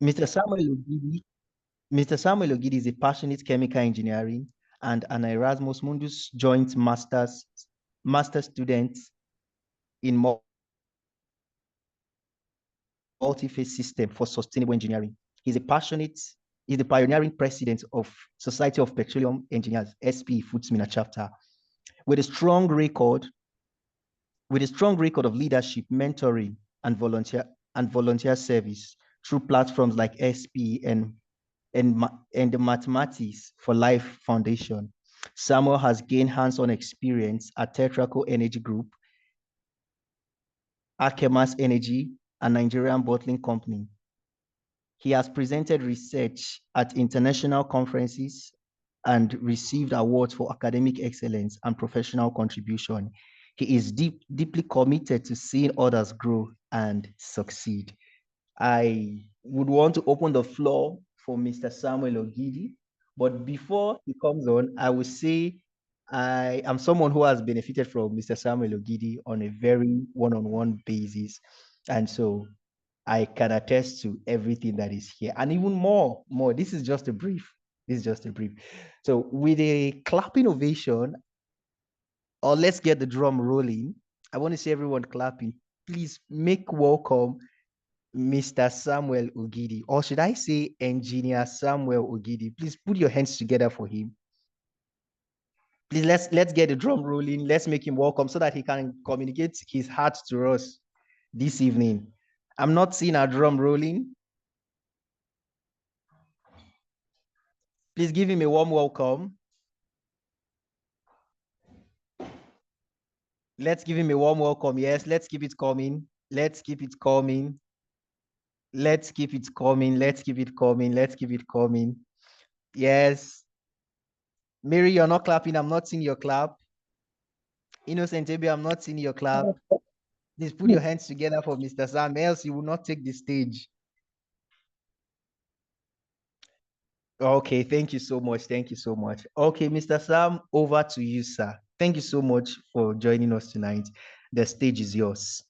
Mr. Samuel Ogidi, Mr. Samuel Ogidi is a passionate chemical engineering and an Erasmus Mundus joint master student in multi-phase system for sustainable engineering. He's a passionate, he's the pioneering president of Society of Petroleum Engineers, SP Foodsmina chapter, with a strong record, of leadership, mentoring, and volunteer service through platforms like SP and the Mathematics for Life Foundation. Samuel has gained hands-on experience at Tetraco Energy Group, Akemas Energy, and Nigerian Bottling Company. He has presented research at international conferences and received awards for academic excellence and professional contribution. He is deeply committed to seeing others grow and succeed. I would want to open the floor for Mr. Samuel Ogidi, but before he comes on, I will say I am someone who has benefited from Mr. Samuel Ogidi on a very one-on-one basis. And so I can attest to everything that is here and even more. This is just a brief. This is just a brief. So with a clapping ovation, or let's get the drum rolling. I want to see everyone clapping. Please make welcome Mr. Samuel Ogidi, or should I say Engineer Samuel Ogidi. Please put your hands together for him. Please let's get the drum rolling. Let's make him welcome so that he can communicate his heart to us this evening. I'm not seeing a drum rolling. Please give him a warm welcome. Let's give him a warm welcome. Yes, let's keep it coming. Let's keep it coming. Let's keep it coming. Let's keep it coming. Let's keep it coming. Yes. Mary, you're not clapping. I'm not seeing your clap. Innocent Ebe, I'm not seeing your clap. Please put your hands together for Mr. Sam, else you will not take the stage. Okay, thank you so much. Thank you so much. Okay, Mr. Sam, over to you, sir. Thank you so much for joining us tonight. The stage is yours.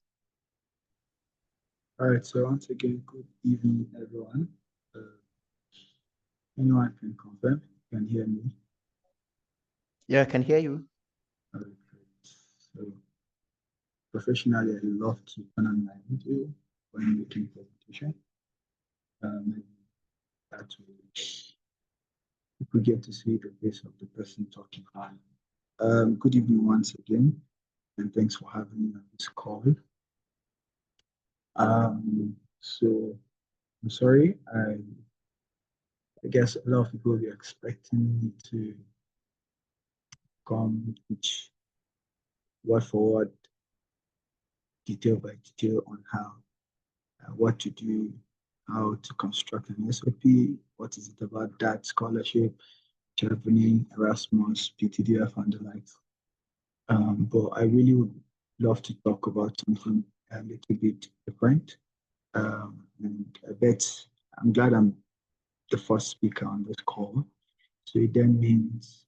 All right, so once again, good evening, everyone. Anyone can confirm? You can hear me? Yeah, I can hear you. All right, great. So, professionally, I love to turn on my video when making presentation. That way, people get to see the face of the person talking. Good evening once again, and thanks for having me on this call. So I'm sorry, I guess a lot of people will be expecting me to come each word for word, detail by detail on how, what to do, how to construct an SOP, what is it about that scholarship, Japanese, Erasmus, PTDF, and the likes. But I really would love to talk about something a little bit different. And I bet I'm glad I'm the first speaker on this call. So it then means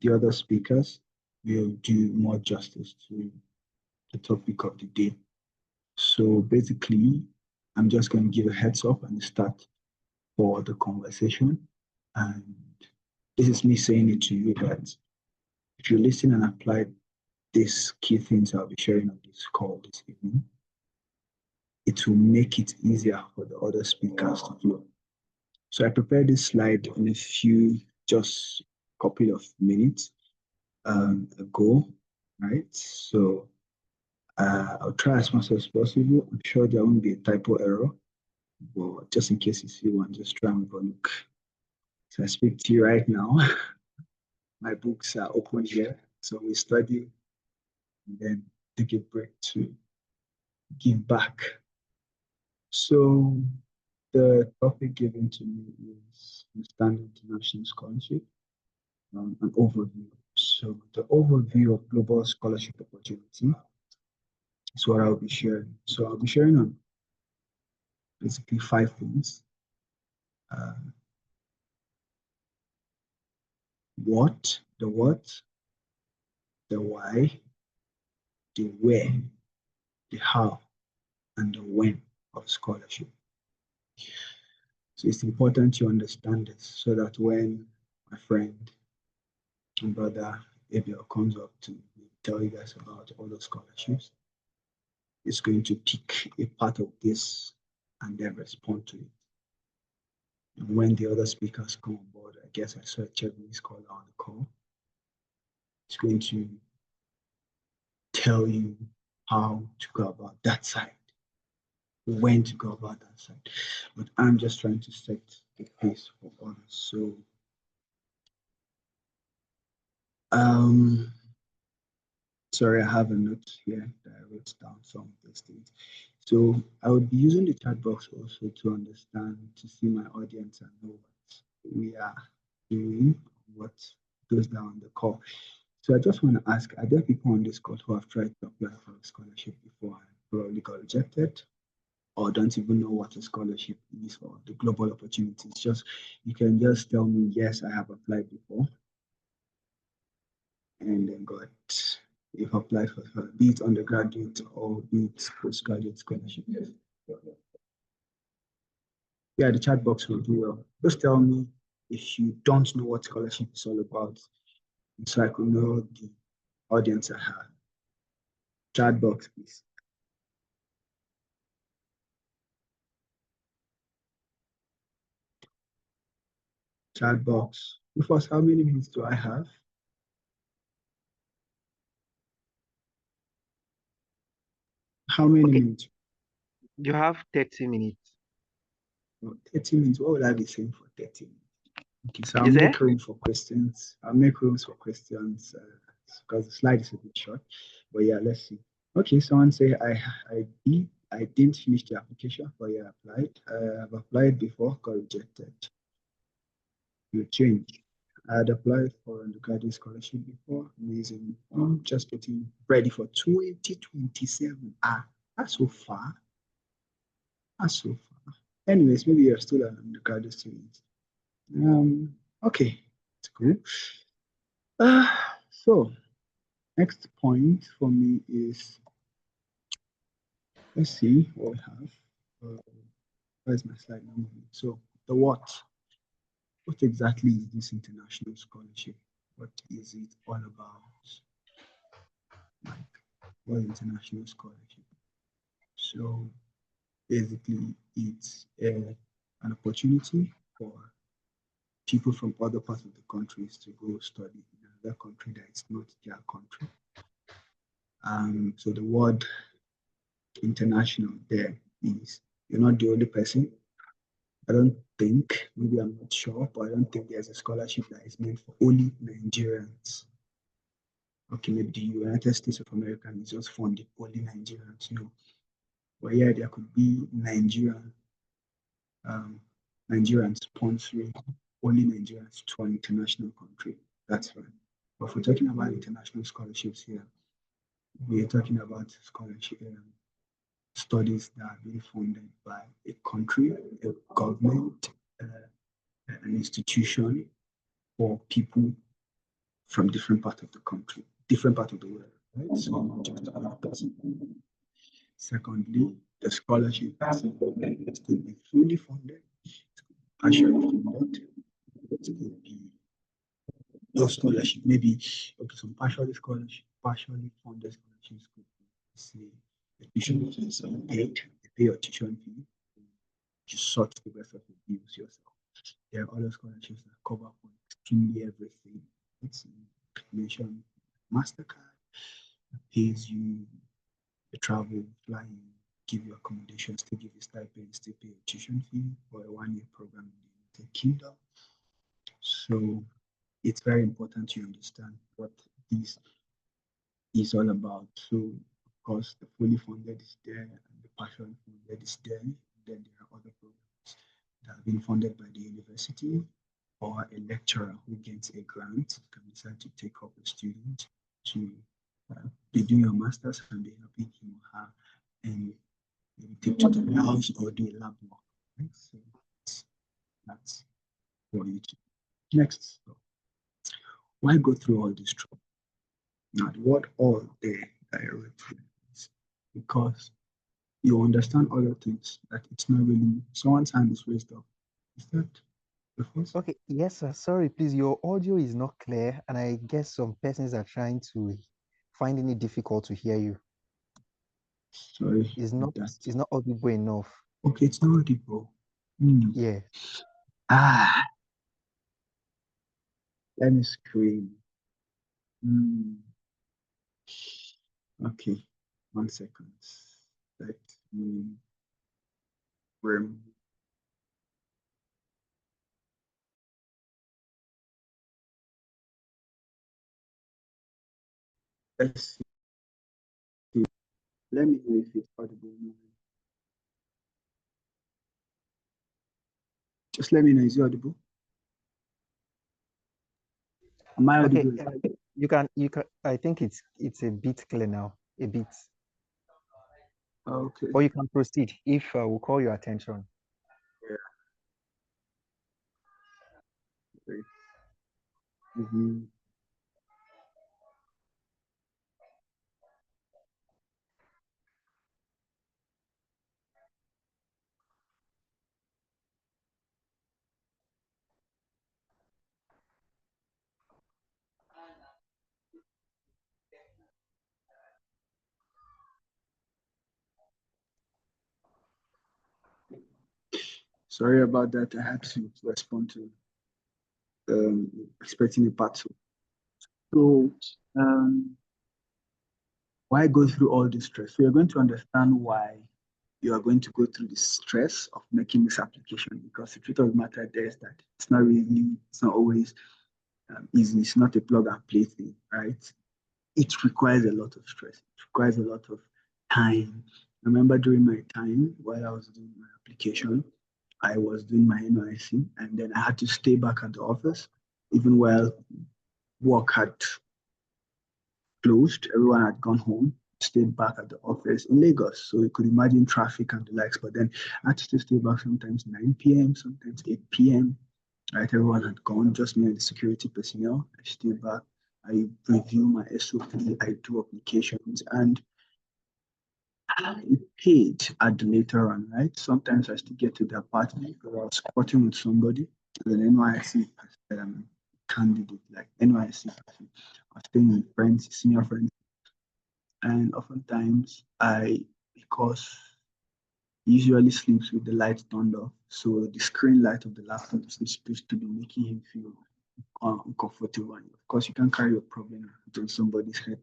the other speakers will do more justice to the topic of the day. So basically, I'm just going to give a heads up and start for the conversation. And this is me saying it to you that if you listen and apply these key things I'll be sharing on this call this evening, it will make it easier for the other speakers to flow. So I prepared this slide in a few, just couple of minutes ago, right? So I'll try as much as possible. I'm sure there won't be a typo error, but just in case you see one, just try and have a look. So I speak to you right now. My books are open here, so we study and then take a break to give back. So the topic given to me is understanding international scholarship, an overview. So the overview of global scholarship opportunity is what I'll be sharing. So I'll be sharing on basically 5 things. What, the why, the where, the how, and the when of scholarship. So it's important you understand this so that when my friend and brother Abel comes up to tell you guys about all the scholarships, it's going to pick a part of this and then respond to it. And when the other speakers come on board, I guess I saw a Chinese caller on the call, it's going to tell you how to go about that side, when to go about that side. But I'm just trying to set the pace for others. So sorry, I have a note here that I wrote down some of these things. So I would be using the chat box also to understand, to see my audience and know what we are doing, what goes down on the call. So I just want to ask, are there people on this call who have tried to apply for a scholarship before and probably got rejected, or don't even know what a scholarship is or the global opportunities? Just, you can just tell me, yes, I have applied before, and then got, you've applied for, be it undergraduate or be it postgraduate scholarship. Yeah, the chat box will do well. Just tell me if you don't know what scholarship is all about, so I could know the audience I have. Chat box, please. Chat box. First, how many minutes do I have? How many minutes? You have 30 minutes. Oh, 30 minutes. What would I be saying for 30 minutes? Okay, so I'll Is make it? room for questions. I'll make rooms for questions because the slide is a bit short. But yeah, let's see. Okay, someone say I didn't finish the application, but yeah, applied. I've applied before, got rejected. You change. I had applied for undergraduate scholarship before. Amazing. I'm just getting ready for 2027. That's so far. That's so far. Anyways, maybe you're still an undergraduate student. Okay, it's cool. So next point for me is, let's see what we have. Where's my slide number? So the what? What exactly is this international scholarship? What is it all about? Like, what is international scholarship? So basically, it's an opportunity for people from other parts of the countries to go study in another country that is not their country. So the word international there is, you're not the only person. I don't think, maybe I'm not sure, but I don't think there's a scholarship that is meant for only Nigerians. Okay, maybe the United States of America is just funding only Nigerians. No. But yeah, there could be Nigerians sponsoring only Nigerians to an international country. That's fine. But if we're talking about international scholarships here, we're talking about scholarship studies that are being funded by a country, a government, an institution, for people from different parts of the country, different part of the world, right? So not just one person. Secondly, the scholarship is to be fully funded, partially funded, it could be no scholarship, maybe okay, some partially scholarship, partially funded scholarships could be, say, the tuition fees are paid, you pay your tuition fee, you sort the rest of the bills yourself. There are other scholarships that cover for extremely everything. It's mentioned MasterCard pays you the travel, flying, give you accommodation, still give you stipend, still pay your tuition fee for a 1-year program in the United Kingdom. So it's very important to understand what this is all about. So of course the fully funded is there and the partially funded is there. Then there are other programs that have been funded by the university, or a lecturer who gets a grant can decide to take up a student to be doing a master's and be helping him or her and maybe take to the house or do a lab work. Right? So that's for you to. Next, so why go through all this trouble? Now, the word all there that I wrote is because you understand other things that it's not really, someone's hand is raised up. Is that the first? Okay, yes, sir. Sorry, please. Your audio is not clear, and I guess some persons are trying to finding it difficult to hear you. Sorry It's about not that. it's not audible enough. Okay, it's not audible. Hmm. Yeah. Ah, let me scream. Hmm. Okay, 1 second. Let me rem. Let's see. Let me know if it's audible now. Just let me know, is it audible? Am I Okay. audible? You can. I think it's a bit clear now. A bit. Okay. Or you can proceed if we'll call your attention. Yeah. Wait. Mhm. Sorry about that. I had to respond to expecting a part two. So, um, why go through all this stress? So you're going to understand why you are going to go through the stress of making this application, because the truth of the matter there is that it's not always easy. It's not a plug and play thing, right? It requires a lot of stress. It requires a lot of time. I remember during my time while I was doing my application, I was doing my NYC, and then I had to stay back at the office, even while work had closed. Everyone had gone home, stayed back at the office in Lagos. So you could imagine traffic and the likes. But then I had to still stay back sometimes 9 p.m., sometimes 8 p.m. Right, everyone had gone, just me and the security personnel. I stay back. I review my SOP, I do applications, and it paid at the later on, right? Sometimes I still get to the apartment because I was squatting with somebody, an NYC candidate, like NYC person. I was staying with friends, senior friends, and oftentimes because he usually sleeps with the light turned off, so the screen light of the laptop is supposed to be making him feel uncomfortable. And of course, you can't carry your problem on somebody's head.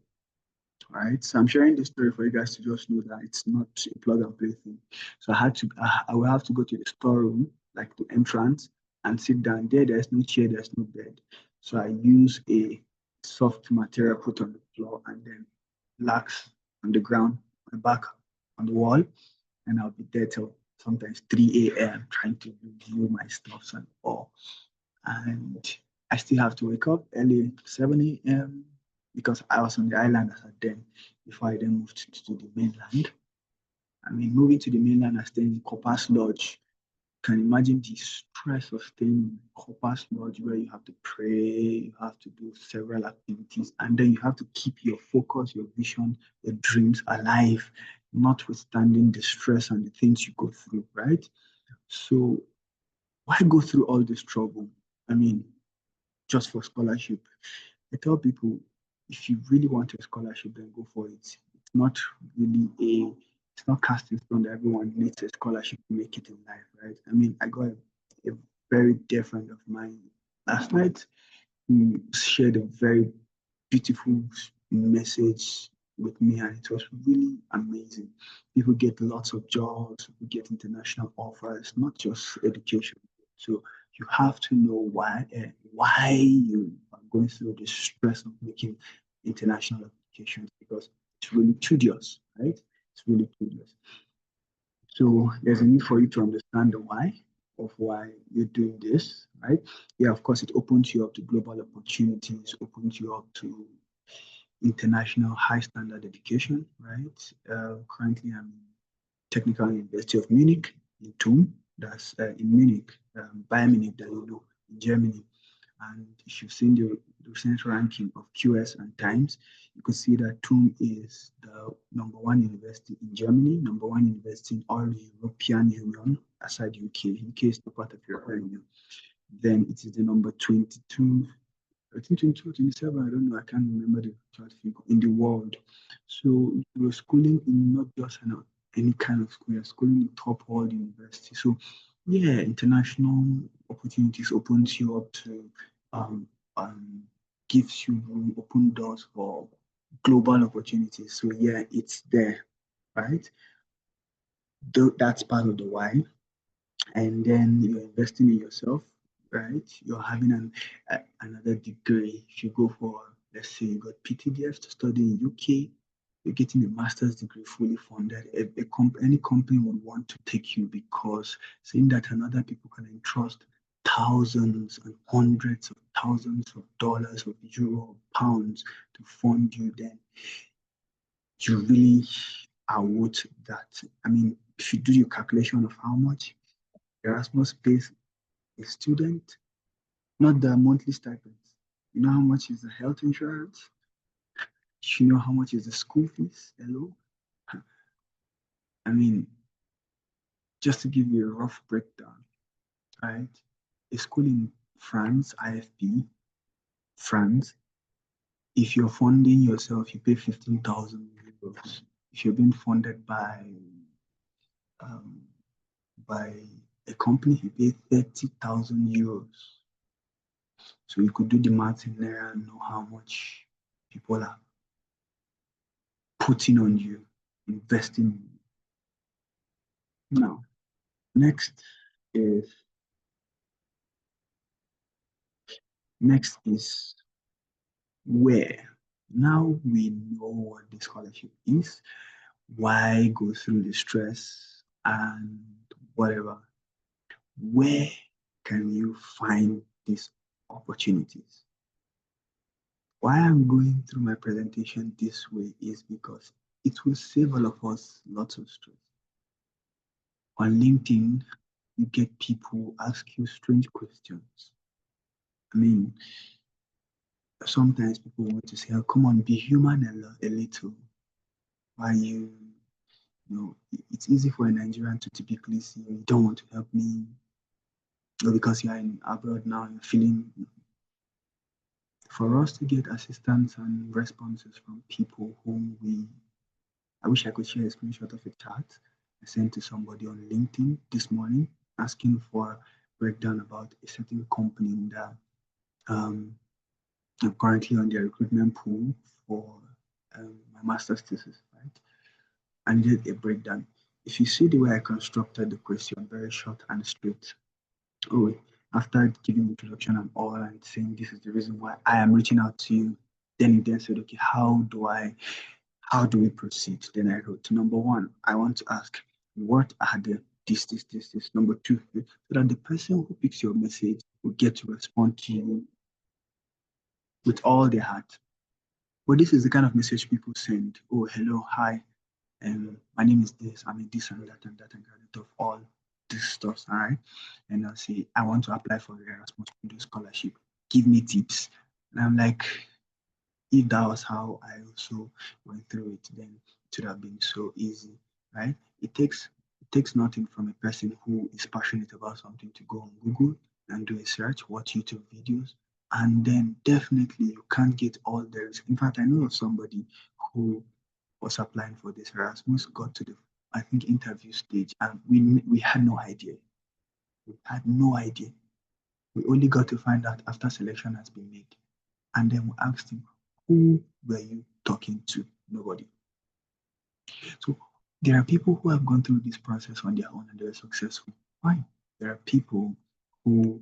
Right. So I'm sharing this story for you guys to just know that it's not a plug and play thing. So I will have to go to the storeroom, like the entrance, and sit down there. There's no chair, there's no bed. So I use a soft material put on the floor and then relax on the ground, my back on the wall, and I'll be there till sometimes 3 a.m. trying to review my stuff and all. And I still have to wake up early, 7 a.m. because I was on the island as at then before I then moved to the mainland. I mean, moving to the mainland and staying in Copper's Lodge, can imagine the stress of staying in Copper's Lodge where you have to pray, you have to do several activities, and then you have to keep your focus, your vision, your dreams alive, notwithstanding the stress and the things you go through, right? So why go through all this trouble? I mean, just for scholarship. I tell people if you really want a scholarship, then go for it. It's not really it's not cast in stone that everyone needs a scholarship to make it in life, right? I mean, I got a very dear friend of mine last night who shared a very beautiful message with me, and it was really amazing. People get lots of jobs, people get international offers, not just education. So you have to know why you are going through the stress of making international applications, because it's really tedious, right? It's really tedious. So there's a need for you to understand the why of why you're doing this, right? Yeah, of course, it opens you up to global opportunities, opens you up to international high standard education, right? Currently, I'm in Technical University of Munich in TUM, that's in Munich, Bayern Munich, that you know, in Germany. And if you've seen the recent ranking of QS and Times, you could see that TUM is the #1 university in Germany, #1 university in all the European Union, aside UK. UK is not part of European Union. Then it is the number 22, I think 22, 27, I don't know, I can't remember the exact figure, in the world. So you're schooling in not just any kind of school, you're schooling in top world university. So yeah, international opportunities opens you up to gives you room, open doors for global opportunities. So yeah, it's there, right? That's part of the why. And then you're investing in yourself, right? You're having another degree. If you go for, let's say, you got PTDF to study in UK, you're getting a master's degree fully funded. Any company would want to take you because seeing that another people can entrust thousands and hundreds of thousands of dollars, of euro, pounds to fund you, then you really are worth that. I mean, if you do your calculation of how much Erasmus pays a student, not the monthly stipends. You know how much is the health insurance? You know how much is the school fees? Hello? I mean, just to give you a rough breakdown, right? A school in France, IFP, France, if you're funding yourself, you pay 15,000 euros. If you're being funded um, by a company, you pay 30,000 euros. So you could do the math in there and know how much people are putting on you, investing in you. Now, next is where. Now we know what the scholarship is, why go through the stress and whatever. Where can you find these opportunities? Why I'm going through my presentation this way is because it will save all of us lots of stress. On LinkedIn, you get people ask you strange questions. I mean, sometimes people want to say, oh, come on, be human a little. Why it's easy for a Nigerian to typically say, you don't want to help me, or because you're in abroad now, you're feeling. For us to get assistance and responses from people whom I wish I could share a screenshot of a chat I sent to somebody on LinkedIn this morning, asking for a breakdown about a certain company that I'm currently on their recruitment pool for my master's thesis, right? I needed a breakdown. If you see the way I constructed the question, very short and straight. Oh, after giving introduction and all and saying this is the reason why I am reaching out to you, then he then said, okay, how do we proceed? Then I wrote, number one, I want to ask, what are the this. Number two, so that the person who picks your message will get to respond to you with all their heart. But this is the kind of message people send. Oh, hello, hi, my name is this, I mean this and that and graduate of all this stuff, all right? And I'll say, I want to apply for the Erasmus Mundus scholarship. Give me tips. And I'm like, if that was how I also went through it, then it would have been so easy, right? It takes nothing from a person who is passionate about something to go on Google and do a search, watch YouTube videos, and then definitely you can't get all there is. In fact, I know of somebody who was applying for this Erasmus, got to the, I think, interview stage, and we had no idea. We had no idea. We only got to find out after selection has been made. And then we asked him, who were you talking to? Nobody. So there are people who have gone through this process on their own and they're successful. Fine. There are people who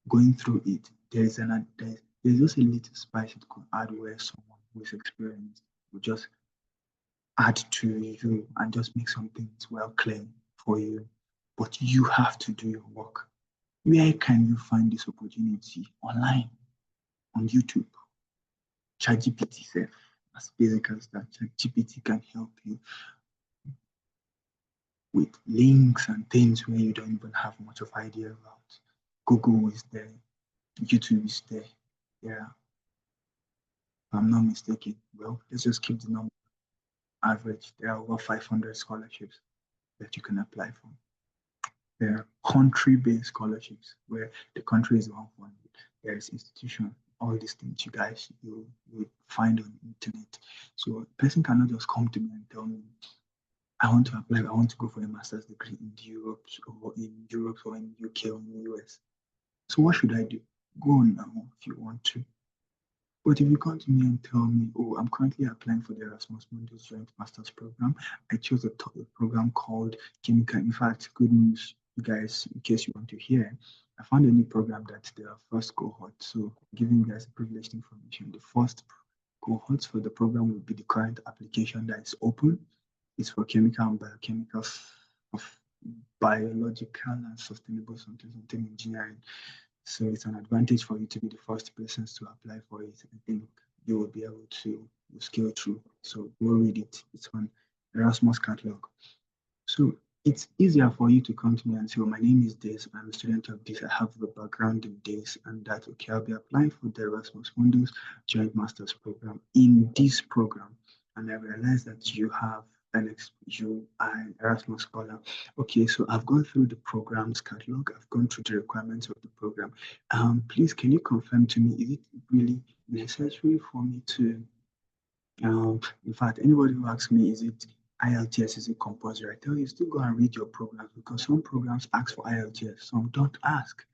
going through it. There's just a little spice it could add where someone who is experienced will just add to you and just make something well clear for you. But you have to do your work. Where can you find this opportunity? Online, on YouTube. ChatGPT self, as basic as that. ChatGPT can help you with links and things where you don't even have much of idea about. Google is there. YouTube is there. Yeah, if I'm not mistaken. Well, let's just keep the number average. There are over 500 scholarships that you can apply for. There are country-based scholarships where the country is one funded. There is institution, all these things you guys you find on the internet. So a person cannot just come to me and tell me, I want to apply, I want to go for a master's degree in Europe or in UK or in the US. So what should I do? Go on now if you want to. But if you come to me and tell me, oh, I'm currently applying for the Erasmus Mundus Joint Masters Program, I chose a program called Chemical. In fact, good news, you guys, in case you want to hear, I found a new program that's the first cohort. So, giving you guys privileged information, the first cohort for the program will be the current application that is open. It's for chemical and biochemical of biological and sustainable something engineering. So it's an advantage for you to be the first persons to apply for it. I think you will be able to scale through. So go read it. It's on Erasmus catalog. So it's easier for you to come to me and say, oh, my name is this, I'm a student of this, I have a background in this and that. Okay, I'll be applying for the Erasmus Mundus Joint Masters Program in this program. And I realize that you have you are an Erasmus scholar. Okay, so I've gone through the program's catalog, I've gone through the requirements of the program. Please, can you confirm to me, is it really necessary for me to in fact, anybody who asks me, is it IELTS, is it compulsory? I tell you, still go and read your programs because some programs ask for IELTS, some don't ask.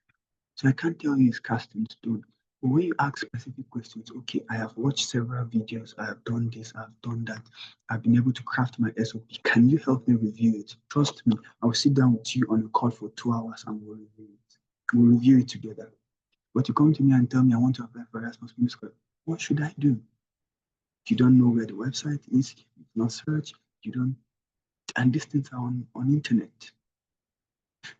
So I can't tell you it's cast in stone. But when you ask specific questions, okay, I have watched several videos, I have done this, I've done that, I've been able to craft my SOP. Can you help me review it? Trust me, I'll sit down with you on a call for 2 hours and we'll review it. We'll review it together. But you come to me and tell me I want to apply for Erasmus Musical. What should I do? You don't know where the website is, you not search, you don't, and these things are on internet.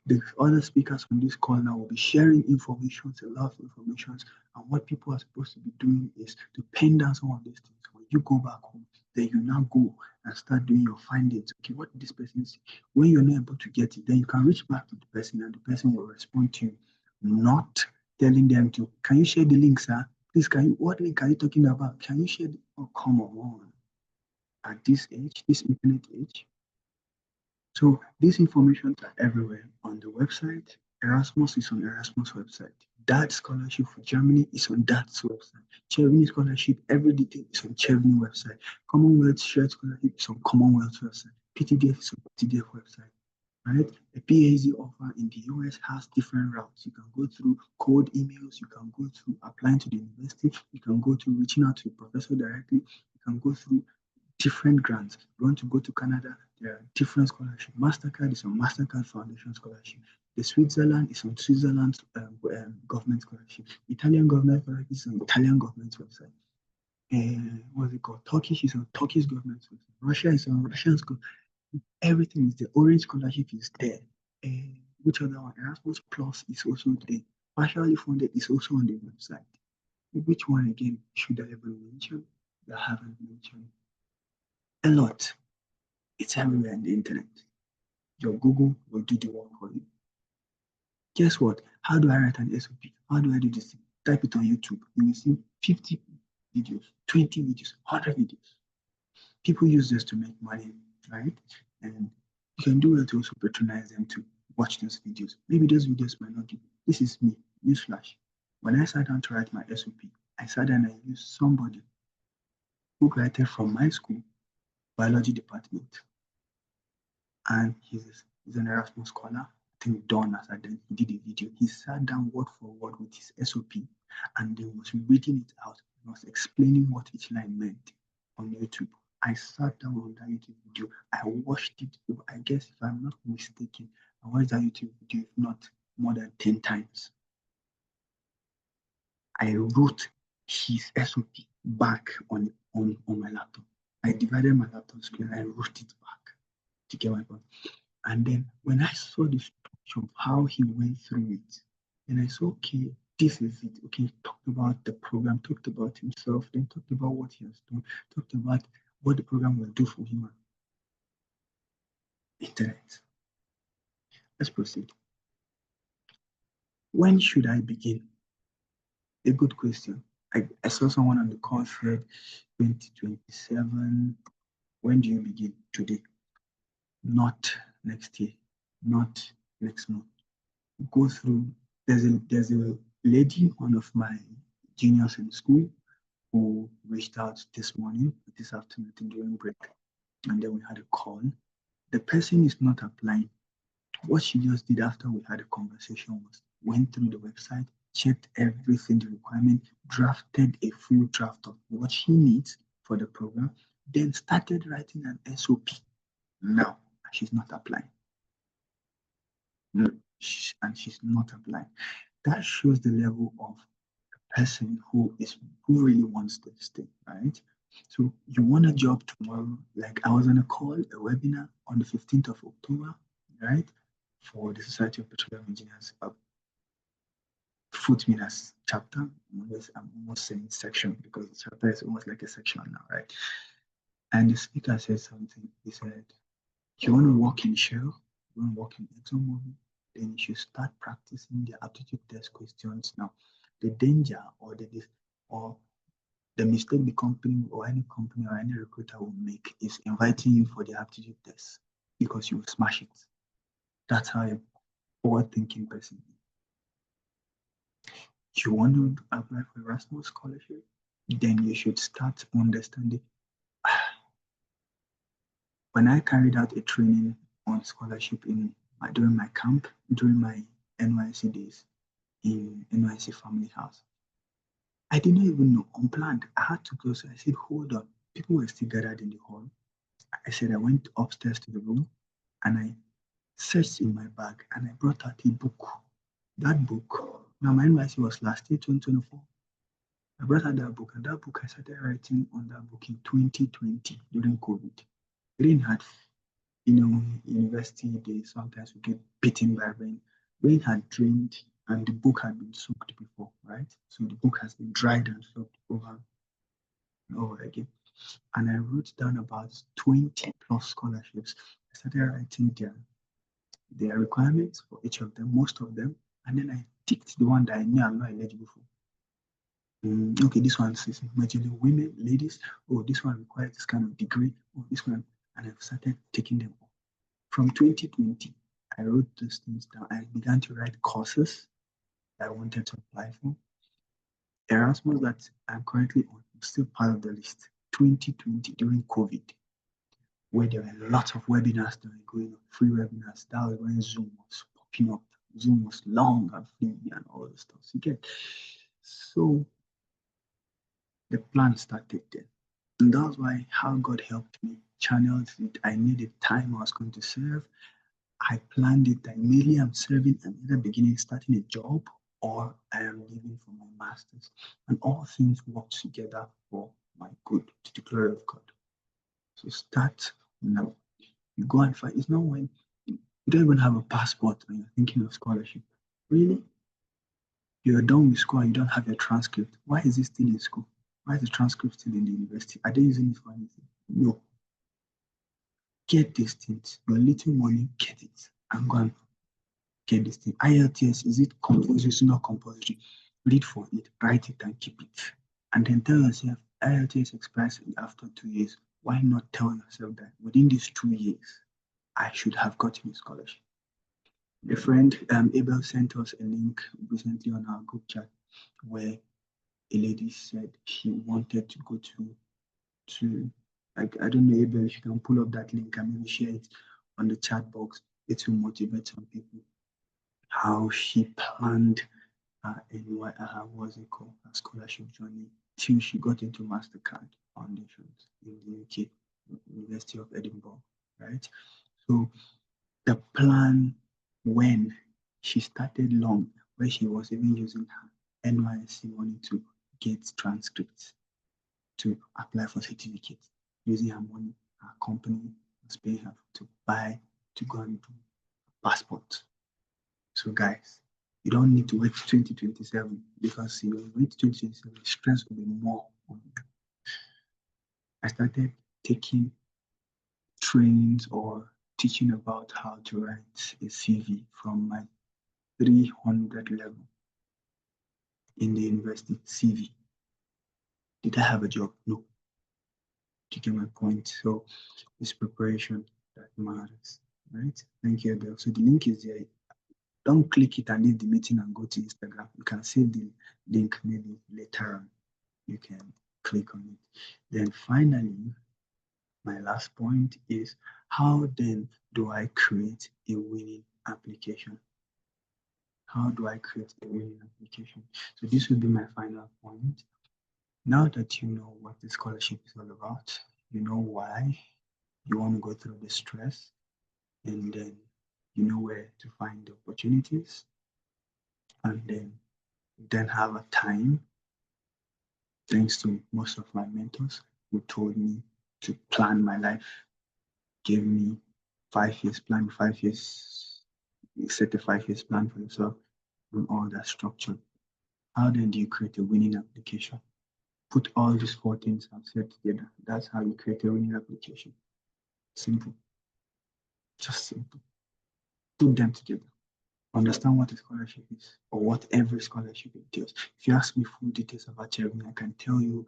The other speakers on this call now will be sharing information, a lot of information, and what people are supposed to be doing is to pen down some of these things. When you go back home, then you now go and start doing your findings. Okay, what did this person say? When you're not able to get it, then you can reach back to the person and the person will respond to you, not telling them to, can you share the link, sir? Please, what link are you talking about? Can you share oh, come on. At this age, this internet age. So these informations are everywhere on the website. Erasmus is on Erasmus website. That scholarship for Germany is on that website. Chervini scholarship, every detail is on Chervini website. Commonwealth shared scholarship is on Commonwealth website. PTDF is on PTDF website. Right? A PhD offer in the US has different routes. You can go through cold emails, you can go through applying to the university, you can go through reaching out to the professor directly, you can go through different grants. You want to go to Canada, there are different scholarships. MasterCard is on MasterCard Foundation Scholarship. The Switzerland is on Switzerland government scholarship. Italian government scholarship is on Italian government website. What's it called? Turkish is on Turkish government website. Russia is on Russian school. Everything is there. Orange scholarship is there. Which other one? Erasmus Plus is also there. Partially funded is also on the website. Which one again should I ever mention that I haven't mentioned? A lot. It's everywhere on the internet. Your Google will do the work for you. Guess what? How do I write an SOP? How do I do this? Type it on YouTube. You will see 50 videos, 20 videos, 100 videos. People use this to make money, right? And you can do it to also patronize them to watch those videos. Maybe those videos might not do. This is me, newsflash. When I sat down to write my SOP, I sat down and I used somebody who graduated from my school, biology department. And he's an Erasmus scholar. I think Don, as I did, he did a video. He sat down word for word with his SOP and then was reading it out and was explaining what each line meant on YouTube. I sat down on that YouTube video. I watched it, I guess if I'm not mistaken, I watched that YouTube video, if not more than 10 times. I wrote his SOP back on my laptop. I divided my laptop screen and I wrote it back to get my point. And then when I saw the structure of how he went through it, and I saw, okay, this is it. Okay, he talked about the program, talked about himself, then talked about what he has done, talked about what the program will do for him. Internet. Let's proceed. When should I begin? A good question. I saw someone on the call said 2027. When do you begin? Today. Not next year. Not next month. Go through. There's a lady, one of my juniors in school, who reached out this morning, this afternoon during break, and then we had a call. The person is not applying. What she just did after we had a conversation was went through the website, checked everything, the requirement, drafted a full draft of what she needs for the program, then started writing an SOP. Now she's not applying. No, and she's not applying. That shows the level of person who really wants this thing, right? So you want a job tomorrow. Like I was on a call, a webinar on the 15th of October, right? For the Society of Petroleum Engineers, foot meters chapter. I'm almost saying section because the chapter is almost like a section now, right? And the speaker said something. He said, you want to work in Shell, you want to work in ExxonMobil, then you should start practicing the aptitude test questions now. The danger or the mistake the company or any recruiter will make is inviting you for the aptitude test because you will smash it. That's how a forward-thinking person is. You want to apply for Erasmus scholarship, then you should start understanding. When I carried out a training on scholarship during my camp, during my NYC days in NYC Family House, I didn't even know, unplanned. I had to go, so I said, hold on. People were still gathered in the hall. I said, I went upstairs to the room and I searched in my bag and I brought out a book. That book, now my NYC was last year, 2024. I brought out that book, and that book I started writing on that book in 2020 during COVID. Rain had, university days, sometimes we get beaten by rain. Rain had drained and the book had been soaked before, right? So the book has been dried and soaked over and over again. And I wrote down about 20 plus scholarships. I started writing their requirements for each of them, most of them, and then I ticked the one that I knew I'm not eligible for. Okay, this one says majorly women, ladies. Oh, this one requires this kind of degree. Oh, this one, and I've started taking them off. From 2020, I wrote those things down. I began to write courses that I wanted to apply for. Erasmus that I'm currently on, I'm still part of the list. 2020 during COVID, where there were lots of webinars that were going on, free webinars. That was when Zoom was popping up. Zoom was long and free and all the stuff. You get. So the plan started then. And that's why how God helped me, channeled it. I knew the time I was going to serve. I planned it that immediately I'm serving, I'm either starting a job or I am leaving for my master's. And all things work together for my good, to the glory of God. So start now. You go and find, it's not when you don't even have a passport and you're thinking of scholarship. Really? You're done with school and you don't have your transcript. Why is it still in school? Why is the transcript still in the university? Are they using it for anything? No. Get these things. Your little money, get it. And go and get this thing. IELTS, is it compulsory? It's not compulsory. Read for it, write it, and keep it. And then tell yourself, IELTS expires after 2 years. Why not tell yourself that within these 2 years, I should have gotten a scholarship? A friend, Abel, sent us a link recently on our group chat where a lady said she wanted to go to like, I don't know, Abel, if you can pull up that link and maybe share it on the chat box. It will motivate some people. How she planned what's it called, a scholarship journey till she got into MasterCard Foundations in the UK, University of Edinburgh, right? So the plan when she started long, where she was even using her NYSC money to get transcripts, to apply for certificates, using her money, her company was paying her to buy, to go and do passport. So guys, you don't need to wait 2027 because you wait 2027, stress will be more on you. I started taking trainings or teaching about how to write a CV from my 300 level. in the university CV. Did I have a job? No. Do you get my point? So it's preparation that matters, right? Thank you, Abel. So the link is there. Don't click it and leave the meeting and go to Instagram. You can save the link maybe later on. You can click on it. Then finally, my last point is how then do I create a winning application? How do I create a winning application? So this will be my final point. Now that you know what the scholarship is all about, you know why you want to go through the stress, and then you know where to find the opportunities, and then have a time, thanks to most of my mentors who told me to plan my life, gave me 5 years plan, 5 years, set a 5 years plan for yourself, and all that structure. How then do you create a winning application? Put all these 4 things I've said together. That's how you create a winning application. Simple. Just simple. Put them together. Understand what a scholarship is or what every scholarship entails. If you ask me full details about Cherubim, I can tell you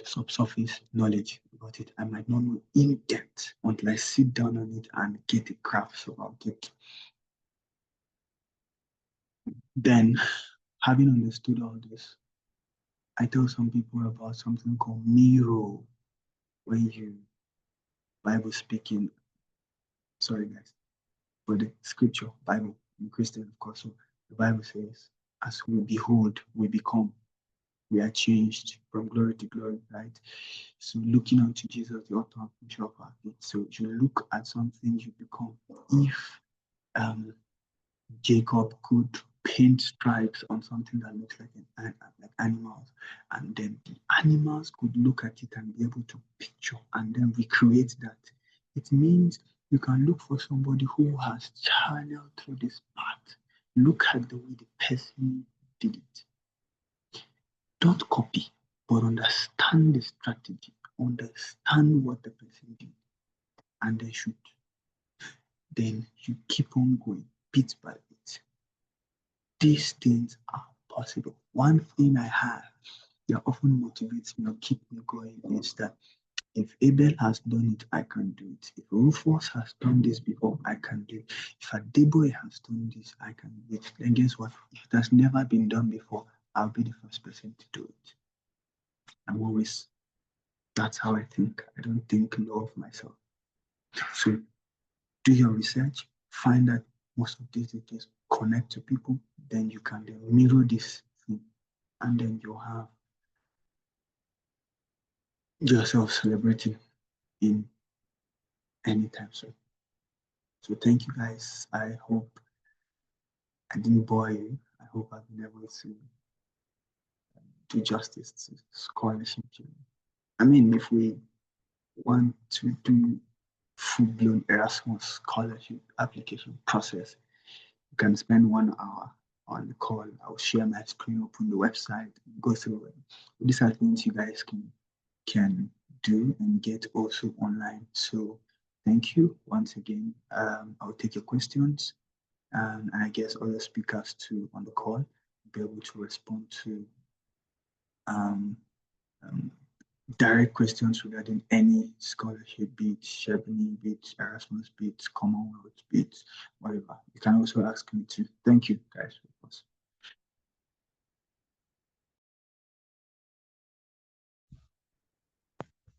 subsurface knowledge about it. I might not know in depth until I sit down on it and get a grasp about it. Then, having understood all this, I tell some people about something called Miro. When you, Bible speaking, sorry guys, but the scripture, Bible, in Christian, of course. So the Bible says, as we behold, we become. We are changed from glory to glory, right? So looking unto Jesus, the author and finisher of our faith. So you look at something, you become. If Jacob could paint stripes on something that looks like animals, and then the animals could look at it and be able to picture and then recreate that. It means you can look for somebody who has channeled through this path. Look at the way the person did it. Don't copy, but understand the strategy, understand what the person did, and then shoot. Then you keep on going bit by bit. These things are possible. One thing I have that often motivates me or keep me going is that if Abel has done it, I can do it. If Rufus has done this before, I can do it. If Adeboye has done this, I can do it. Then guess what? If it has never been done before, I'll be the first person to do it. I'm always, that's how I think. I don't think low of myself. So do your research, find out most of these details, connect to people, then you can then mirror this thing, and then you'll have yourself celebrating in any time soon. So thank you guys. I hope I didn't bore you. I hope I've been able to do justice to scholarship journey. I mean, if we want to do full-blown Erasmus scholarship application process, you can spend 1 hour on the call. I'll share my screen, open the website, go through it. These are things you guys can do and get also online. So thank you once again. I'll take your questions, and I guess other speakers too on the call will be able to respond to direct questions regarding any scholarship, be it Chevrolet, be it Erasmus, be it Commonwealth, be it whatever. You can also ask me too. Thank you, guys.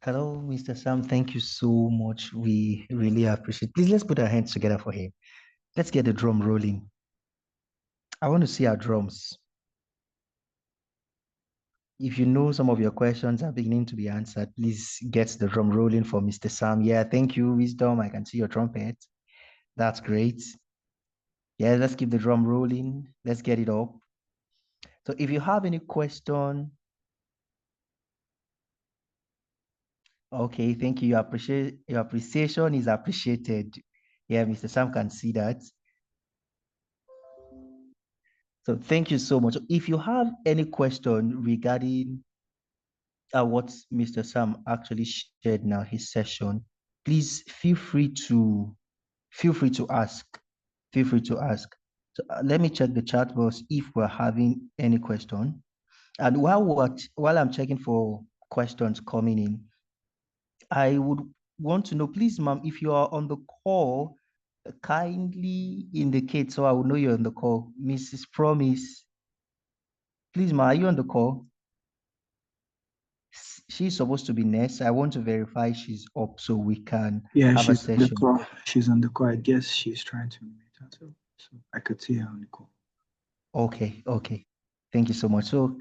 Hello, Mr. Sam. Thank you so much. We really appreciate it. Please, let's put our hands together for him. Let's get the drum rolling. I want to see our drums. If you know some of your questions are beginning to be answered, please get the drum rolling for Mr. Sam. Yeah, thank you, Wisdom. I can see your trumpet. That's great. Yeah, let's keep the drum rolling. Let's get it up. So if you have any question, okay, thank you. Your appreciation is appreciated. Yeah, Mr. Sam can see that. So thank you so much. If you have any question regarding what Mr. Sam actually shared now, his session, please feel free to ask. Feel free to ask. So let me check the chat box if we're having any question. And while I'm checking for questions coming in, I would want to know, please, ma'am, if you are on the call, kindly indicate so I will know you're on the call. Mrs. Promise, please, ma'am, are you on the call? She's supposed to be next. I want to verify she's up so we can Yeah, have a she's on the session. call. She's on the call. I guess she's trying to meet herself. So I could see her on the call. Okay, okay. Thank you so much. So,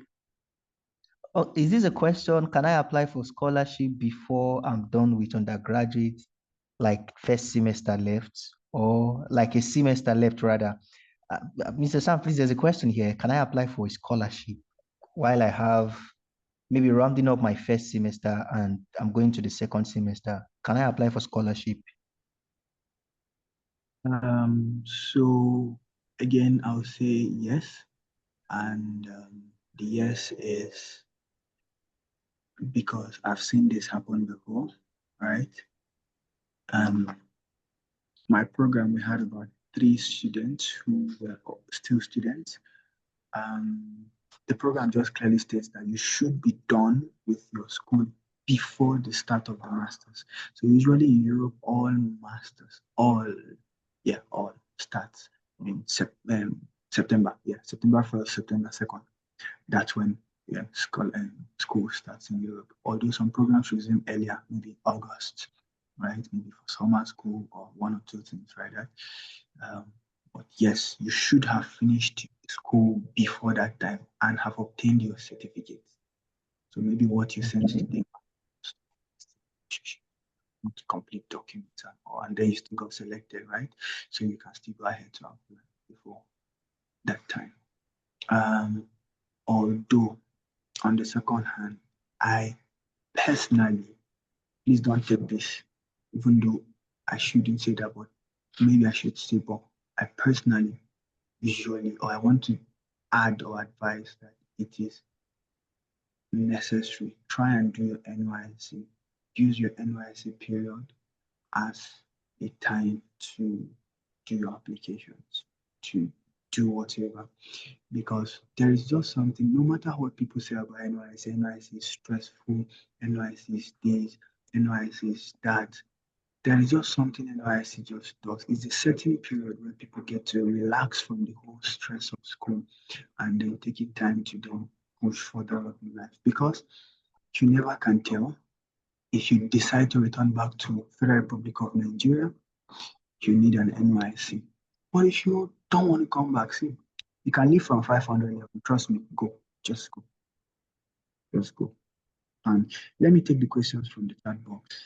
is this a question? Can I apply for scholarship before I'm done with undergraduate, like first semester left, or like a semester left rather? Mr. Sam, please, there's a question here. Can I apply for a scholarship while I have maybe rounding up my first semester and I'm going to the second semester? Can I apply for scholarship? So again, I'll say yes. And the yes is because I've seen this happen before, right? My program, we had about 3 students who were still students. The program just clearly states that you should be done with your school before the start of the masters. So usually in Europe, all masters, all starts in September. Yeah, September 1st, September 2nd. That's when school starts in Europe. Although some programs resume earlier, maybe August, right? Maybe for summer school or one or two things, right? But yes, you should have finished school before that time and have obtained your certificate. So maybe what you sent to them, complete documents, and then you still got selected, right? So you can still go ahead to apply before that time. Although on the second hand, I personally, please don't take this, even though I shouldn't say that, but maybe I should say, but I personally usually, or I want to add or advise that it is necessary. Try and do your NYC. Use your NYC period as a time to do your applications, to do whatever. Because there is just something, no matter what people say about NYC, NYC is stressful, NYC is this, NYC is that. There is just something NYC just does. It's a certain period where people get to relax from the whole stress of school and then taking time to then push further up in life. Because you never can tell if you decide to return back to Federal Republic of Nigeria, you need an NYC. But if you don't want to come back, see, you can leave from 500 level. Trust me, go. Just go. Just go. And let me take the questions from the chat box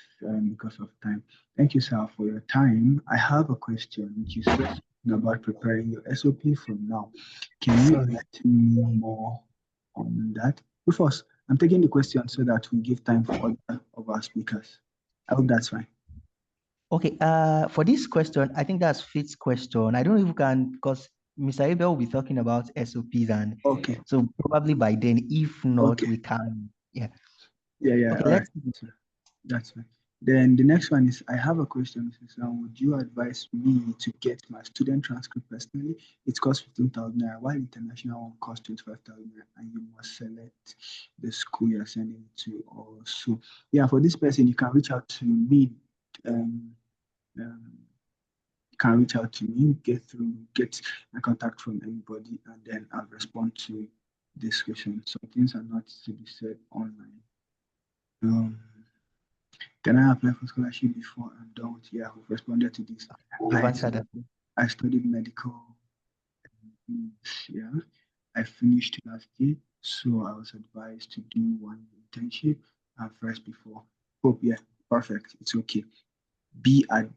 because of time. Thank you, sir, for your time. I have a question which is about preparing your SOP from now. Can you let me more on that? First, I'm taking the question so that we give time for other of our speakers. I hope that's fine. Okay, for this question, I think that's Fit's question. I don't know if we can, because Mr. Abel will be talking about SOPs, and okay, so probably by then, if not, okay, we can, yeah. yeah. Okay, All right, let's. that's fine. Then the next one is, I have a question, Mrs. Lam. Would you advise me to get my student transcript personally? It costs 15,000 naira, while international one costs 25,000 naira, and you must select the school you're sending it to. Also, yeah, for this person, you can reach out to me. You can reach out to me, get my contact from anybody, and then I'll respond to this question. Some things are not to be said online. Can I apply for scholarship before I'm done with? Yeah, who've responded to this? You've answered that. I studied medical. Yeah, I finished last year, so I was advised to do one internship first before. Hope, yeah, perfect. It's okay.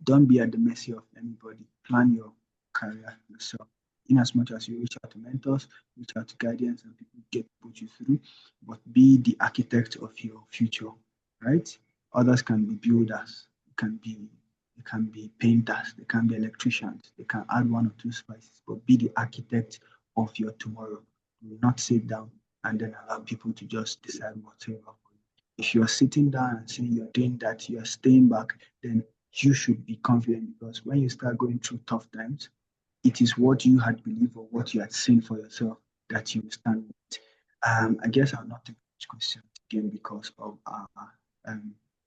Don't be at the mercy of anybody. Plan your career yourself. In as much as you reach out to mentors, reach out to guardians, and people get put you through, but be the architect of your future, right? Others can be builders, they can be painters, they can be electricians, they can add one or two spices, but be the architect of your tomorrow. Do not sit down and then allow people to just decide whatever for you. If you're sitting down and saying you're doing that, you're staying back, then you should be confident, because when you start going through tough times, it is what you had believed or what you had seen for yourself that you stand with. I guess I'll not take much questions again because of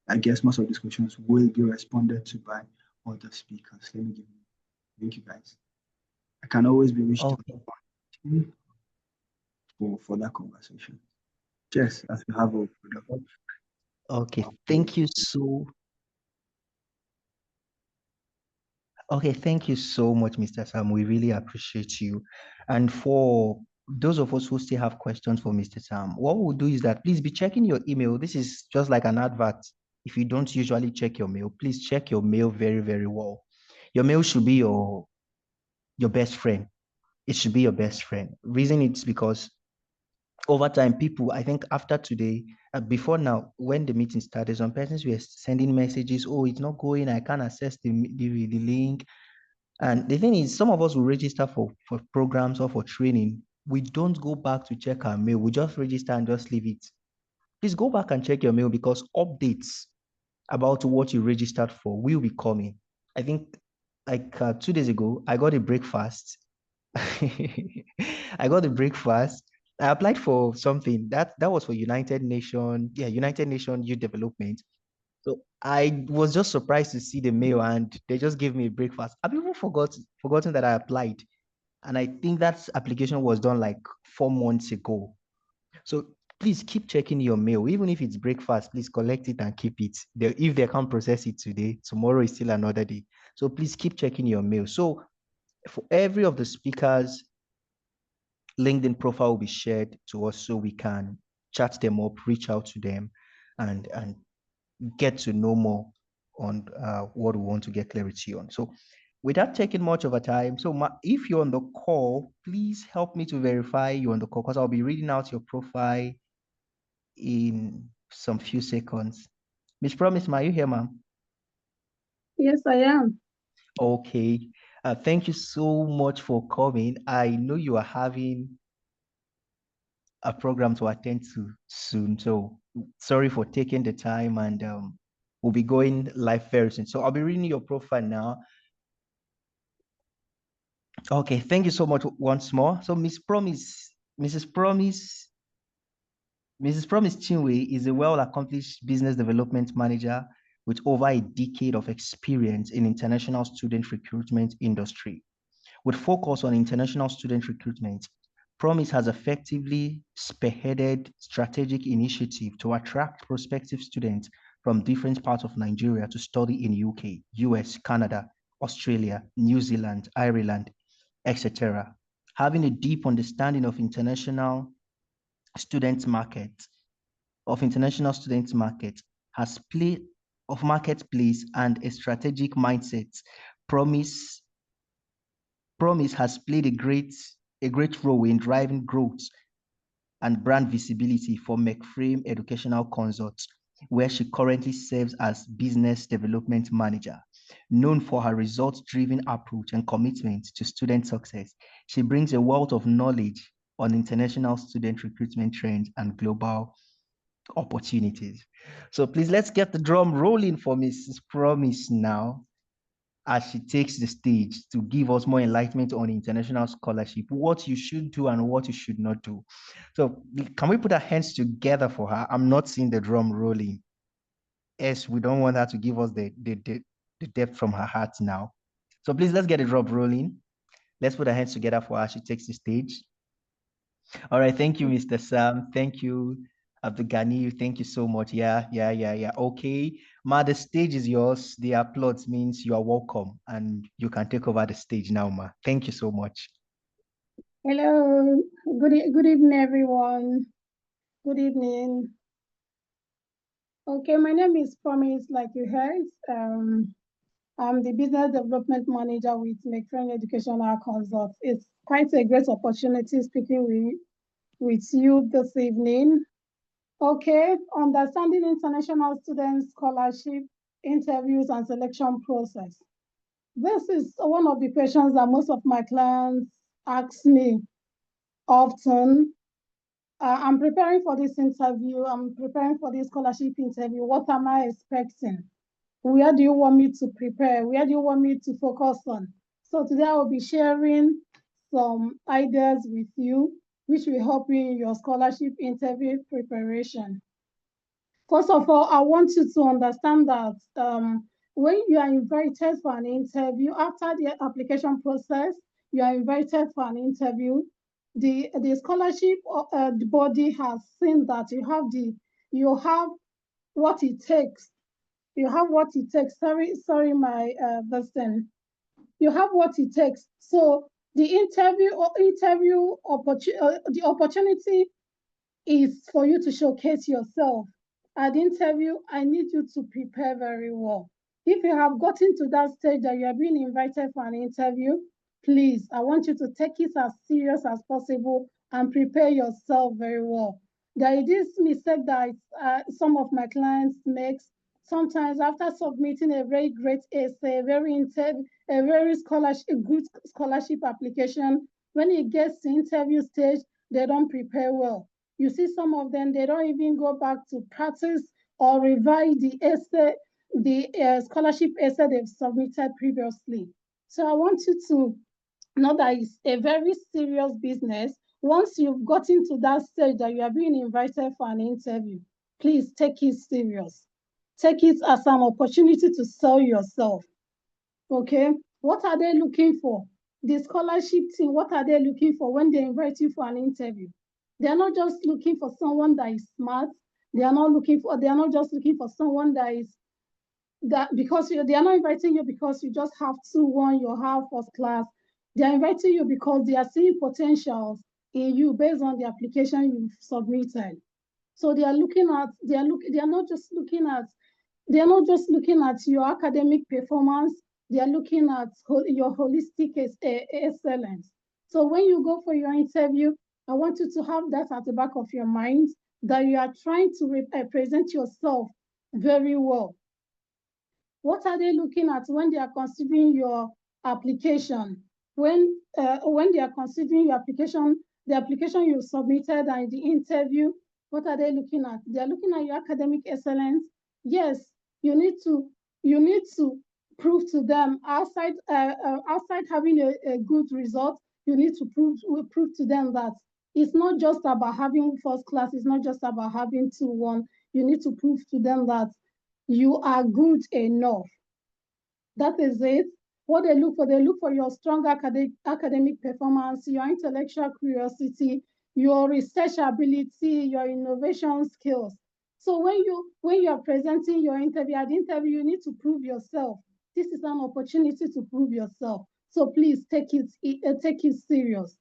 I guess most of these questions will be responded to by other speakers. Thank you guys. I can always be reached Okay. out for that conversation. Just as we have a product. Okay. Thank you so. Okay, thank you so much, Mr. Sam. We really appreciate you. And for those of us who still have questions for Mr. Sam, what we'll do is that please be checking your email. This is just like an advert. If you don't usually check your mail, please check your mail very, very well. Your mail should be your best friend. It should be your best friend. Reason it's because over time, people, I think after today, before now, when the meeting started, some persons were sending messages, oh, it's not going, I can't access the link. And the thing is, some of us will register for programs or for training. We don't go back to check our mail. We just register and just leave it. Please go back and check your mail because updates about what you registered for will be coming. I think like 2 days ago, I got a breakfast. I got a breakfast. I applied for something that was for United Nation Youth Development. So I was just surprised to see the mail and they just gave me a breakfast. I've even forgotten that I applied. And I think that application was done like 4 months ago. So please keep checking your mail. Even if it's breakfast, please collect it and keep it. If they can't process it today, tomorrow is still another day. So please keep checking your mail. So for every of the speakers, LinkedIn profile will be shared to us so we can chat them up, reach out to them, and get to know more on what we want to get clarity on. So without taking much of a time, so if you're on the call, please help me to verify you're on the call because I'll be reading out your profile in some few seconds. Miss Promise, are you here, ma'am? Yes, I am. Okay. Thank you so much for coming. I know you are having a program to attend to soon. So sorry for taking the time and we'll be going live very soon. So I'll be reading your profile now. Okay, thank you so much once more. So Mrs. Promise, Mrs. Promise Chinwe is a well-accomplished business development manager with over a decade of experience in international student recruitment industry. With focus on international student recruitment, Promise has effectively spearheaded strategic initiative to attract prospective students from different parts of Nigeria to study in UK, US, Canada, Australia, New Zealand, Ireland, etc. Having a deep understanding of student market, international student market has played of marketplace and a strategic mindset. Promise Promise has played a great role in driving growth and brand visibility for McFrame Educational Consults, where she currently serves as Business Development Manager. Known for her results-driven approach and commitment to student success, she brings a wealth of knowledge on international student recruitment trends and global opportunities. So please let's get the drum rolling for Mrs. Promise now as she takes the stage to give us more enlightenment on international scholarship, what you should do and what you should not do. So can we put our hands together for her? I'm not seeing the drum rolling. Yes, we don't want her to give us the depth from her heart now. So please, let's get the drum rolling. Let's put our hands together for her. She takes the stage. All right, thank you, Mr. Sam. Thank you, Abdul Ghani. Thank you so much. Yeah. Okay, Ma, the stage is yours. The applause means you are welcome, and you can take over the stage now, Ma. Thank you so much. Hello. Good evening, everyone. Good evening. Okay, my name is Promise, like you heard. I'm the business development manager with McFrame Educational Consults. It's quite a great opportunity speaking with you this evening. Okay, understanding international student scholarship, interviews, and selection process. This is one of the questions that most of my clients ask me often. I'm preparing for this interview. I'm preparing for this scholarship interview. What am I expecting? Where do you want me to prepare? Where do you want me to focus on? So today I will be sharing some ideas with you which will help you in your scholarship interview preparation. First of all, I want you to understand that when you are invited for an interview, after the application process, you are invited for an interview. The scholarship the body has seen that you have what it takes. You have what it takes. Sorry, my person. You have what it takes. So the the opportunity is for you to showcase yourself. At the interview, I need you to prepare very well. If you have gotten to that stage that you are being invited for an interview, please, I want you to take it as serious as possible and prepare yourself very well. There is this mistake that some of my clients make. Sometimes after submitting a very great essay, a very good scholarship application, when it gets to interview stage, they don't prepare well. You see some of them, they don't even go back to practice or revise the essay, the scholarship essay they've submitted previously. So I want you to know that it's a very serious business. Once you've gotten to that stage that you are being invited for an interview, please take it serious. Take it as an opportunity to sell yourself. Okay, what are they looking for? The scholarship team, what are they looking for when they invite you for an interview? They're not just looking for someone that is smart. They are not just looking for someone because they are not inviting you because you just have 2-1, you have first class. They are inviting you because they are seeing potentials in you based on the application you've submitted. So they are not just looking at your academic performance, they are looking at your holistic excellence. So when you go for your interview, I want you to have that at the back of your mind, that you are trying to represent yourself very well. What are they looking at when they are considering your application? When they are considering your application, the application you submitted and the interview, what are they looking at? They are looking at your academic excellence. Yes, you need to prove to them outside having a good result. You need to prove to them that it's not just about having first class. It's not just about having 2-1. You need to prove to them that you are good enough. That is it. What they look for your strong academic performance, your intellectual curiosity, your research ability, your innovation skills. So when you are presenting your interview, at the interview, you need to prove yourself. This is an opportunity to prove yourself. So please take it serious.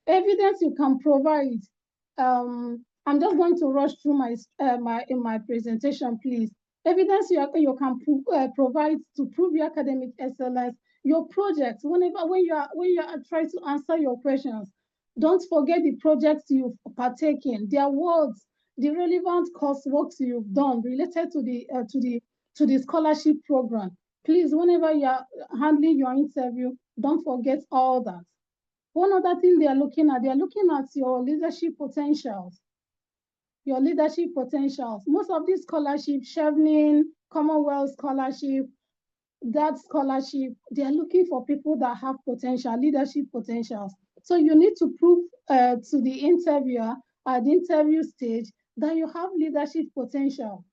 Evidence you can provide. I'm just going to rush through my presentation, please. Evidence you can provide to prove your academic excellence. Your projects. When you are trying to answer your questions, don't forget the projects you've partaken, the awards, the relevant coursework you've done related to the scholarship program. Please, whenever you are handling your interview, don't forget all that. One other thing they are looking at your leadership potentials. Your leadership potentials. Most of these scholarships, Chevening, Commonwealth Scholarship, that scholarship, they are looking for people that have potential, leadership potentials. So you need to prove to the interviewer at the interview stage that you have leadership potential.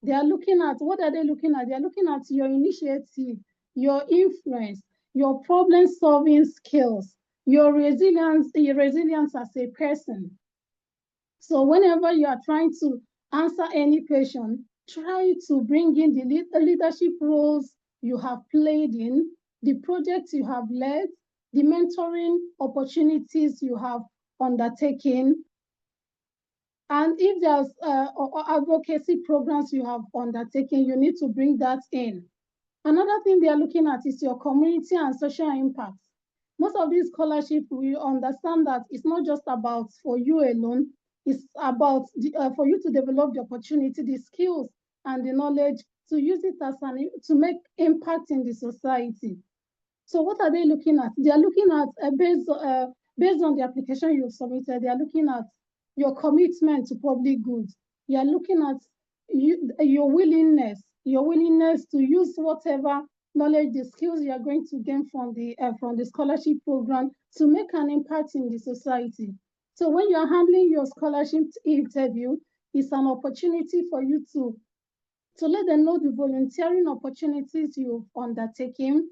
They are looking at, what are they looking at? They are looking at your initiative, your influence, your problem-solving skills, your resilience as a person. So whenever you are trying to answer any question, try to bring in the leadership roles you have played in, the projects you have led, the mentoring opportunities you have undertaken, and if there's advocacy programs you have undertaken, you need to bring that in. Another thing they are looking at is your community and social impact. Most of these scholarships, we understand that it's not just about for you alone, it's about for you to develop the opportunity, the skills, and the knowledge to use it to make impact in the society. So what are they looking at? They are looking at, based on the application you've submitted, they are looking at your commitment to public goods. You are looking at your willingness to use whatever knowledge, the skills you are going to gain from the scholarship program to make an impact in the society. So when you are handling your scholarship interview, it's an opportunity for you to let them know the volunteering opportunities you've undertaken,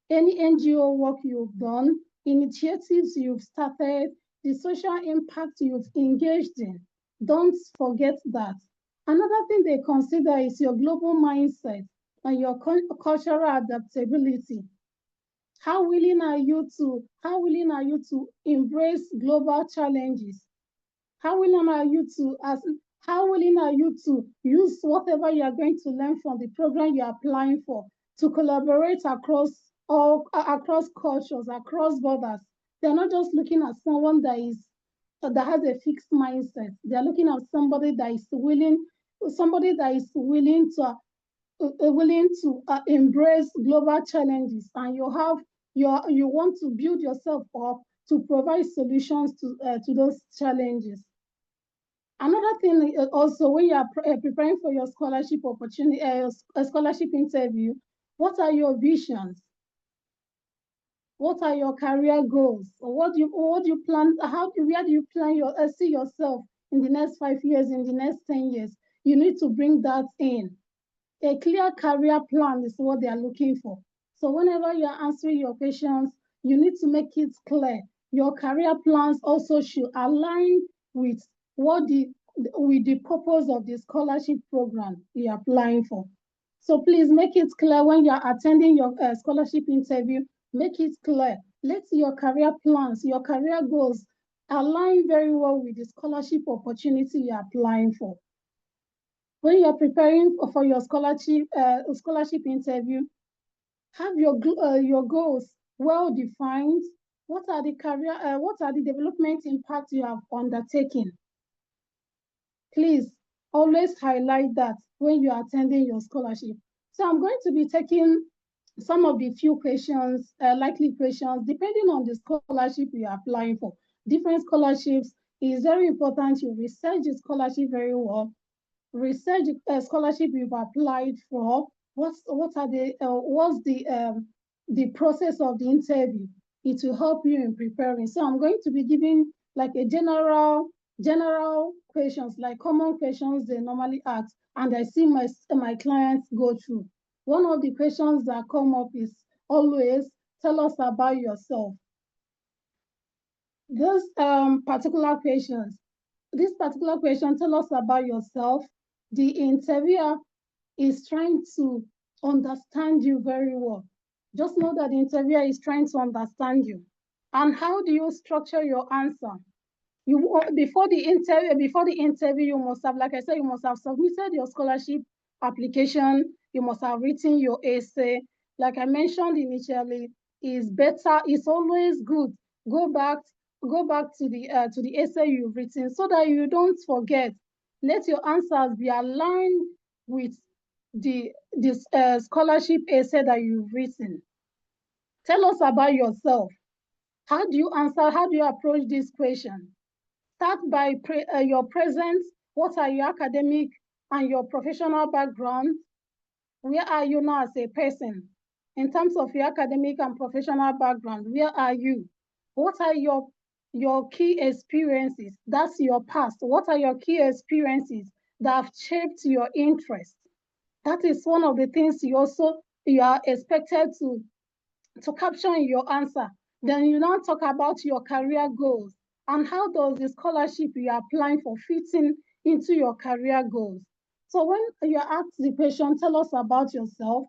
any NGO work you've done, initiatives you've started, the social impact you've engaged in. Don't forget that. Another thing they consider is your global mindset and your cultural adaptability. How willing are you to embrace global challenges? How willing are you to use whatever you are going to learn from the program you're applying for to collaborate across cultures, across borders? They're not just looking at someone that has a fixed mindset. They're looking at somebody that is willing to embrace global challenges, and you want to build yourself up to provide solutions to those challenges. Another thing also, when you are preparing for your scholarship opportunity, a scholarship interview, what are your visions? What are your career goals? Or what do you plan? Where do you plan see yourself in the next 5 years, in the next 10 years? You need to bring that in. A clear career plan is what they are looking for. So whenever you are answering your questions, you need to make it clear. Your career plans also should align with the purpose of the scholarship program you're applying for. So please make it clear when you're attending your scholarship interview, make it clear. Let your career plans, your career goals align very well with the scholarship opportunity you're applying for. When you're preparing for your scholarship interview, have your goals well defined. What are the development impacts you have undertaken? Please always highlight that when you are attending your scholarship. So I'm going to be taking some of the few questions, likely questions, depending on the scholarship you are applying for. Different scholarships, it is very important you research the scholarship very well. Research scholarship you've applied for. What's the process of the interview? It will help you in preparing. So I'm going to be giving like a general questions, like common questions they normally ask, and I see my clients go through. One of the questions that come up is always, tell us about yourself. Those particular questions, this particular question, tell us about yourself, the interviewer is trying to understand you very well. Just know that the interviewer is trying to understand you. And how do you structure your answer? Before the interview, you must have, like I said, you must have submitted your scholarship application. You must have written your essay. Like I mentioned initially, it's always good. Go back to the essay you've written so that you don't forget. Let your answers be aligned with this scholarship essay that you've written. Tell us about yourself. How do you answer? How do you approach this question? Start by your present. What are your academic and your professional background? Where are you now as a person? In terms of your academic and professional background, where are you? What are your key experiences? That's your past. What are your key experiences that have shaped your interest? That is one of the things you are expected to capture in your answer. Then you now talk about your career goals and how does the scholarship you are applying for fit into your career goals. So when you are asked the question, tell us about yourself,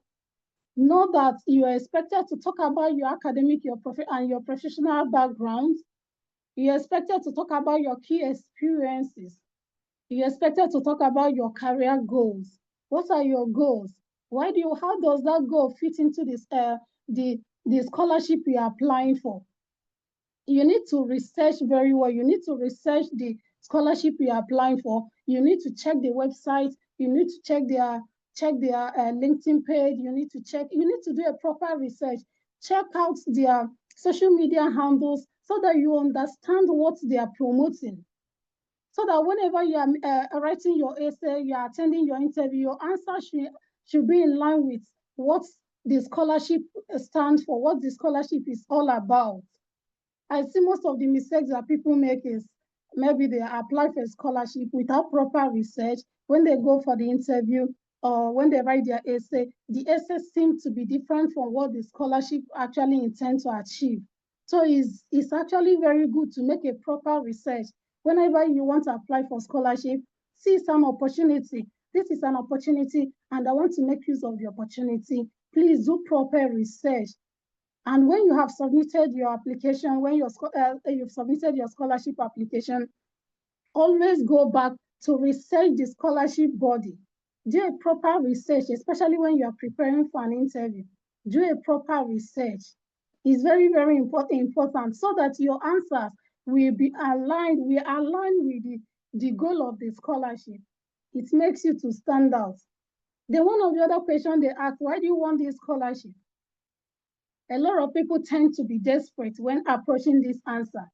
know that you are expected to talk about your academic, and your professional background. You're expected to talk about your key experiences. You're expected to talk about your career goals. What are your goals? How does that goal fit into the scholarship you are applying for? You need to research very well. You need to research the scholarship you are applying for. You need to check the website. You need to check their LinkedIn page. You need to do a proper research. Check out their social media handles so that you understand what they are promoting. So that whenever you are writing your essay, you are attending your interview, your answer should be in line with what the scholarship stands for, what the scholarship is all about. I see most of the mistakes that people make is maybe they apply for a scholarship without proper research. When they go for the interview or when they write their essay, the essay seems to be different from what the scholarship actually intends to achieve. So it's actually very good to make a proper research. Whenever you want to apply for scholarship, see some opportunity. This is an opportunity and I want to make use of the opportunity. Please do proper research. And when you have submitted your application, when you've submitted your scholarship application, always go back to research the scholarship body. Do a proper research, especially when you are preparing for an interview. Do a proper research. It's very, very important so that your answers will be aligned, with the goal of the scholarship. It makes you to stand out. Then one of the other questions they ask, why do you want this scholarship? A lot of people tend to be desperate when approaching this answer,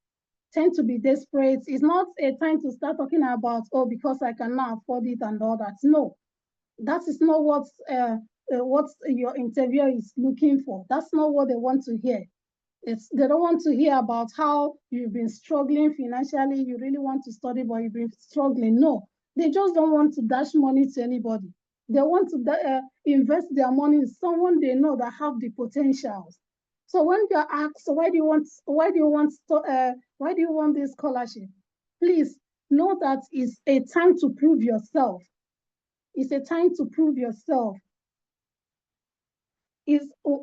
tend to be desperate. It's not a time to start talking about, oh, because I cannot afford it and all that. No, that is not what your interviewer is looking for. That's not what they want to hear. They don't want to hear about how you've been struggling financially, you really want to study, but you've been struggling. No, they just don't want to dash money to anybody. They want to invest their money in someone they know that have the potentials. So when you're asked, why do you want this scholarship? Please know that it's a time to prove yourself. It's a time to prove yourself.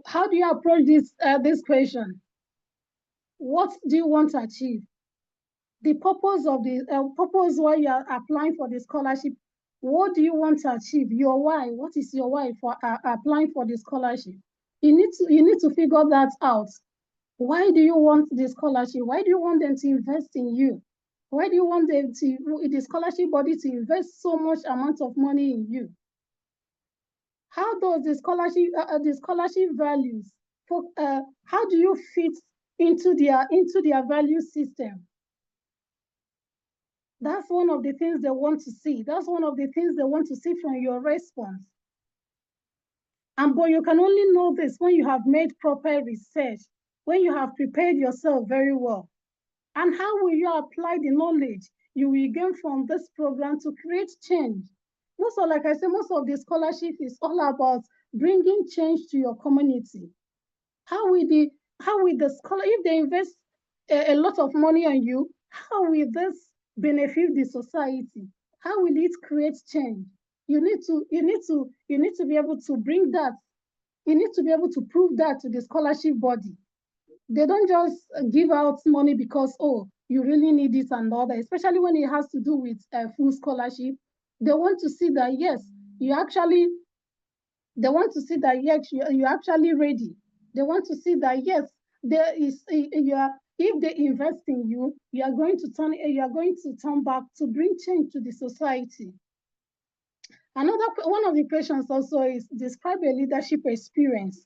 How do you approach this question? What do you want to achieve? The purpose of the purpose why you are applying for the scholarship. What do you want to achieve? Your why. What is your why for applying for the scholarship? You need to figure that out. Why do you want the scholarship? Why do you want them to invest in you? Why do you want the scholarship body to invest so much amount of money in you? How does the scholarship values, how do you fit into their value system? That's one of the things they want to see. That's one of the things they want to see from your response. But you can only know this when you have made proper research, when you have prepared yourself very well. And how will you apply the knowledge you will gain from this program to create change? Like I said, most of the scholarship is all about bringing change to your community. How will the scholar, if they invest a lot of money on you, how will this benefit the society? How will it create change? You need to be able to bring that. You need to be able to prove that to the scholarship body. They don't just give out money because, oh, you really need it and all that, especially when it has to do with full scholarship. They want to see that, yes, you're actually ready. They want to see that, yes, if they invest in you, you are going to turn back to bring change to the society. One of the questions also is, describe a leadership experience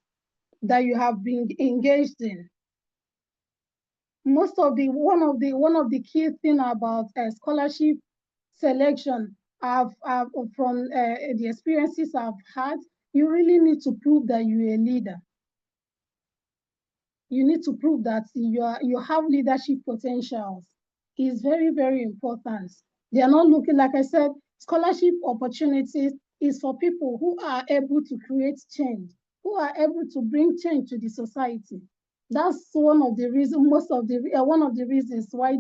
that you have been engaged in. One of the key thing about scholarship selection from the experiences I've had, you really need to prove that you're a leader. You need to prove that you have leadership potentials. It's very, very important. They are not looking, like I said, scholarship opportunities is for people who are able to create change, who are able to bring change to the society. That's one of the reasons, one of the reasons why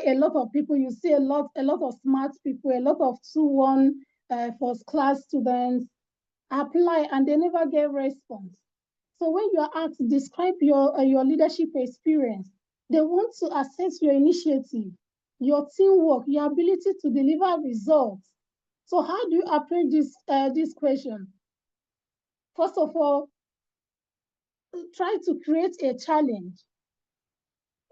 a lot of people, you see a lot of smart people, a lot of 2-1 first class students apply and they never get response. So when you are asked, describe your leadership experience, they want to assess your initiative, your teamwork, your ability to deliver results. So how do you approach this question? First of all, try to create a challenge.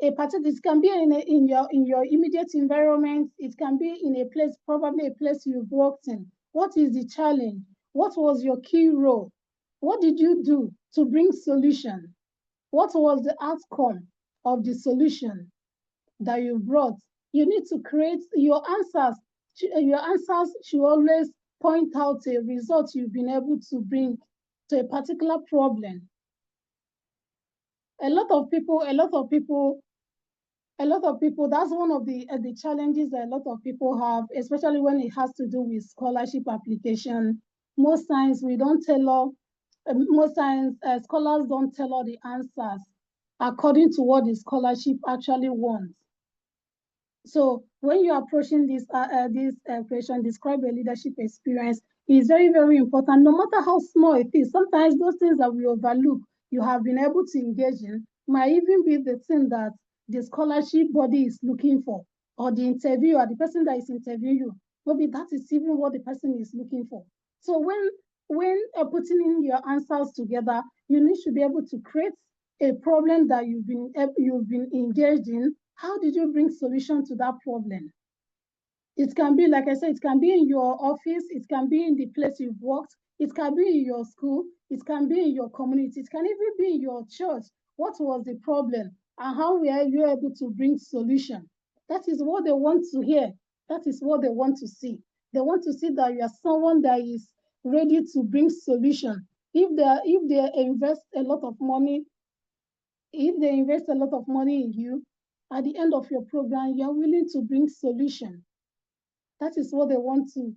This can be in your immediate environment. It can be in a place, probably a place you've worked in. What is the challenge? What was your key role? What did you do to bring solution? What was the outcome of the solution that you brought? You need to create your answers. Your answers should always point out a result you've been able to bring to a particular problem. A lot of people, that's one of the challenges that a lot of people have, especially when it has to do with scholarship application. Most times we don't tailor, most times scholars don't tailor the answers according to what the scholarship actually wants. So when you're approaching this question, describe a leadership experience, is very, very important, no matter how small it is. Sometimes those things that we overlook, you have been able to engage in, might even be the thing that the scholarship body is looking for, or the interviewer, the person that is interviewing you, maybe that is even what the person is looking for. So when putting in your answers together, you need to be able to create a problem that you've been engaged in. How did you bring solution to that problem? It can be, like I said, it can be in your office, it can be in the place you've worked, it can be in your school, it can be in your community, it can even be in your church. What was the problem? And how were you able to bring solution? That is what they want to hear. That is what they want to see. They want to see that you are someone that is ready to bring solution. If they invest a lot of money, in you, at the end of your program, you are willing to bring solution. That is what they want to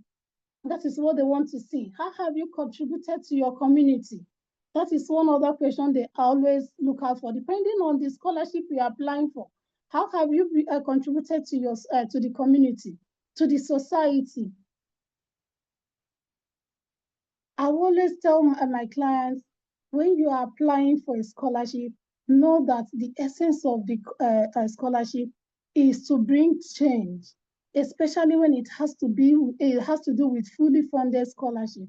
see. How have you contributed to your community? That is one other question they always look out for, depending on the scholarship you are applying for. How have you contributed to the community, to the society? I always tell my clients, when you are applying for a scholarship, know that the essence of the scholarship is to bring change, especially when it has to do with fully funded scholarship.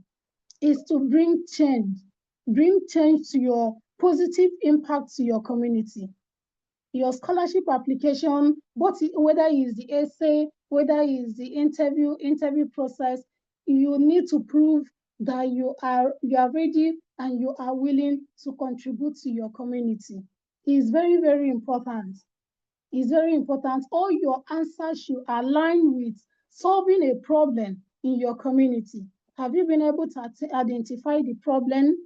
Is to bring change to your positive impact to your community. Your scholarship application, whether it's the essay, whether it's the interview process, you need to prove that you are ready and you are willing to contribute to your community. It's very, very important. It's very important. All your answers should align with solving a problem in your community. Have you been able to identify the problem?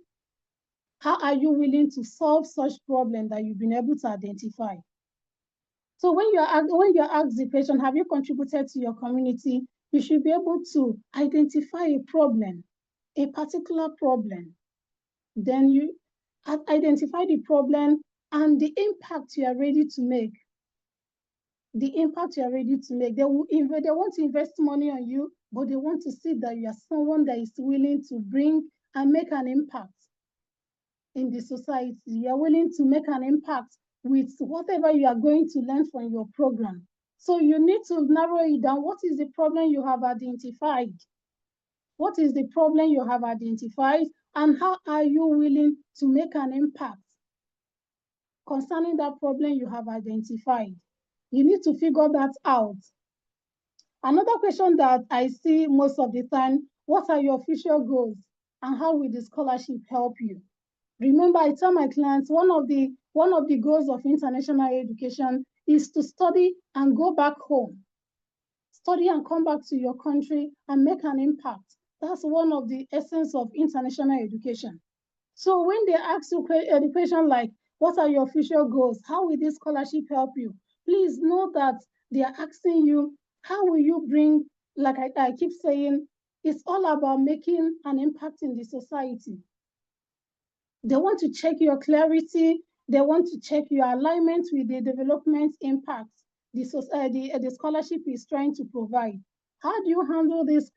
How are you willing to solve such problem that you've been able to identify? So when you're asked the question, have you contributed to your community? You should be able to identify a problem, a particular problem. Then you identify the problem and the impact you are ready to make. The impact you are ready to make. They want to invest money on you, but they want to see that you are someone that is willing to bring and make an impact in the society. You are willing to make an impact with whatever you are going to learn from your program. So you need to narrow it down. What is the problem you have identified? What is the problem you have identified, and how are you willing to make an impact concerning that problem you have identified? You need to figure that out. Another question that I see most of the time, what are your future goals and how will the scholarship help you? Remember, I tell my clients, one of the goals of international education is to study and go back home. Study and come back to your country and make an impact. That's one of the essence of international education. So when they ask you a question like, what are your future goals? How will this scholarship help you? Please know that they are asking you, how will you bring, like I keep saying, it's all about making an impact in the society. They want to check your clarity. They want to check your alignment with the development impact the scholarship is trying to provide. How do you handle this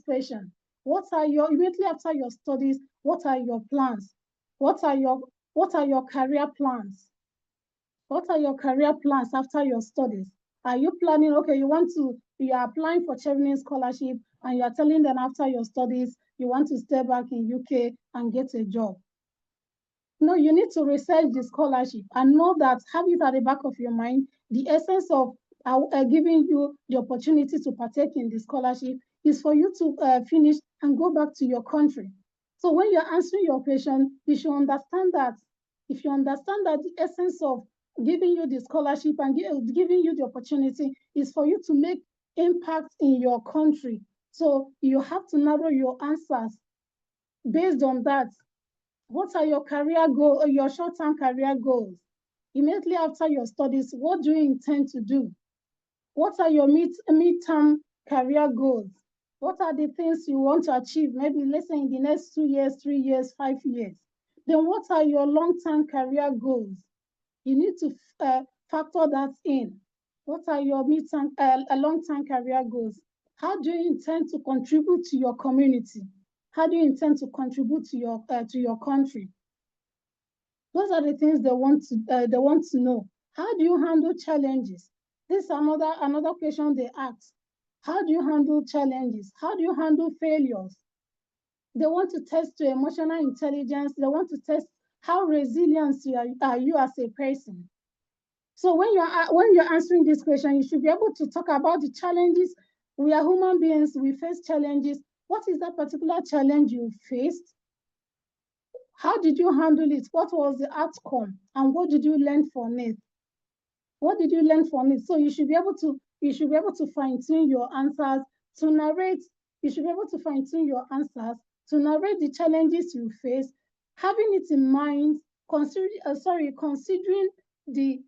question? Immediately after your studies, what are your plans? What are your career plans? What are your career plans after your studies? Are you planning, okay, you are applying for Chevening scholarship and you are telling them after your studies, you want to stay back in UK and get a job. No, you need to research the scholarship and know that, have it at the back of your mind. The essence of giving you the opportunity to partake in the scholarship is for you to finish and go back to your country. So when you're answering your question, you should understand that. If you understand that the essence of giving you the scholarship and giving you the opportunity is for you to make impact in your country. So you have to narrow your answers based on that. What are your career goals, your short-term career goals? Immediately after your studies, what do you intend to do? What are your mid-term career goals? What are the things you want to achieve? Maybe let's say in the next 2 years, 3 years, 5 years. Then what are your long-term career goals? You need to factor that in. What are your mid-term, long-term career goals? How do you intend to contribute to your community? How do you intend to contribute to your country? Those are the things they want to know. How do you handle challenges? This is another question they ask. How do you handle challenges? How do you handle failures? They want to test your emotional intelligence. They want to test how resilient are you as a person. So when you're answering this question, you should be able to talk about the challenges. We are human beings. We face challenges. What is that particular challenge you faced? How did you handle it? What was the outcome? And what did you learn from it? What did you learn from it? So you should be able to fine-tune your answers to narrate. You should be able to fine-tune your answers to narrate the challenges you face, having it in mind, considering the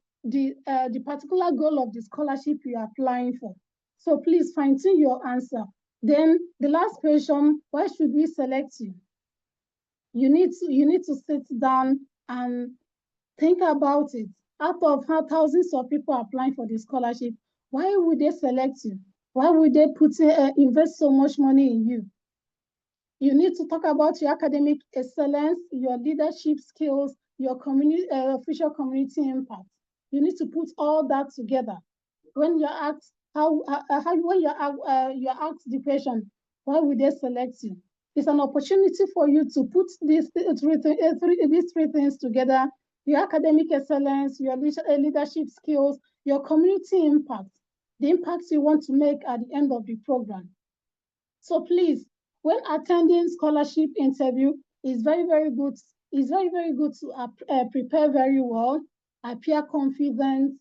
particular goal of the scholarship you are applying for. So please fine-tune your answer. Then the last question, why should we select you? You need to sit down and think about it. Out of thousands of people applying for the scholarship, why would they select you? Why would they invest so much money in you? You need to talk about your academic excellence, your leadership skills, your official community impact. You need to put all that together. When you're asked you're asked the question, why would they select you? It's an opportunity for you to put these three things together: your academic excellence, your leadership skills, your community impact, the impact you want to make at the end of the program. So please, when attending scholarship interview, it's very, very good. It's very, very good to prepare very well, appear confident,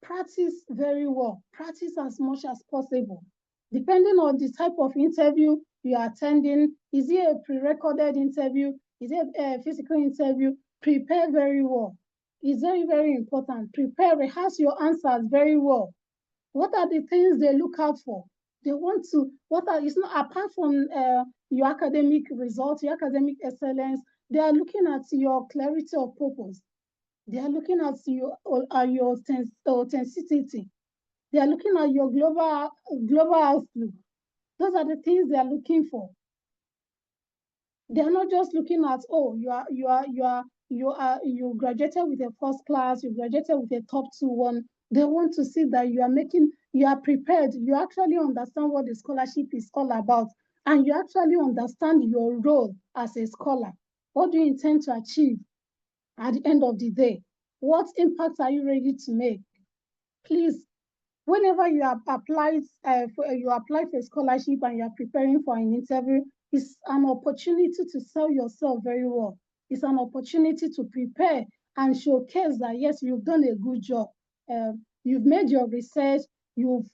practice very well, practice as much as possible. Depending on the type of interview you are attending, is it a pre-recorded interview? Is it a physical interview? Prepare very well. It's very, very important. Prepare, rehearse your answers very well. What are the things they look out for? They want to, it's not apart from your academic results, your academic excellence, they are looking at your clarity of purpose. They are looking at your authenticity. They are looking at your global outlook. Those are the things they are looking for. They are not just looking at, oh, you graduated with a first class, you graduated with a top 2-1. They want to see that you are prepared, you actually understand what the scholarship is all about, and you actually understand your role as a scholar. What do you intend to achieve at the end of the day? What impact are you ready to make? Please, whenever you have applied you apply for a scholarship and you are preparing for an interview, it's an opportunity to sell yourself very well. It's an opportunity to prepare and showcase that yes, you've done a good job. You've made your research. You've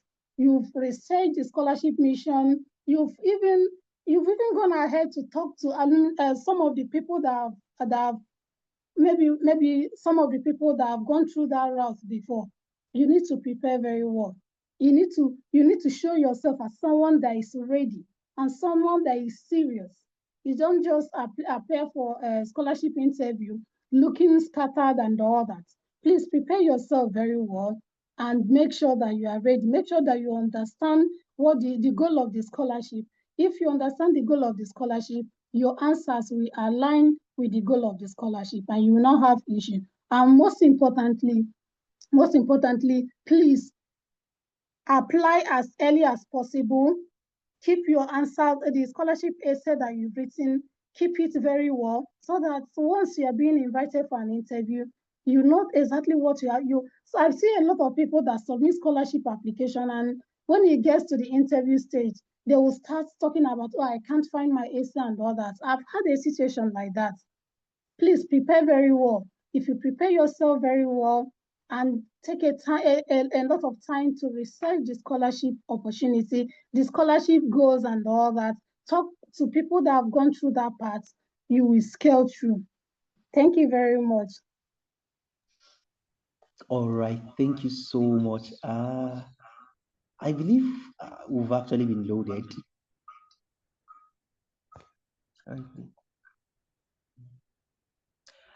researched the scholarship mission. You've even gone ahead to talk to some of the people that have maybe some of the people that have gone through that route before. You need to prepare very well. You need to show yourself as someone that is ready and someone that is serious. You don't just appear for a scholarship interview looking scattered and all that. Please prepare yourself very well and make sure that you are ready. Make sure that you understand what the goal of the scholarship. If you understand the goal of the scholarship, your answers will align with the goal of the scholarship and you will not have issue. And most importantly, please apply as early as possible. Keep your answer, the scholarship essay that you've written, keep it very well so that once you are being invited for an interview, you know exactly what you are. So I've seen a lot of people that submit scholarship application, and when it gets to the interview stage, they will start talking about, oh, I can't find my essay and all that. I've had a situation like that. Please prepare very well. If you prepare yourself very well and take a lot of time to research the scholarship opportunity, the scholarship goals and all that, talk to people that have gone through that path, you will scale through. Thank you very much. All right, thank you so much. I believe we've actually been loaded.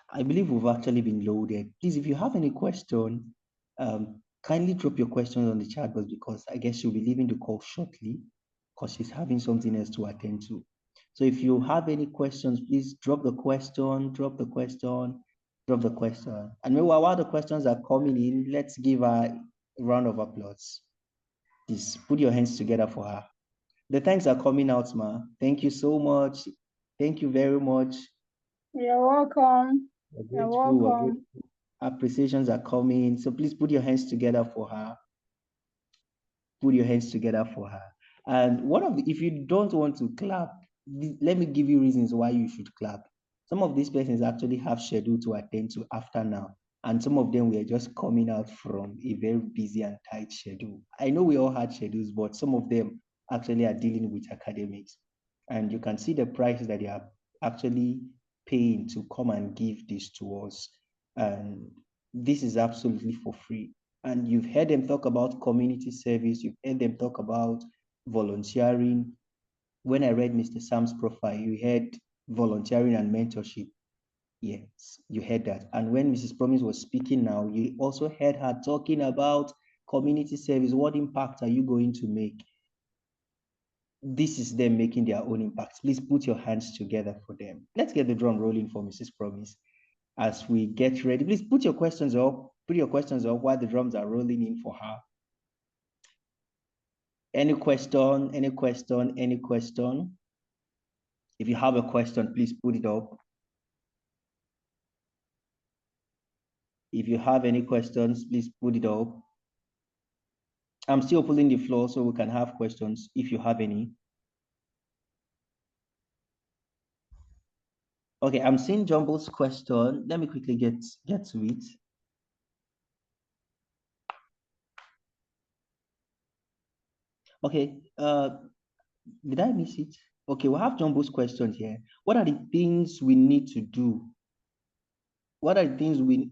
I believe we've actually been loaded. Please, if you have any question, kindly drop your questions on the chat box because I guess she'll be leaving the call shortly because she's having something else to attend to. So if you have any questions, please drop the question, drop the question, drop the question. And meanwhile, while the questions are coming in, let's give her a round of applause. Please put your hands together for her. The thanks are coming out, ma. Thank you so much. Thank you very much. You're welcome. We're You're grateful. welcome. Appreciations are coming. So please put your hands together for her. Put your hands together for her. And if you don't want to clap, let me give you reasons why you should clap. Some of these persons actually have schedule to attend to after now. And some of them were just coming out from a very busy and tight schedule. I know we all had schedules, but some of them actually are dealing with academics. And you can see the price that they are actually paying to come and give this to us. And this is absolutely for free. And you've heard them talk about community service, you've heard them talk about volunteering. When I read Mr. Sam's profile, you heard volunteering and mentorship. Yes, you heard that. And when Mrs. Promise was speaking now, you also heard her talking about community service. What impact are you going to make? This is them making their own impact. Please put your hands together for them. Let's get the drum rolling for Mrs. Promise. As we get ready, please put your questions up. Put your questions up while the drums are rolling in for her. Any question, any question, any question? If you have a question, please put it up. If you have any questions, please put it up. I'm still pulling the floor so we can have questions if you have any. Okay, I'm seeing Jumble's question. Let me quickly get to it. Okay, did I miss it? Okay, we have Jumble's question here. What are the things we need to do? What are the things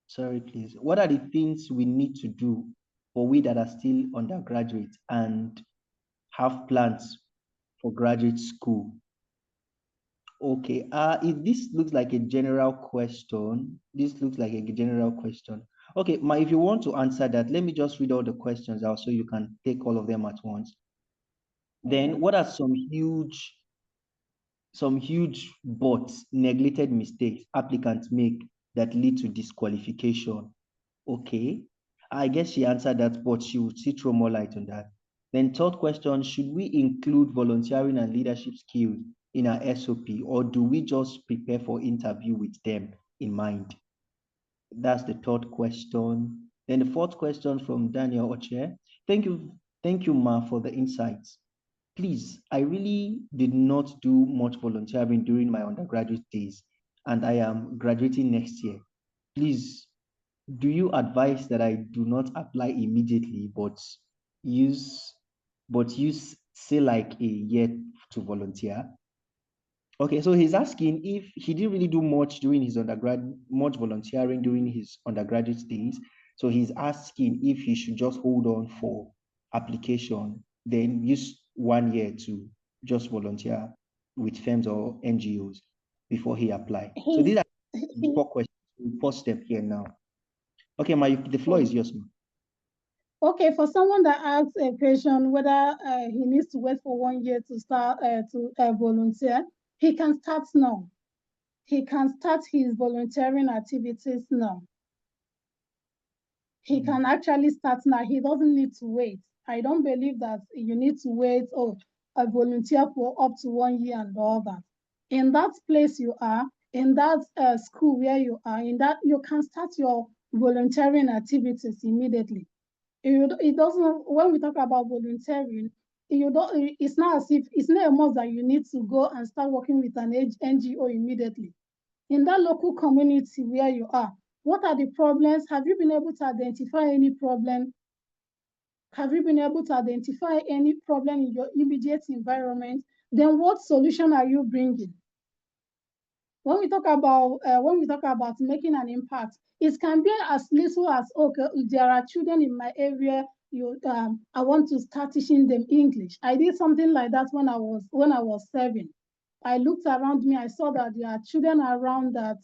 sorry, please. What are the things we need to do for we that are still undergraduate and have plans for graduate school? Okay, this looks like a general question. This looks like a general question. Okay, if you want to answer that, let me just read all the questions out so you can take all of them at once. Then what are some huge but neglected mistakes applicants make that lead to disqualification? Okay, I guess she answered that, but she would still throw more light on that. Then third question, should we include volunteering and leadership skills in our SOP, or do we just prepare for interview with them in mind? That's the third question. Then the fourth question from Daniel Oche. Thank you, Ma, for the insights. Please, I really did not do much volunteering during my undergraduate days, and I am graduating next year. Please, do you advise that I do not apply immediately, but use say like a year to volunteer? Okay, so he's asking if he didn't really do much during his much volunteering during his undergraduate days. So he's asking if he should just hold on for application, then use 1 year to just volunteer with firms or NGOs before he apply. So these are the 4 questions. First step here now. Okay, the floor is yours, ma. Okay, for someone that asks a question whether he needs to wait for 1 year to start to volunteer, he can start now. He can start his volunteering activities now. He can actually start now. He doesn't need to wait. I don't believe that you need to wait or volunteer for up to 1 year and all that. In that place you are, in that school where you are, you can start your volunteering activities immediately. It doesn't, when we talk about volunteering, it's not as if, it's not a must that you need to go and start working with an NGO immediately. In that local community where you are, what are the problems? Have you been able to identify any problem? Have you been able to identify any problem in your immediate environment? Then what solution are you bringing? when we talk about making an impact, it can be as little as, okay, there are children in my area, I want to start teaching them English. I did something like that when I was 7. I looked around me, I saw that there are children around that,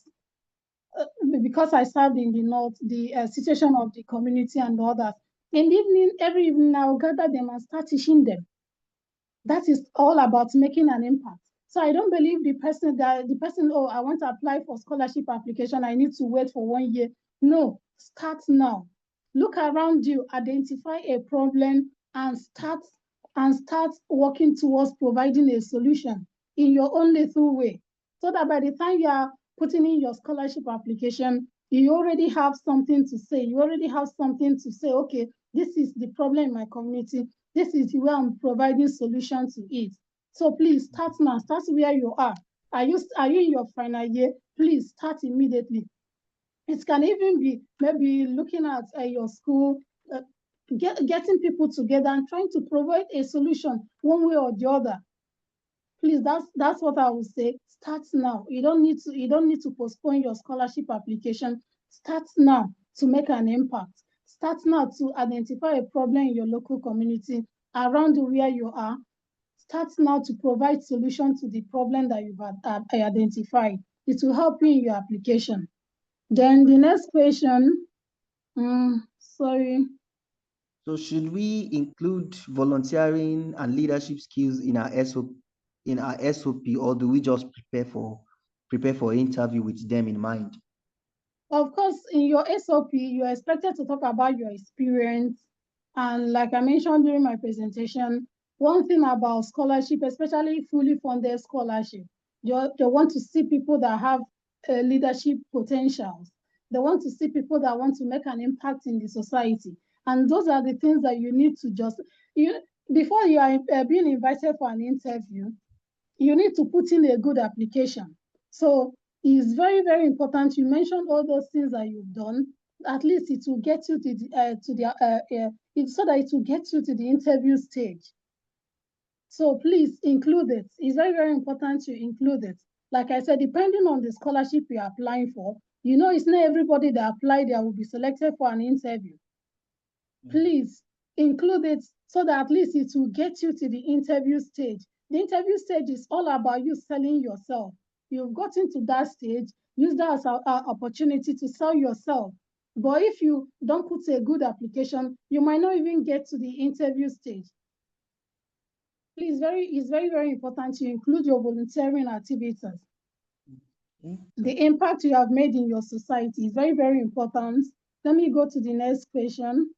because I served in the north, the situation of the community and others. In the evening, every evening, I'll gather them and start teaching them. That is all about making an impact. So I don't believe the person, oh, I want to apply for scholarship application, I need to wait for 1 year. No, start now. Look around you, identify a problem, and start working towards providing a solution in your own little way. So that by the time you are putting in your scholarship application, you already have something to say. You already have something to say, okay, this is the problem in my community. This is where I'm providing solutions to it. So please start now. Start where you are. Are you in your final year? Please start immediately. It can even be maybe looking at your school, getting people together and trying to provide a solution one way or the other. Please, that's what I would say. Start now. You don't need to postpone your scholarship application. Start now to make an impact. Start now to identify a problem in your local community around where you are. Start now to provide solution to the problem that you've identified. It will help you in your application. Then the next question, sorry. So should we include volunteering and leadership skills in our SOP, or do we just prepare for interview with them in mind? Of course, in your SOP, you're expected to talk about your experience. And like I mentioned during my presentation, one thing about scholarship, especially fully funded scholarship, they want to see people that have leadership potentials. They want to see people that want to make an impact in the society. And those are the things that you need to before you are being invited for an interview, you need to put in a good application. So it's very, very important. You mentioned all those things that you've done. At least it will get you so that it will get you to the interview stage. So please include it. It's very, very important to include it. Like I said, depending on the scholarship you're applying for, it's not everybody that applied there will be selected for an interview. Please include it so that at least it will get you to the interview stage. The interview stage is all about you selling yourself. You've gotten to that stage, use that as an opportunity to sell yourself. But if you don't put a good application, you might not even get to the interview stage. Please, it's very, very important to include your volunteering activities. The impact you have made in your society is very, very important. Let me go to the next question.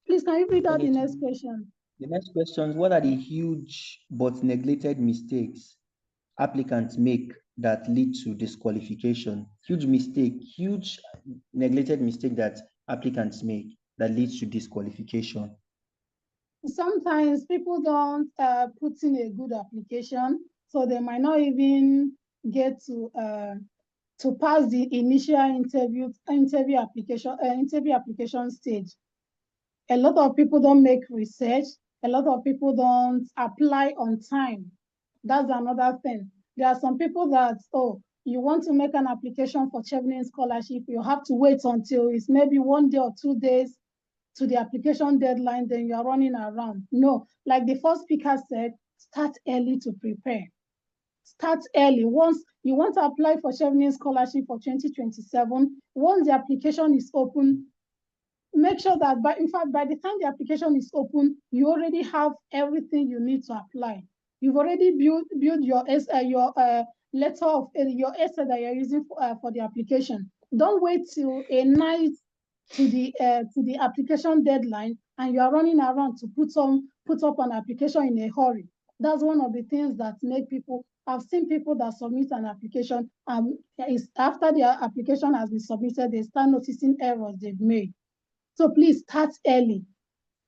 Please, can you read out the next question? The next question, what are the huge but neglected mistakes applicants make that lead to disqualification? Huge neglected mistake that applicants make that leads to disqualification. Sometimes people don't put in a good application, so they might not even get to pass the initial interview application stage. A lot of people don't make research. A lot of people don't apply on time. That's another thing. There are some people that, you want to make an application for Chevening scholarship, you have to wait until it's maybe 1 day or 2 days to the application deadline, then you're running around. No, like the first speaker said, start early to prepare. Start early. Once you want to apply for Chevening scholarship for 2027, once the application is open, make sure that by the time the application is open, you already have everything you need to apply. You've already built your letter of your essay that you're using for the application. Don't wait till a night to the application deadline and you are running around to put up an application in a hurry. That's one of the things that make people. I've seen people that submit an application after their application has been submitted, they start noticing errors they've made. So please start early.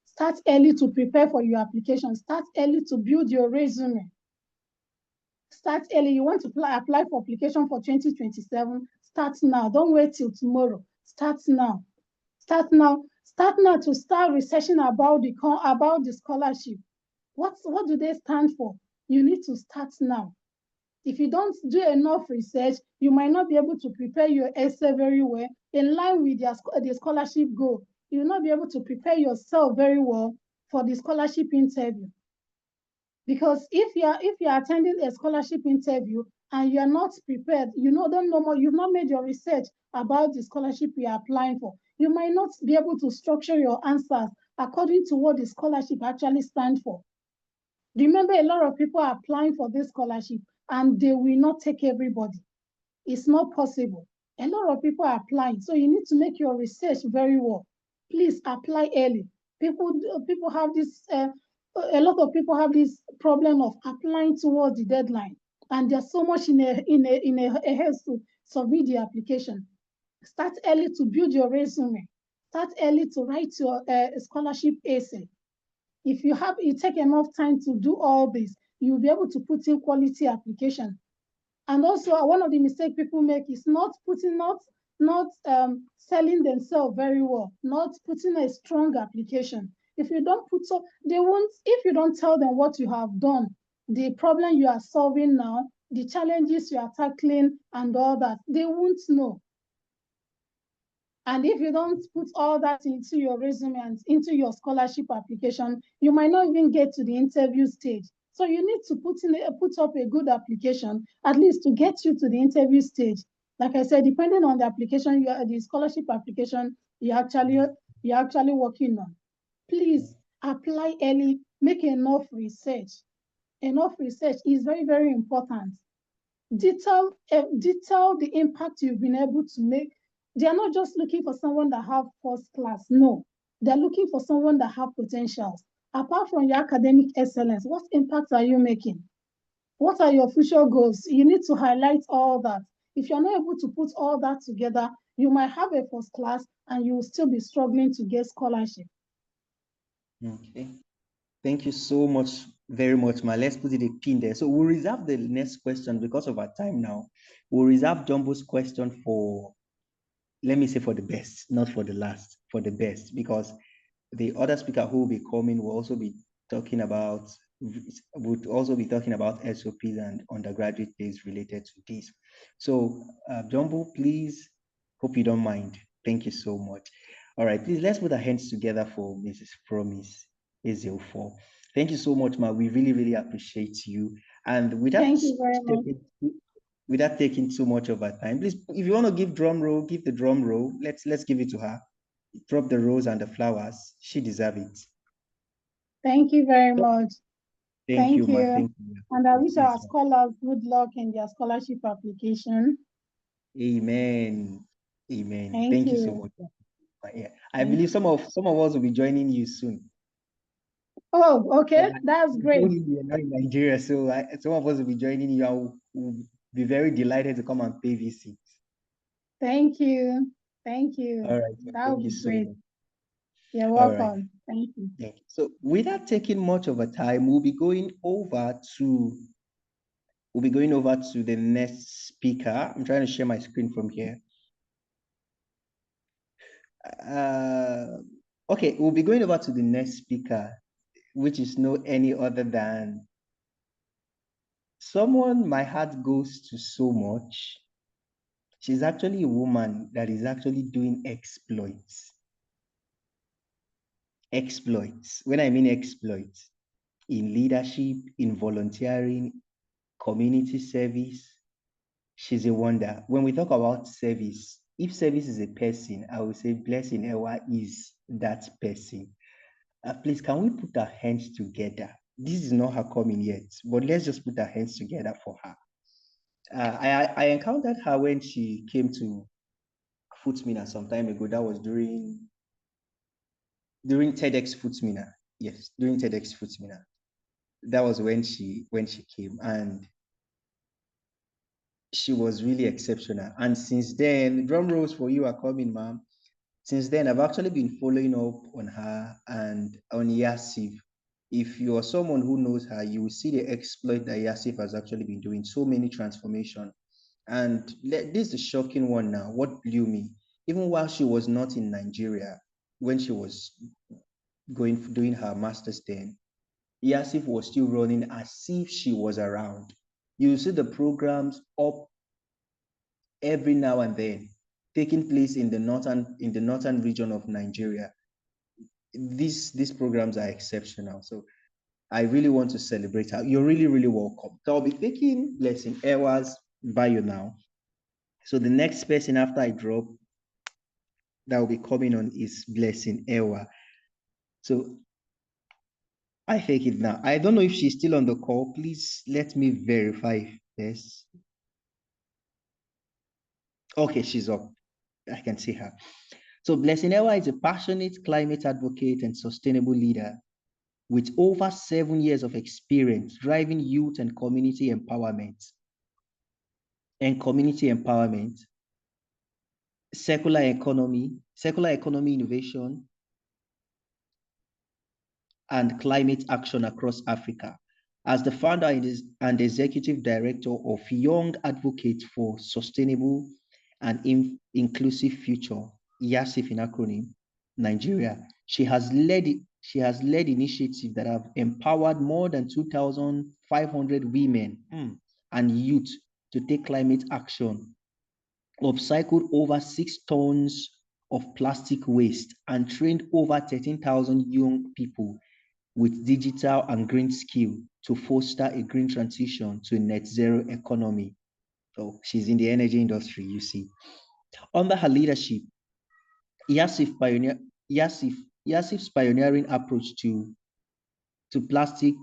Start early to prepare for your application. Start early to build your resume. Start early. You want to apply for application for 2027? Start now. Don't wait till tomorrow. Start now. Start now. Start now to start researching about the scholarship. What do they stand for? You need to start now. If you don't do enough research, you might not be able to prepare your essay very well in line with the scholarship goal. You will not be able to prepare yourself very well for the scholarship interview. Because if you're attending a scholarship interview and you're not prepared, don't know more, you've not made your research about the scholarship you're applying for, you might not be able to structure your answers according to what the scholarship actually stands for. Remember, a lot of people are applying for this scholarship and they will not take everybody. It's not possible. A lot of people are applying, so you need to make your research very well. Please apply early. People have this, a lot of people have this problem of applying towards the deadline, and there's so much in a haste to submit the application. Start early to build your resume. Start early to write your scholarship essay. If you take enough time to do all this, you'll be able to put in quality application. And also, one of the mistakes people make is not selling themselves very well, not putting a strong application. If you don't put so, they won't. If you don't tell them what you have done, the problem you are solving now, the challenges you are tackling, and all that, they won't know. And if you don't put all that into your resume and into your scholarship application, you might not even get to the interview stage. So you need to put up a good application, at least to get you to the interview stage. Like I said, depending on the application, the scholarship application you're actually working on. Please apply early, make enough research. Enough research is very, very important. Detail the impact you've been able to make. They are not just looking for someone that have first class. No, they're looking for someone that have potentials. Apart from your academic excellence, what impact are you making? What are your future goals? You need to highlight all that. If you're not able to put all that together, you might have a first class and you will still be struggling to get scholarship. Okay. Thank you so much, very much, Ma. Let's put it a pin there. So we'll reserve the next question because of our time now. We'll reserve Jumbo's question for, let me say, for the best, not for the last, for the best, because the other speaker who will be coming will also be talking about SOPs and undergraduate days related to this. So Jumbo, please, hope you don't mind. Thank you so much. All right, please, let's put our hands together for Mrs. Promise A04. Thank you so much, Ma. We really, really appreciate you. And Thank you very much. Without taking too much of our time, please, if you want to give drum roll, give the drum roll. Let's give it to her. Drop the rose and the flowers. She deserves it. Thank you very much. Thank you, Ma. Thank you. And I wish our scholars good luck in their scholarship application. Amen. Amen. Thank you so much. Yeah. I believe some of us will be joining you soon. Oh, okay. That's great. You're not in Nigeria, so some of us will be joining you and we'll be very delighted to come and pay visit. Thank you. Thank you. All right. That would be great. much. You're welcome. Thank you. Thank you. So without taking much of a time, we'll be going over to the next speaker. I'm trying to share my screen from here. Okay, we'll be going over to the next speaker, which is no any other than someone my heart goes to so much. She's actually a woman that is actually doing exploits. Exploits. When I mean exploits, in leadership, in volunteering, community service, she's a wonder. When we talk about service, if service is a person, I would say Blessing Ewa is that person. Please, can we put our hands together? This is not her coming yet, but let's just put our hands together for her. I encountered her when she came to Footsmina some time ago. That was during TEDx Footsmina. Yes, during TEDx Footsmina. That was when she came, and she was really exceptional. And since then, drum rolls for you are coming, ma'am. Since then, I've actually been following up on her and on Yasif. If you are someone who knows her, you will see the exploit that Yasif has actually been doing, so many transformation. And this is a shocking one now. What blew me, even while she was not in Nigeria, when she was doing her master's then, Yasif was still running as if she was around. You see the programs up every now and then, taking place in the northern region of Nigeria. These programs are exceptional. So I really want to celebrate her. You're really, really welcome. So I'll be taking Blessing Ewa's bio now. So the next person after I drop that will be coming on is Blessing Ewa. So I take it now. I don't know if she's still on the call. Please let me verify this. Okay, she's up. I can see her. So Blessing Ewa is a passionate climate advocate and sustainable leader with over 7 years of experience driving youth and community empowerment, circular economy innovation, and climate action across Africa. As the founder and executive director of Young Advocates for Sustainable and Inclusive Future, YASIF in acronym, Nigeria, she has led initiatives that have empowered more than 2,500 women and youth to take climate action, upcycled over 6 tons of plastic waste, and trained over 13,000 young people with digital and green skill to foster a green transition to a net zero economy. So she's in the energy industry, you see. Under her leadership, YASIF's pioneering approach to plastic,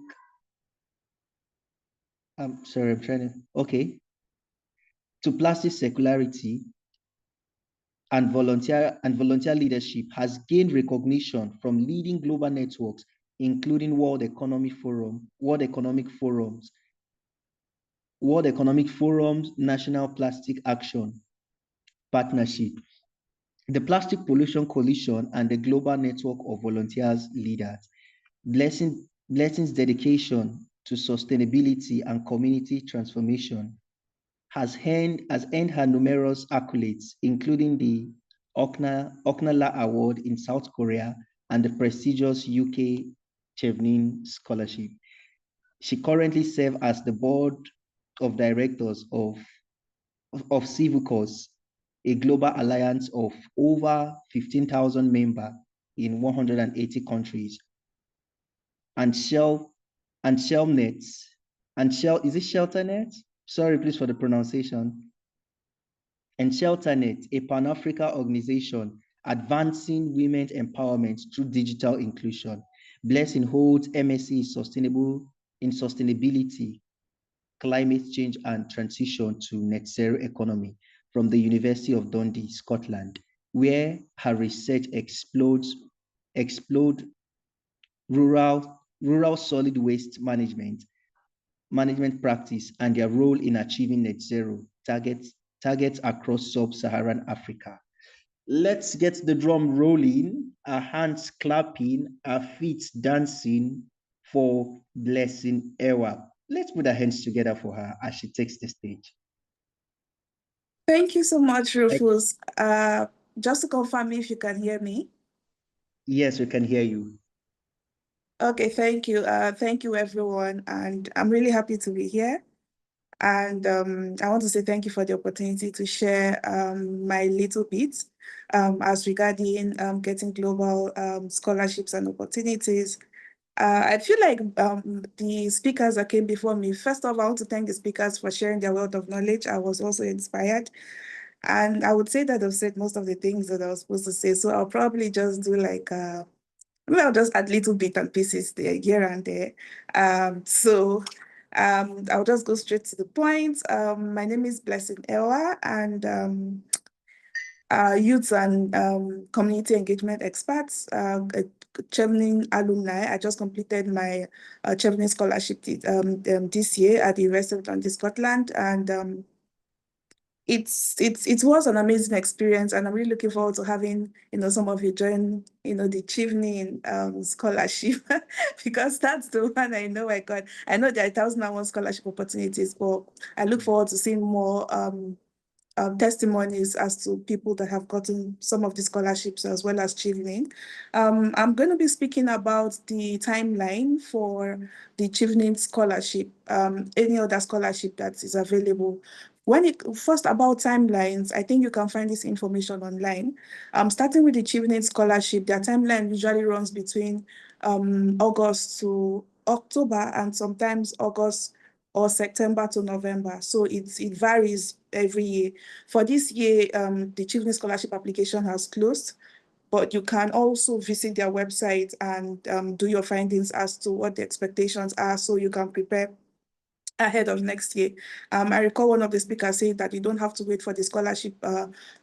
to plastic circularity and volunteer leadership has gained recognition from leading global networks, including World Economic Forum's National Plastic Action Partnership, the Plastic Pollution Coalition, and the Global Network of Volunteers Leaders. Blessing's dedication to sustainability and community transformation has earned her numerous accolades, including the Oknala Award in South Korea and the prestigious UK Chevening Scholarship. She currently serves as the board of directors of Civicus, a global alliance of over 15,000 members in 180 countries, and ShelterNet, is it ShelterNet? Sorry, please for the pronunciation. And ShelterNet, a Pan-African organization advancing women's empowerment through digital inclusion. Blessing holds MSc in sustainability, climate change, and transition to net zero economy from the University of Dundee, Scotland, where her research explored rural solid waste management practice and their role in achieving net zero targets across sub-Saharan Africa. Let's get the drum rolling, our hands clapping, our feet dancing for Blessing Ewa. Let's put our hands together for her as she takes the stage. Thank you so much, Rufus. Just to confirm if you can hear me. Yes, we can hear you. Okay, thank you. Thank you, everyone. And I'm really happy to be here. And I want to say thank you for the opportunity to share my little bit as regarding getting global scholarships and opportunities. I feel like the speakers that came before me, first of all, I want to thank the speakers for sharing their wealth of knowledge. I was also inspired. And I would say that I've said most of the things that I was supposed to say. So I'll probably just do like, I'll just add little bit and pieces there, here and there. I'll just go straight to the point. My name is Blessing Ewa, and youth and community engagement experts, Chevening alumni. I just completed my Chevening scholarship this year at the University of Dundee, Scotland, and it was an amazing experience, and I'm really looking forward to having some of you join the Chevening scholarship because that's the one I know I got. I know there are 1,001 scholarship opportunities, but I look forward to seeing more testimonies as to people that have gotten some of the scholarships as well as Chevening. I'm going to be speaking about the timeline for the Chevening scholarship, any other scholarship that is available. First about timelines, I think you can find this information online. Starting with the Chevening scholarship, their timeline usually runs between August to October and sometimes August or September to November. So it varies every year. For this year, the Chevening scholarship application has closed, but you can also visit their website and do your findings as to what the expectations are so you can prepare ahead of next year. I recall one of the speakers saying that you don't have to wait for the scholarship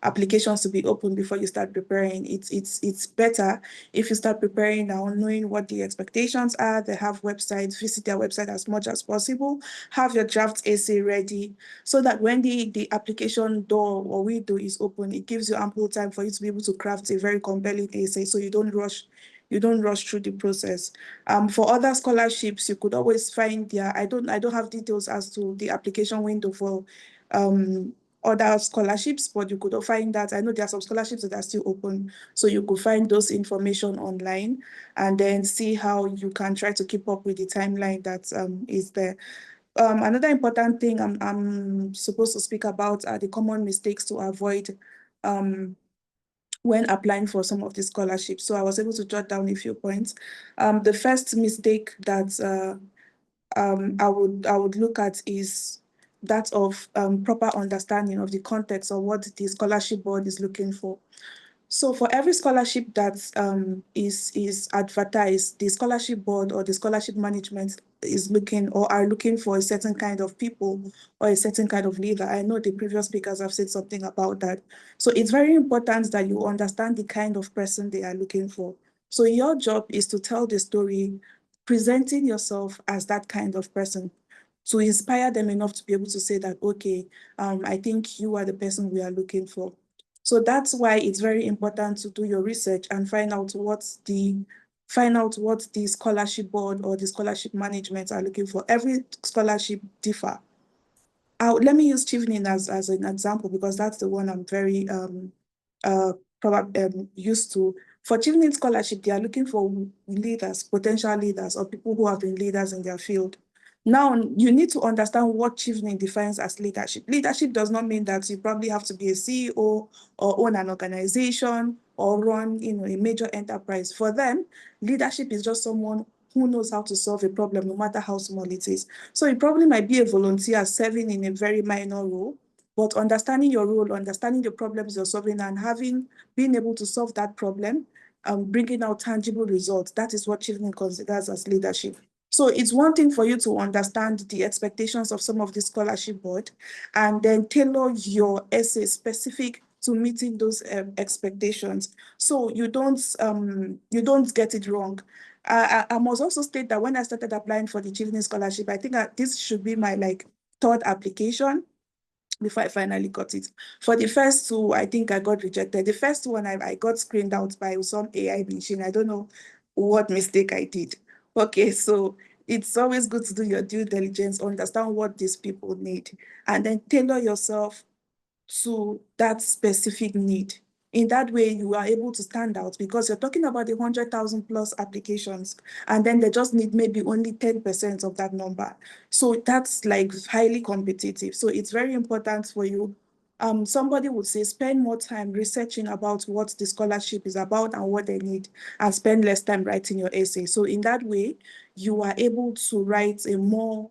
applications to be open before you start preparing. It's better if you start preparing now, knowing what the expectations are. They have websites, visit their website as much as possible, have your draft essay ready so that when the application door or window is open, it gives you ample time for you to be able to craft a very compelling essay so you don't rush through the process. For other scholarships, you could always find their, I don't have details as to the application window for other scholarships, but you could find that. I know there are some scholarships that are still open, so you could find those information online and then see how you can try to keep up with the timeline that is there. Another important thing I'm supposed to speak about are the common mistakes to avoid when applying for some of the scholarships. So I was able to jot down a few points. The first mistake that I would look at is that of proper understanding of the context of what the scholarship board is looking for. So for every scholarship that is advertised, the scholarship board or the scholarship management is looking or are looking for a certain kind of people or a certain kind of leader. I know the previous speakers have said something about that. So it's very important that you understand the kind of person they are looking for. So your job is to tell the story, presenting yourself as that kind of person to inspire them enough to be able to say that, okay, I think you are the person we are looking for. So that's why it's very important to do your research and find out what the scholarship board or the scholarship management are looking for. Every scholarship differ. Let me use Chevening as an example because that's the one I'm very used to. For Chevening scholarship, they are looking for leaders, potential leaders, or people who have been leaders in their field. Now, you need to understand what Chevening defines as leadership. Leadership does not mean that you probably have to be a CEO or own an organization or run a major enterprise. For them, leadership is just someone who knows how to solve a problem, no matter how small it is. So it probably might be a volunteer serving in a very minor role, but understanding your role, understanding the problems you're solving and being able to solve that problem, bringing out tangible results, that is what Chevening considers as leadership. So it's one thing for you to understand the expectations of some of the scholarship board and then tailor your essay specific to meeting those expectations. So you don't get it wrong. I must also state that when I started applying for the Chevening scholarship, I think this should be my third application before I finally got it. For the first two, I think I got rejected. The first one, I got screened out by some AI machine. I don't know what mistake I did. Okay, so it's always good to do your due diligence, understand what these people need, and then tailor yourself to that specific need. In that way, you are able to stand out because you're talking about the 100,000 plus applications, and then they just need maybe only 10% of that number. So that's highly competitive. So it's very important for you. Somebody would say, spend more time researching about what the scholarship is about and what they need, and spend less time writing your essay. So in that way, you are able to write a more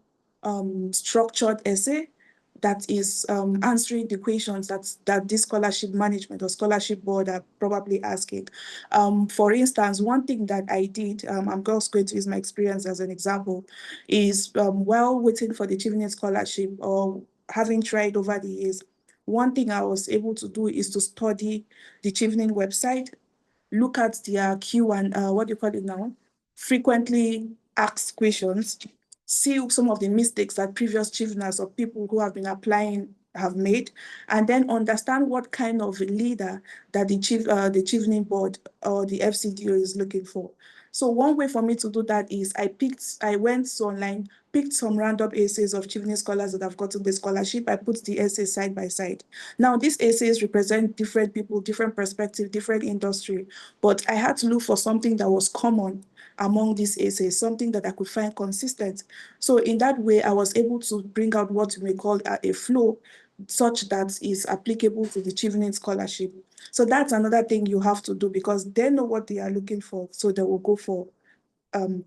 structured essay that is answering the questions that this scholarship management or scholarship board are probably asking. For instance, one thing that I did, I'm just going to use my experience as an example, is while waiting for the Chevening scholarship or having tried over the years, one thing I was able to do is to study the Chevening website, look at their Q and what do you call it now? Frequently asked questions, see some of the mistakes that previous Cheveners or people who have been applying have made, and then understand what kind of leader that the Chevening board or the FCDO is looking for. So one way for me to do that is I went online, picked some random essays of Chevening scholars that have gotten the scholarship. I put the essays side by side. Now, these essays represent different people, different perspective, different industry, but I had to look for something that was common among these essays, something that I could find consistent. So in that way, I was able to bring out what we call a flow, such that is applicable to the Chevening scholarship. So that's another thing you have to do, because they know what they are looking for, so they will go for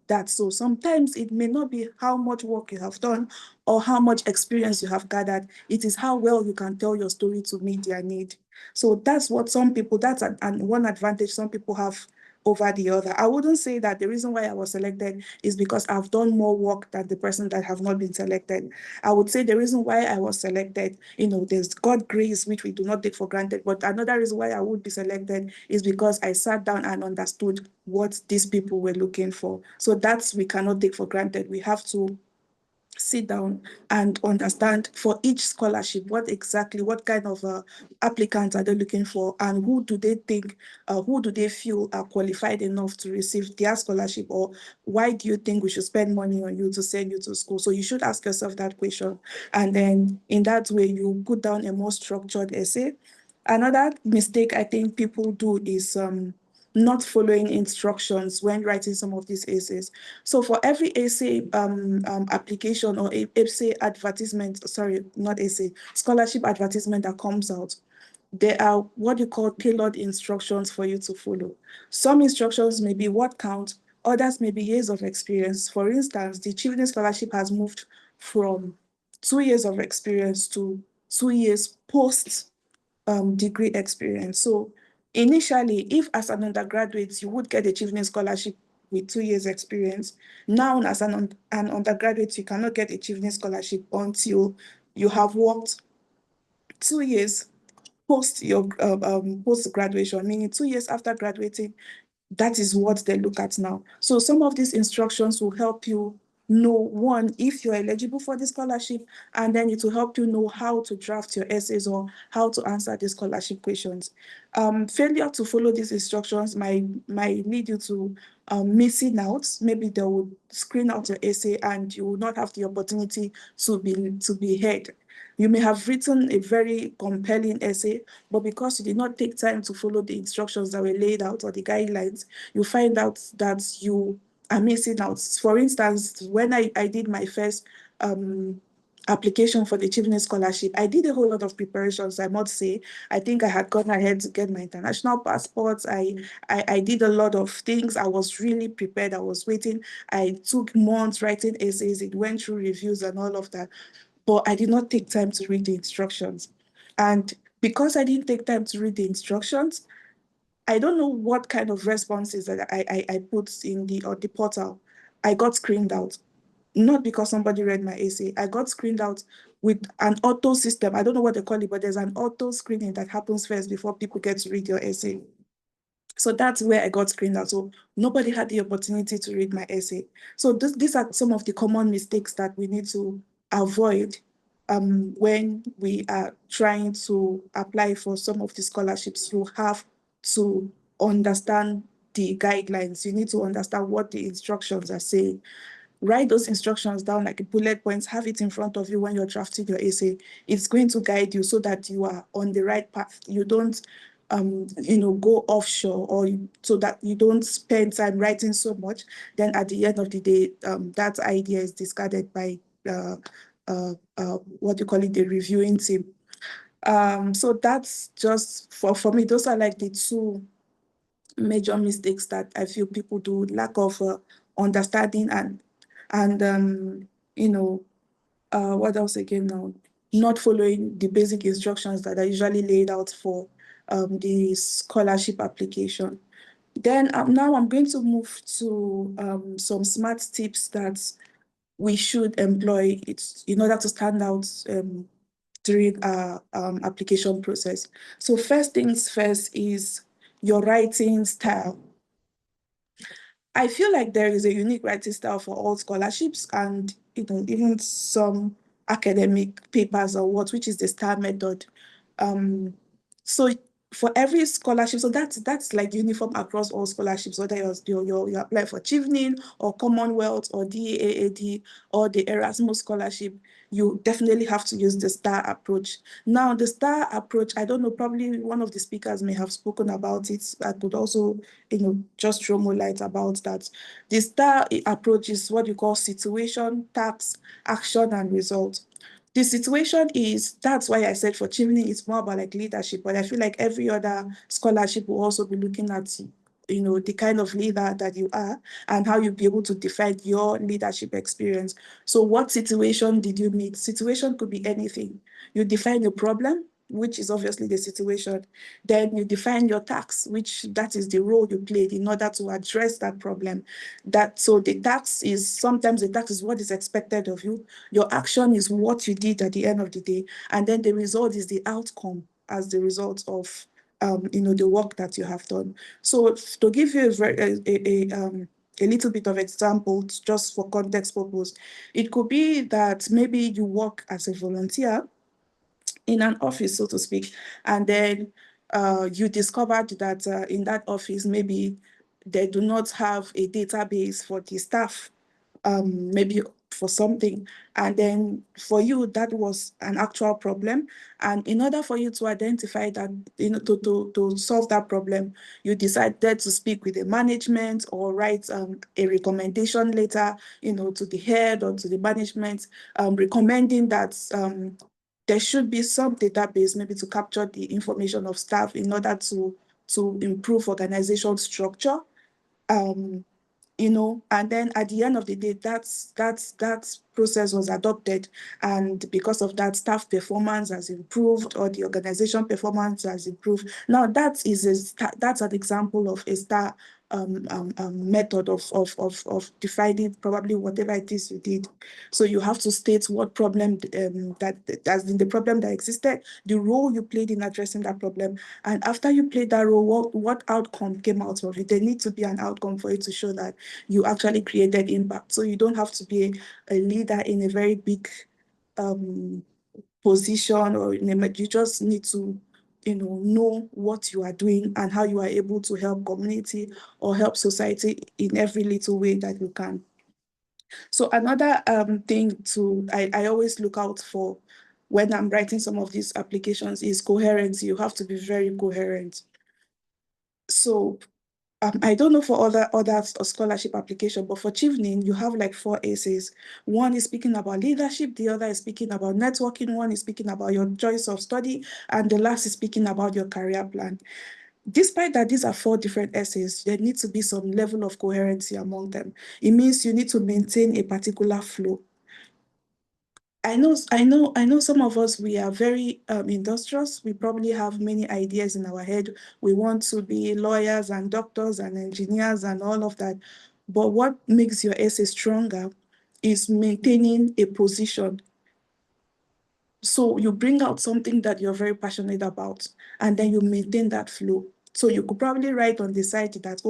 that. So sometimes it may not be how much work you have done or how much experience you have gathered. It is how well you can tell your story to meet their need. So that's what some people, that's one advantage some people have over the other. I wouldn't say that the reason why I was selected is because I've done more work than the person that have not been selected. I would say the reason why I was selected, there's God grace, which we do not take for granted. But another reason why I would be selected is because I sat down and understood what these people were looking for. So that's, we cannot take for granted. We have to sit down and understand for each scholarship what kind of applicants are they looking for, and who do they feel are qualified enough to receive their scholarship, or why do you think we should spend money on you to send you to school? So you should ask yourself that question, and then in that way you put down a more structured essay. Another mistake I think people do is not following instructions when writing some of these essays. So for every essay application or essay advertisement, sorry, not essay, scholarship advertisement that comes out, there are what you call tailored instructions for you to follow. Some instructions may be word count, others may be years of experience. For instance, the Chevening scholarship has moved from 2 years of experience to 2 years post degree experience. So initially, if as an undergraduate, you would get a Chevening scholarship with 2 years experience, now as an undergraduate, you cannot get a Chevening scholarship until you have worked 2 years post your post graduation, meaning 2 years after graduating. That is what they look at now. So some of these instructions will help you know, one, if you're eligible for the scholarship, and then it will help you know how to draft your essays or how to answer the scholarship questions. Failure to follow these instructions might lead you to missing out. Maybe they will screen out your essay and you will not have the opportunity to be heard. You may have written a very compelling essay, but because you did not take time to follow the instructions that were laid out or the guidelines, you find out that you are missing out. For instance, when I did my first application for the Chevening scholarship, I did a whole lot of preparations, I must say. I think I had gone ahead to get my international passports. I did a lot of things. I was really prepared. I was waiting. I took months writing essays. It went through reviews and all of that. But I did not take time to read the instructions. And because I didn't take time to read the instructions, I don't know what kind of responses that I put in the portal. I got screened out. Not because somebody read my essay. I got screened out with an auto system. I don't know what they call it, but there's an auto screening that happens first before people get to read your essay. So that's where I got screened out. So nobody had the opportunity to read my essay. So these are some of the common mistakes that we need to avoid when we are trying to apply for some of the scholarships. You have to understand the guidelines. You need to understand what the instructions are saying. Write those instructions down like bullet points, have it in front of you when you're drafting your essay. It's going to guide you so that you are on the right path. You don't go offshore, or so that you don't spend time writing so much. Then at the end of the day, that idea is discarded by what you call it, the reviewing team. So that's just for me, those are like the two major mistakes that I feel people do: lack of understanding and what else again now? Not following the basic instructions that are usually laid out for the scholarship application. Then now I'm going to move to some smart tips that we should employ in order to stand out during our application process. So first things first is your writing style. I feel like there is a unique writing style for all scholarships, and even some academic papers or which is the STAR method. So for every scholarship, so that's like uniform across all scholarships, whether you apply for Chevening or Commonwealth or DAAD or the Erasmus scholarship, you definitely have to use the STAR approach. Now, the STAR approach, I don't know, probably one of the speakers may have spoken about it. I could also, just throw more light about that. The STAR approach is what you call situation, task, action, and result. The situation is, that's why I said for Chimney, it's more about like leadership, but I feel like every other scholarship will also be looking at, the kind of leader that you are and how you'll be able to define your leadership experience. So what situation did you meet? Situation could be anything. You define your problem, which is obviously the situation. Then you define your task, which that is the role you played in order to address that problem. So the task is, sometimes the task is what is expected of you. Your action is what you did at the end of the day. And then the result is the outcome as the result of the work that you have done. So to give you a little bit of examples, just for context purpose, it could be that maybe you work as a volunteer in an office, so to speak, and then you discovered that in that office, maybe they do not have a database for the staff, maybe for something. And then for you, that was an actual problem. And in order for you to identify that, to solve that problem, you decided to speak with the management or write a recommendation letter, to the head or to the management, recommending that there should be some database maybe to capture the information of staff in order to improve organization structure. And then at the end of the day, that process was adopted. And because of that, staff performance has improved or the organization performance has improved. Now, that's an example of a STAR method of defining probably whatever it is you did. So you have to state what problem that's in the problem that existed, the role you played in addressing that problem, and after you played that role, what outcome came out of it. There needs to be an outcome for it to show that you actually created impact. So you don't have to be a leader in a very big position, or you just need to know what you are doing and how you are able to help community or help society in every little way that you can. So another thing I always look out for when I'm writing some of these applications is coherence. You have to be very coherent. So I don't know for other scholarship application, but for Chevening, you have like 4 essays. One is speaking about leadership, the other is speaking about networking, one is speaking about your choice of study, and the last is speaking about your career plan. Despite that these are 4 different essays, there needs to be some level of coherency among them. It means you need to maintain a particular flow. I know some of us, we are very industrious. We probably have many ideas in our head. We want to be lawyers and doctors and engineers and all of that. But what makes your essay stronger is maintaining a position. So you bring out something that you're very passionate about, and then you maintain that flow. So you could probably write on the side that,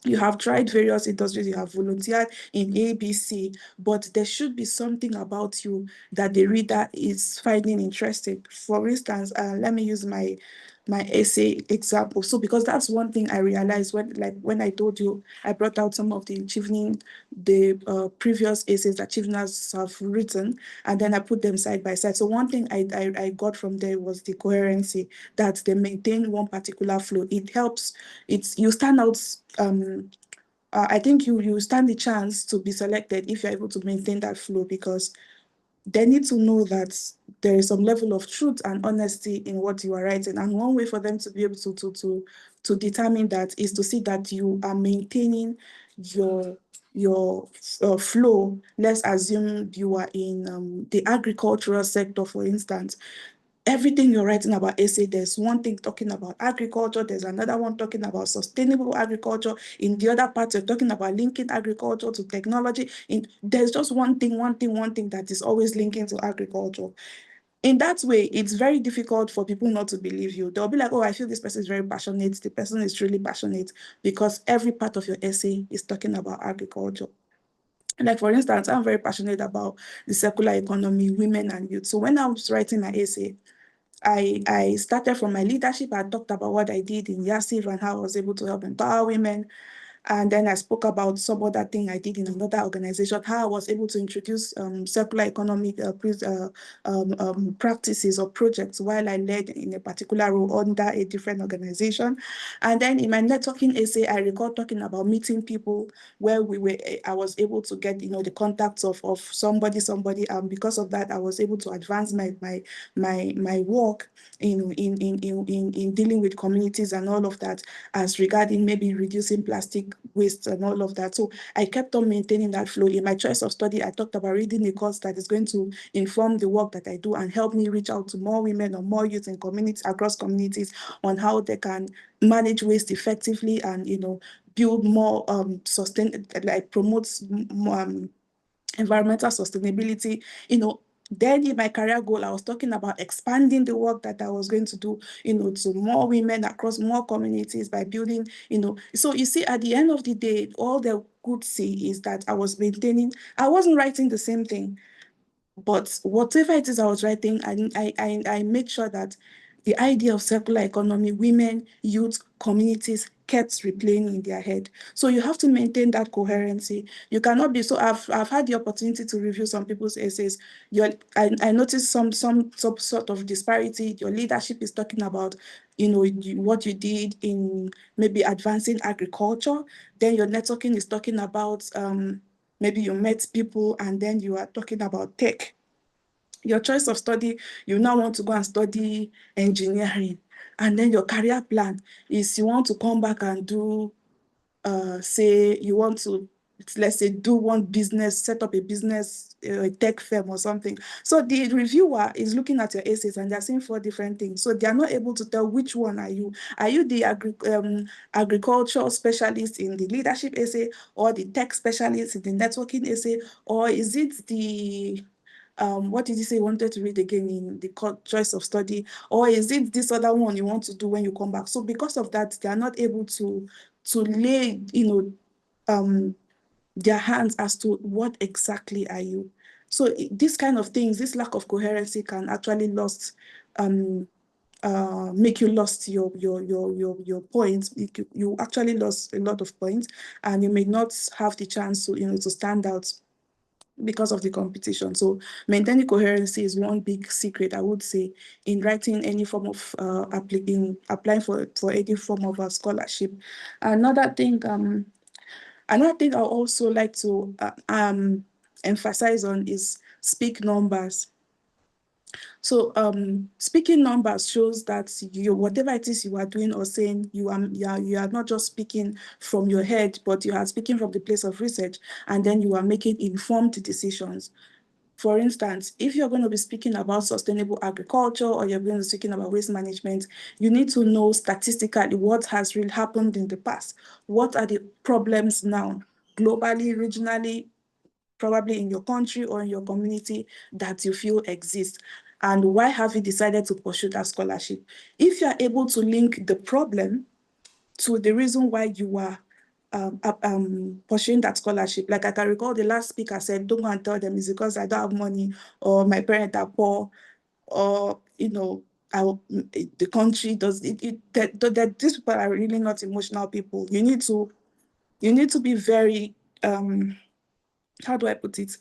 you have tried various industries, you have volunteered in ABC, but there should be something about you that the reader is finding interesting. For instance, let me use my essay example. So because that's one thing I realized when I told you, I brought out some of the previous essays that Cheveners have written, and then I put them side by side. So one thing I got from there was the coherency, that they maintain one particular flow. It helps, you stand out. I think you stand the chance to be selected if you're able to maintain that flow, because they need to know that there is some level of truth and honesty in what you are writing. And one way for them to be able to determine that is to see that you are maintaining your flow. Let's assume you are in the agricultural sector, for instance. Everything you're writing about essay, there's one thing talking about agriculture, there's another one talking about sustainable agriculture. In the other part, you're talking about linking agriculture to technology. There's just one thing that is always linking to agriculture. In that way, it's very difficult for people not to believe you. They'll be like, oh, I feel this person is very passionate. The person is really passionate, because every part of your essay is talking about agriculture. Like, for instance, I'm very passionate about the circular economy, women and youth. So when I was writing my essay, I started from my leadership. I talked about what I did in YASIF and how I was able to help empower women. And then I spoke about some other thing I did in another organization, how I was able to introduce circular economic practices or projects while I led in a particular role under a different organization. And then in my networking essay, I recall talking about meeting people where I was able to get, the contacts of somebody, and because of that, I was able to advance my work in dealing with communities and all of that, as regarding maybe reducing plastic waste and all of that. So I kept on maintaining that flow. In my choice of study, I talked about reading a course that is going to inform the work that I do and help me reach out to more women or more youth in communities, across communities, on how they can manage waste effectively and, build more promotes environmental sustainability. Then in my career goal, I was talking about expanding the work that I was going to do, to more women across more communities by building, So you see, at the end of the day, all they could see is that I was maintaining, I wasn't writing the same thing, but whatever it is I was writing, I made sure that the idea of circular economy, women, youth, communities kept replaying in their head. So you have to maintain that coherency. You cannot be, so I've had the opportunity to review some people's essays. I noticed some sort of disparity. Your leadership is talking about, what you did in maybe advancing agriculture. Then your networking is talking about maybe you met people and then you are talking about tech. Your choice of study, you now want to go and study engineering. And then your career plan is you want to come back and do, say you want to, let's say, do one business, set up a business, a tech firm or something. So the reviewer is looking at your essays and they're seeing 4 different things. So they are not able to tell which one are you. Are you the agricultural specialist in the leadership essay, or the tech specialist in the networking essay, or is it the what did you say you wanted to read again in the choice of study, or is it this other one you want to do when you come back? So because of that, they are not able to lay, their hands as to what exactly are you. So this kind of things, this lack of coherency can actually make you lost your points. You actually lost a lot of points, and you may not have the chance to, to stand out because of the competition. So maintaining coherency is one big secret, I would say, in writing any form of applying for any form of a scholarship. Another thing I also like to emphasize on is speak numbers. So speaking numbers shows that whatever it is you are doing or saying, you are not just speaking from your head, but you are speaking from the place of research, and then you are making informed decisions. For instance, if you're going to be speaking about sustainable agriculture, or you're going to be speaking about waste management, you need to know statistically what has really happened in the past. What are the problems now, globally, regionally, probably in your country or in your community, that you feel exist? And why have you decided to pursue that scholarship? If you're able to link the problem to the reason why you are pursuing that scholarship. Like I can recall the last speaker said, don't go and tell them it's because I don't have money, or my parents are poor, or, the country does it. That these people are really not emotional people. You need to be very, how do I put it?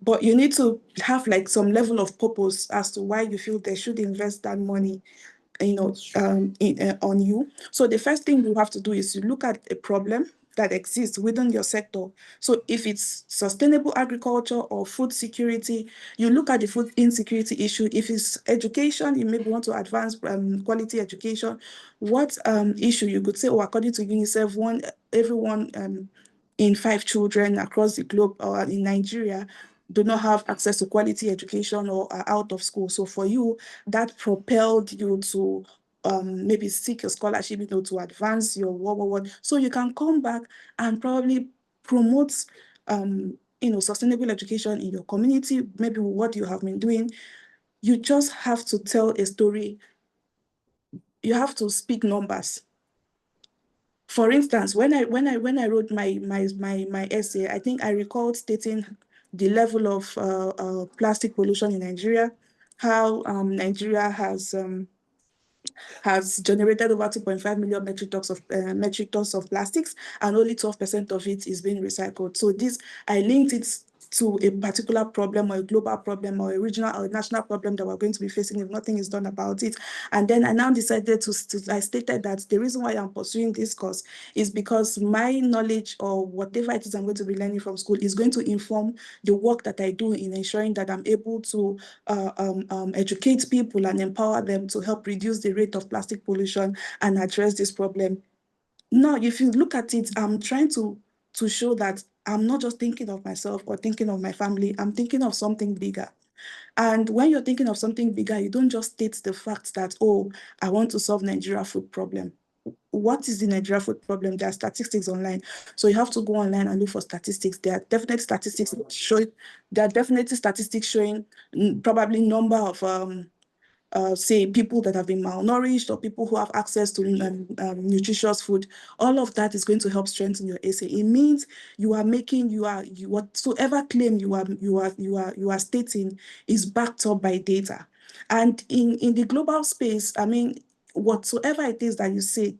But you need to have like some level of purpose as to why you feel they should invest that money, on you. So the first thing you have to do is you look at a problem that exists within your sector. So if it's sustainable agriculture or food security, you look at the food insecurity issue. If it's education, you maybe want to advance quality education. What issue you could say, according to UNICEF, everyone in 5 children across the globe or in Nigeria do not have access to quality education or are out of school. So for you, that propelled you to maybe seek a scholarship, to advance your work. So you can come back and probably promote, sustainable education in your community, maybe what you have been doing. You just have to tell a story. You have to speak numbers. For instance, when I wrote my essay, I think I recalled stating the level of plastic pollution in Nigeria, how Nigeria has generated over 2.5 million metric tons of plastics, and only 12% of it is being recycled. So this, I linked it to a particular problem or a global problem or a regional or a national problem that we're going to be facing if nothing is done about it. And then I now decided I stated that the reason why I'm pursuing this course is because my knowledge or whatever it is I'm going to be learning from school is going to inform the work that I do in ensuring that I'm able to educate people and empower them to help reduce the rate of plastic pollution and address this problem. Now, if you look at it, I'm trying to show that I'm not just thinking of myself or thinking of my family, I'm thinking of something bigger. And when you're thinking of something bigger, you don't just state the fact that, oh, I want to solve Nigeria food problem. What is the Nigeria food problem? There are statistics online. So you have to go online and look for statistics. There are definite statistics showing, probably number of say people that have been malnourished or people who have access to nutritious food. All of that is going to help strengthen your essay. It means whatsoever claim you are stating is backed up by data. And in the global space, I mean, whatsoever it is that you say,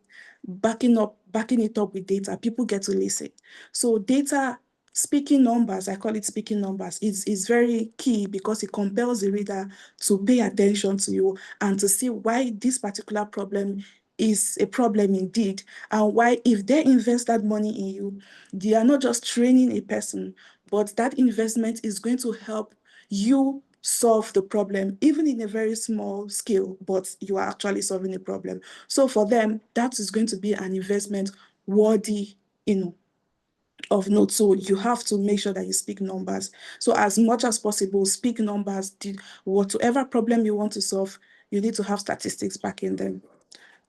backing it up with data, people get to listen. So data, speaking numbers, I call it speaking numbers, is very key because it compels the reader to pay attention to you and to see why this particular problem is a problem indeed, and why if they invest that money in you, they are not just training a person, but that investment is going to help you solve the problem, even in a very small scale, but you are actually solving a problem. So for them, that is going to be an investment worthy, of note. So you have to make sure that you speak numbers. So as much as possible, speak numbers. Whatever problem you want to solve, you need to have statistics backing them.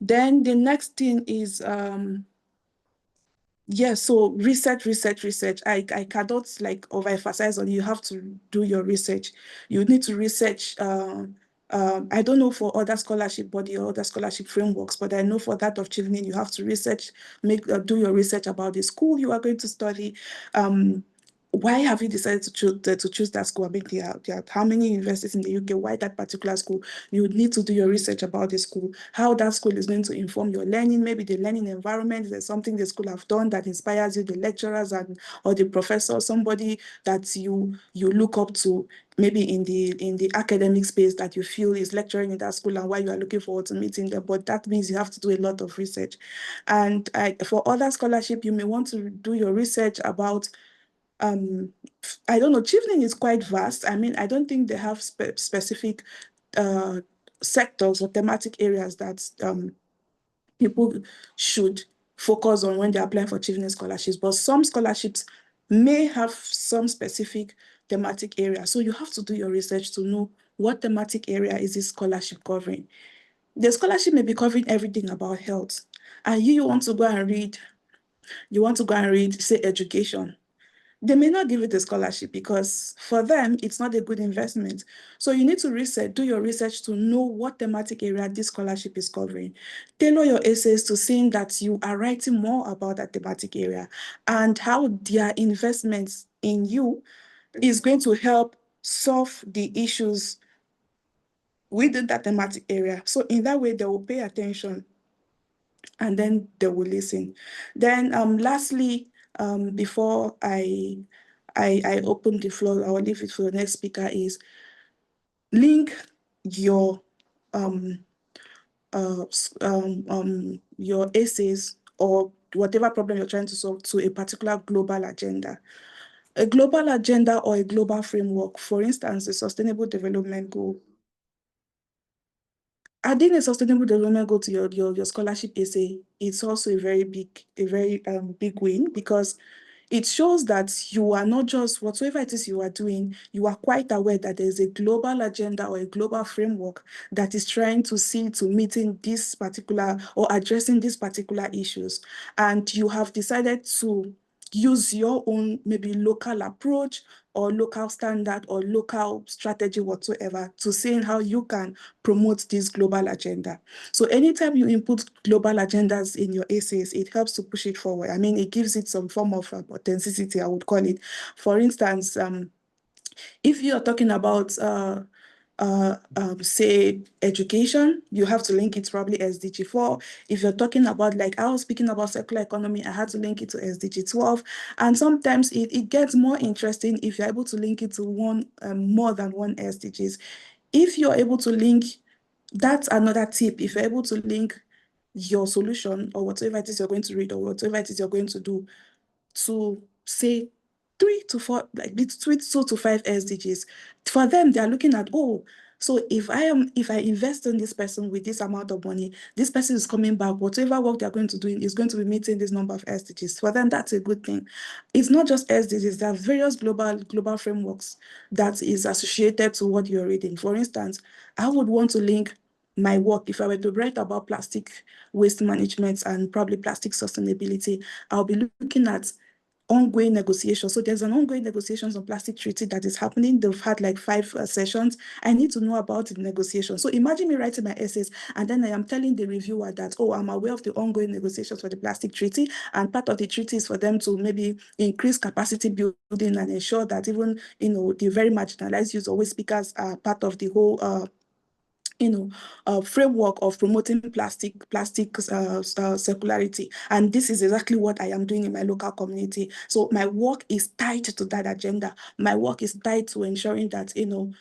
Then the next thing is, so research. I cannot overemphasize on you have to do your research. You need to research. I don't know for other scholarship body or other scholarship frameworks, but I know for that of Chevening, you have to research, do your research about the school you are going to study. Why have you decided to choose that school? I mean, there are how many universities in the UK? Why that particular school? You would need to do your research about the school, how that school is going to inform your learning, maybe the learning environment. There's something the school have done that inspires you, the lecturers or the professor, somebody that you look up to, maybe in the academic space that you feel is lecturing in that school and why you are looking forward to meeting them. But that means you have to do a lot of research. And for other scholarship, you may want to do your research about I don't know, Chevening is quite vast. I mean, I don't think they have specific sectors or thematic areas that people should focus on when they're applying for Chevening scholarships, but some scholarships may have some specific thematic area. So you have to do your research to know what thematic area is this scholarship covering. The scholarship may be covering everything about health, and you want to go and read, say, education. They may not give you the scholarship because for them, it's not a good investment. So you need to do your research to know what thematic area this scholarship is covering. Tailor your essays to seeing that you are writing more about that thematic area and how their investments in you is going to help solve the issues within that thematic area. So in that way, they will pay attention and then they will listen. Then lastly, before I open the floor, I will leave it for the next speaker, is link your essays or whatever problem you're trying to solve to a particular global agenda. A global agenda or a global framework, for instance, a sustainable development goal. Adding a sustainable development goal to your scholarship essay, it's also a very big win, because it shows that you are not just, whatever it is you are doing, you are quite aware that there's a global agenda or a global framework that is trying to see to meeting this particular or addressing these particular issues. And you have decided to use your own maybe local approach or local standard or local strategy whatsoever to seeing how you can promote this global agenda. So anytime you input global agendas in your essays, it helps to push it forward. I mean, it gives it some form of authenticity, I would call it. For instance, if you're talking about say education, you have to link it to probably SDG 4. If you're talking about, like I was speaking about circular economy, I had to link it to SDG 12. And sometimes it gets more interesting if you're able to link it to one more than one SDGs. If you're able to link, that's another tip. If you're able to link your solution or whatever it is you're going to read or whatever it is you're going to do to say 3 to 4, like 2 to 5 SDGs. For them, they are looking at, oh, so if I invest in this person with this amount of money, this person is coming back, whatever work they're going to do is going to be meeting this number of SDGs. For them, that's a good thing. It's not just SDGs, there are various global frameworks that is associated to what you're reading. For instance, I would want to link my work, if I were to write about plastic waste management and probably plastic sustainability, I'll be looking at ongoing negotiations. So there's an ongoing negotiations on plastic treaty that is happening. They've had like 5 sessions. I need to know about the negotiation. So imagine me writing my essays and then I am telling the reviewer that, oh, I'm aware of the ongoing negotiations for the plastic treaty, and part of the treaty is for them to maybe increase capacity building and ensure that even, the very marginalized youth or waste speakers are part of the whole framework of promoting plastic circularity. And this is exactly what I am doing in my local community. So my work is tied to that agenda. My work is tied to ensuring that, in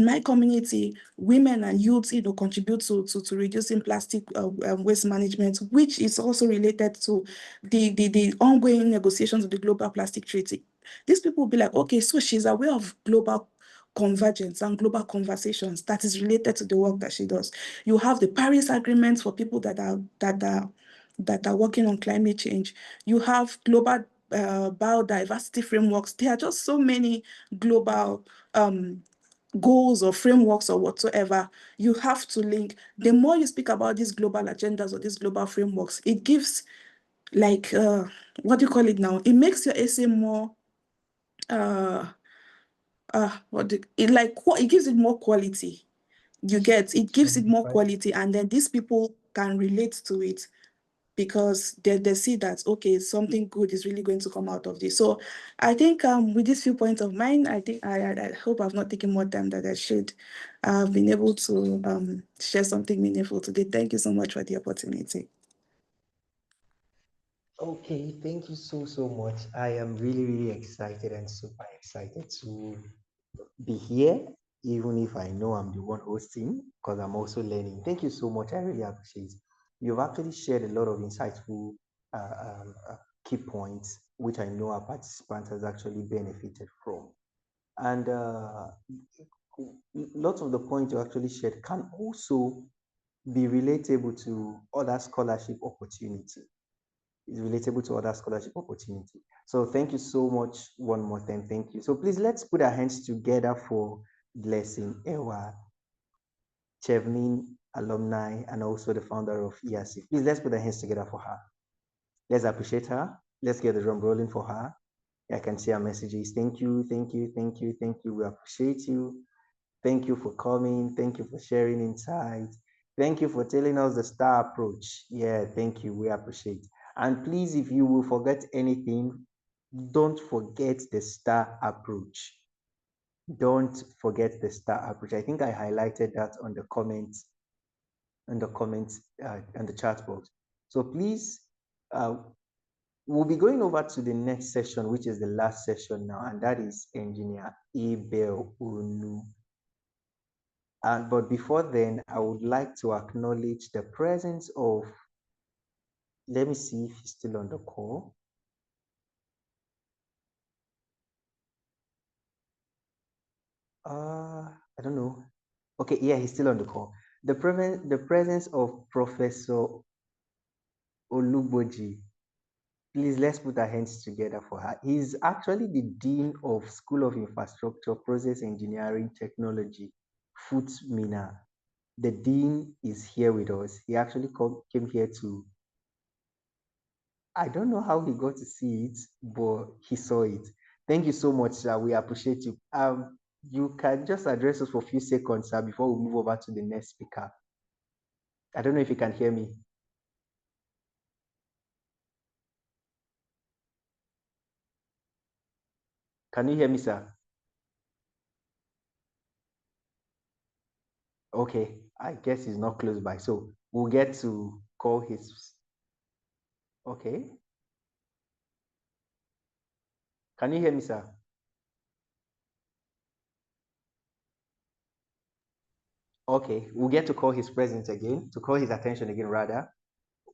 my community, women and youths, contribute to reducing plastic waste management, which is also related to the ongoing negotiations of the Global Plastic Treaty. These people will be like, okay, so she's aware of global convergence and global conversations that is related to the work that she does. You have the Paris Agreement for people that are working on climate change. You have global biodiversity frameworks. There are just so many global goals or frameworks or whatsoever. You have to link. The more you speak about these global agendas or these global frameworks, it gives, like, what do you call it now? It makes your essay more it gives it more quality. It gives it more quality, and then these people can relate to it because they see that, okay, something good is really going to come out of this. So I think with these few points of mine, I think I hope I've not taken more time than I should. I've been able to share something meaningful today. Thank you so much for the opportunity. Okay, thank you so much. I am really excited and super excited to be here, even if I know I'm the one hosting, because I'm also learning. Thank you so much. I really appreciate it. You've actually shared a lot of insightful key points, which I know our participants has actually benefited from. And lots of the points you actually shared can also be relatable to other scholarship opportunity. Is relatable to other scholarship opportunity. So thank you so much one more time. Thank you. So please let's put our hands together for Blessing Ewa, Chevnin alumni, and also the founder of ERC. Please let's put our hands together for her. Let's appreciate her. Let's get the drum rolling for her. I can see our messages. Thank you, thank you, thank you, thank you. We appreciate you. Thank you for coming. Thank you for sharing insights. Thank you for telling us the STAR approach. Yeah, thank you. We appreciate. And please, if you will forget anything, don't forget the STAR approach. Don't forget the STAR approach. I think I highlighted that on the comments, and the chat box. So please, we'll be going over to the next session, which is the last session now, and that is Engineer Abel Unu. But before then, I would like to acknowledge the presence of, let me see if he's still on the call. I don't know. Okay, yeah, he's still on the call. The presence of Professor Oluboji. Please, let's put our hands together for her. He's actually the Dean of School of Infrastructure, Process Engineering, Technology, FUTMINA. The Dean is here with us. He actually came here to, I don't know how he got to see it, but he saw it. Thank you so much, sir. We appreciate you. You can just address us for a few seconds, sir, before we move over to the next speaker. I don't know if you can hear me. Can you hear me, sir? Okay, I guess he's not close by. So we'll get to call his. Okay. Can you hear me, sir? Okay, we'll get to call his presence again, to call his attention again, rather,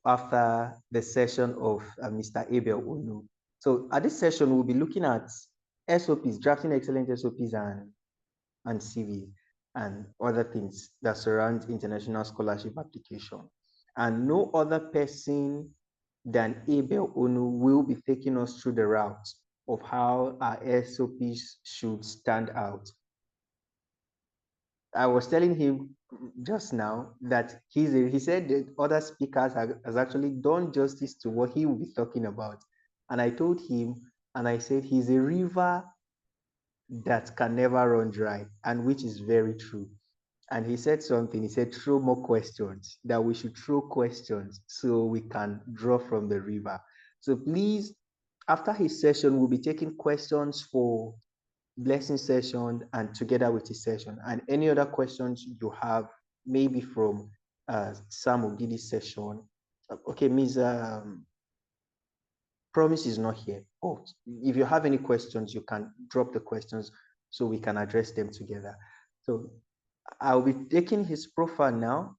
after the session of Mr. Abel Onu. So at this session, we'll be looking at SOPs, drafting excellent SOPs and CV and other things that surround international scholarship application. And no other person than Abel Onu will be taking us through the route of how our SOPs should stand out. I was telling him just now that he said that other speakers has actually done justice to what he will be talking about. And I told him, and I said, he's a river that can never run dry, and which is very true. And he said something, he said, throw more questions, that we should throw questions so we can draw from the river. So please, after his session, we'll be taking questions for blessing session and together with his session, and any other questions you have, maybe from Sam Ogidi's session. Okay, Ms. Promise is not here. Oh, if you have any questions, you can drop the questions so we can address them together. So I'll be taking his profile now.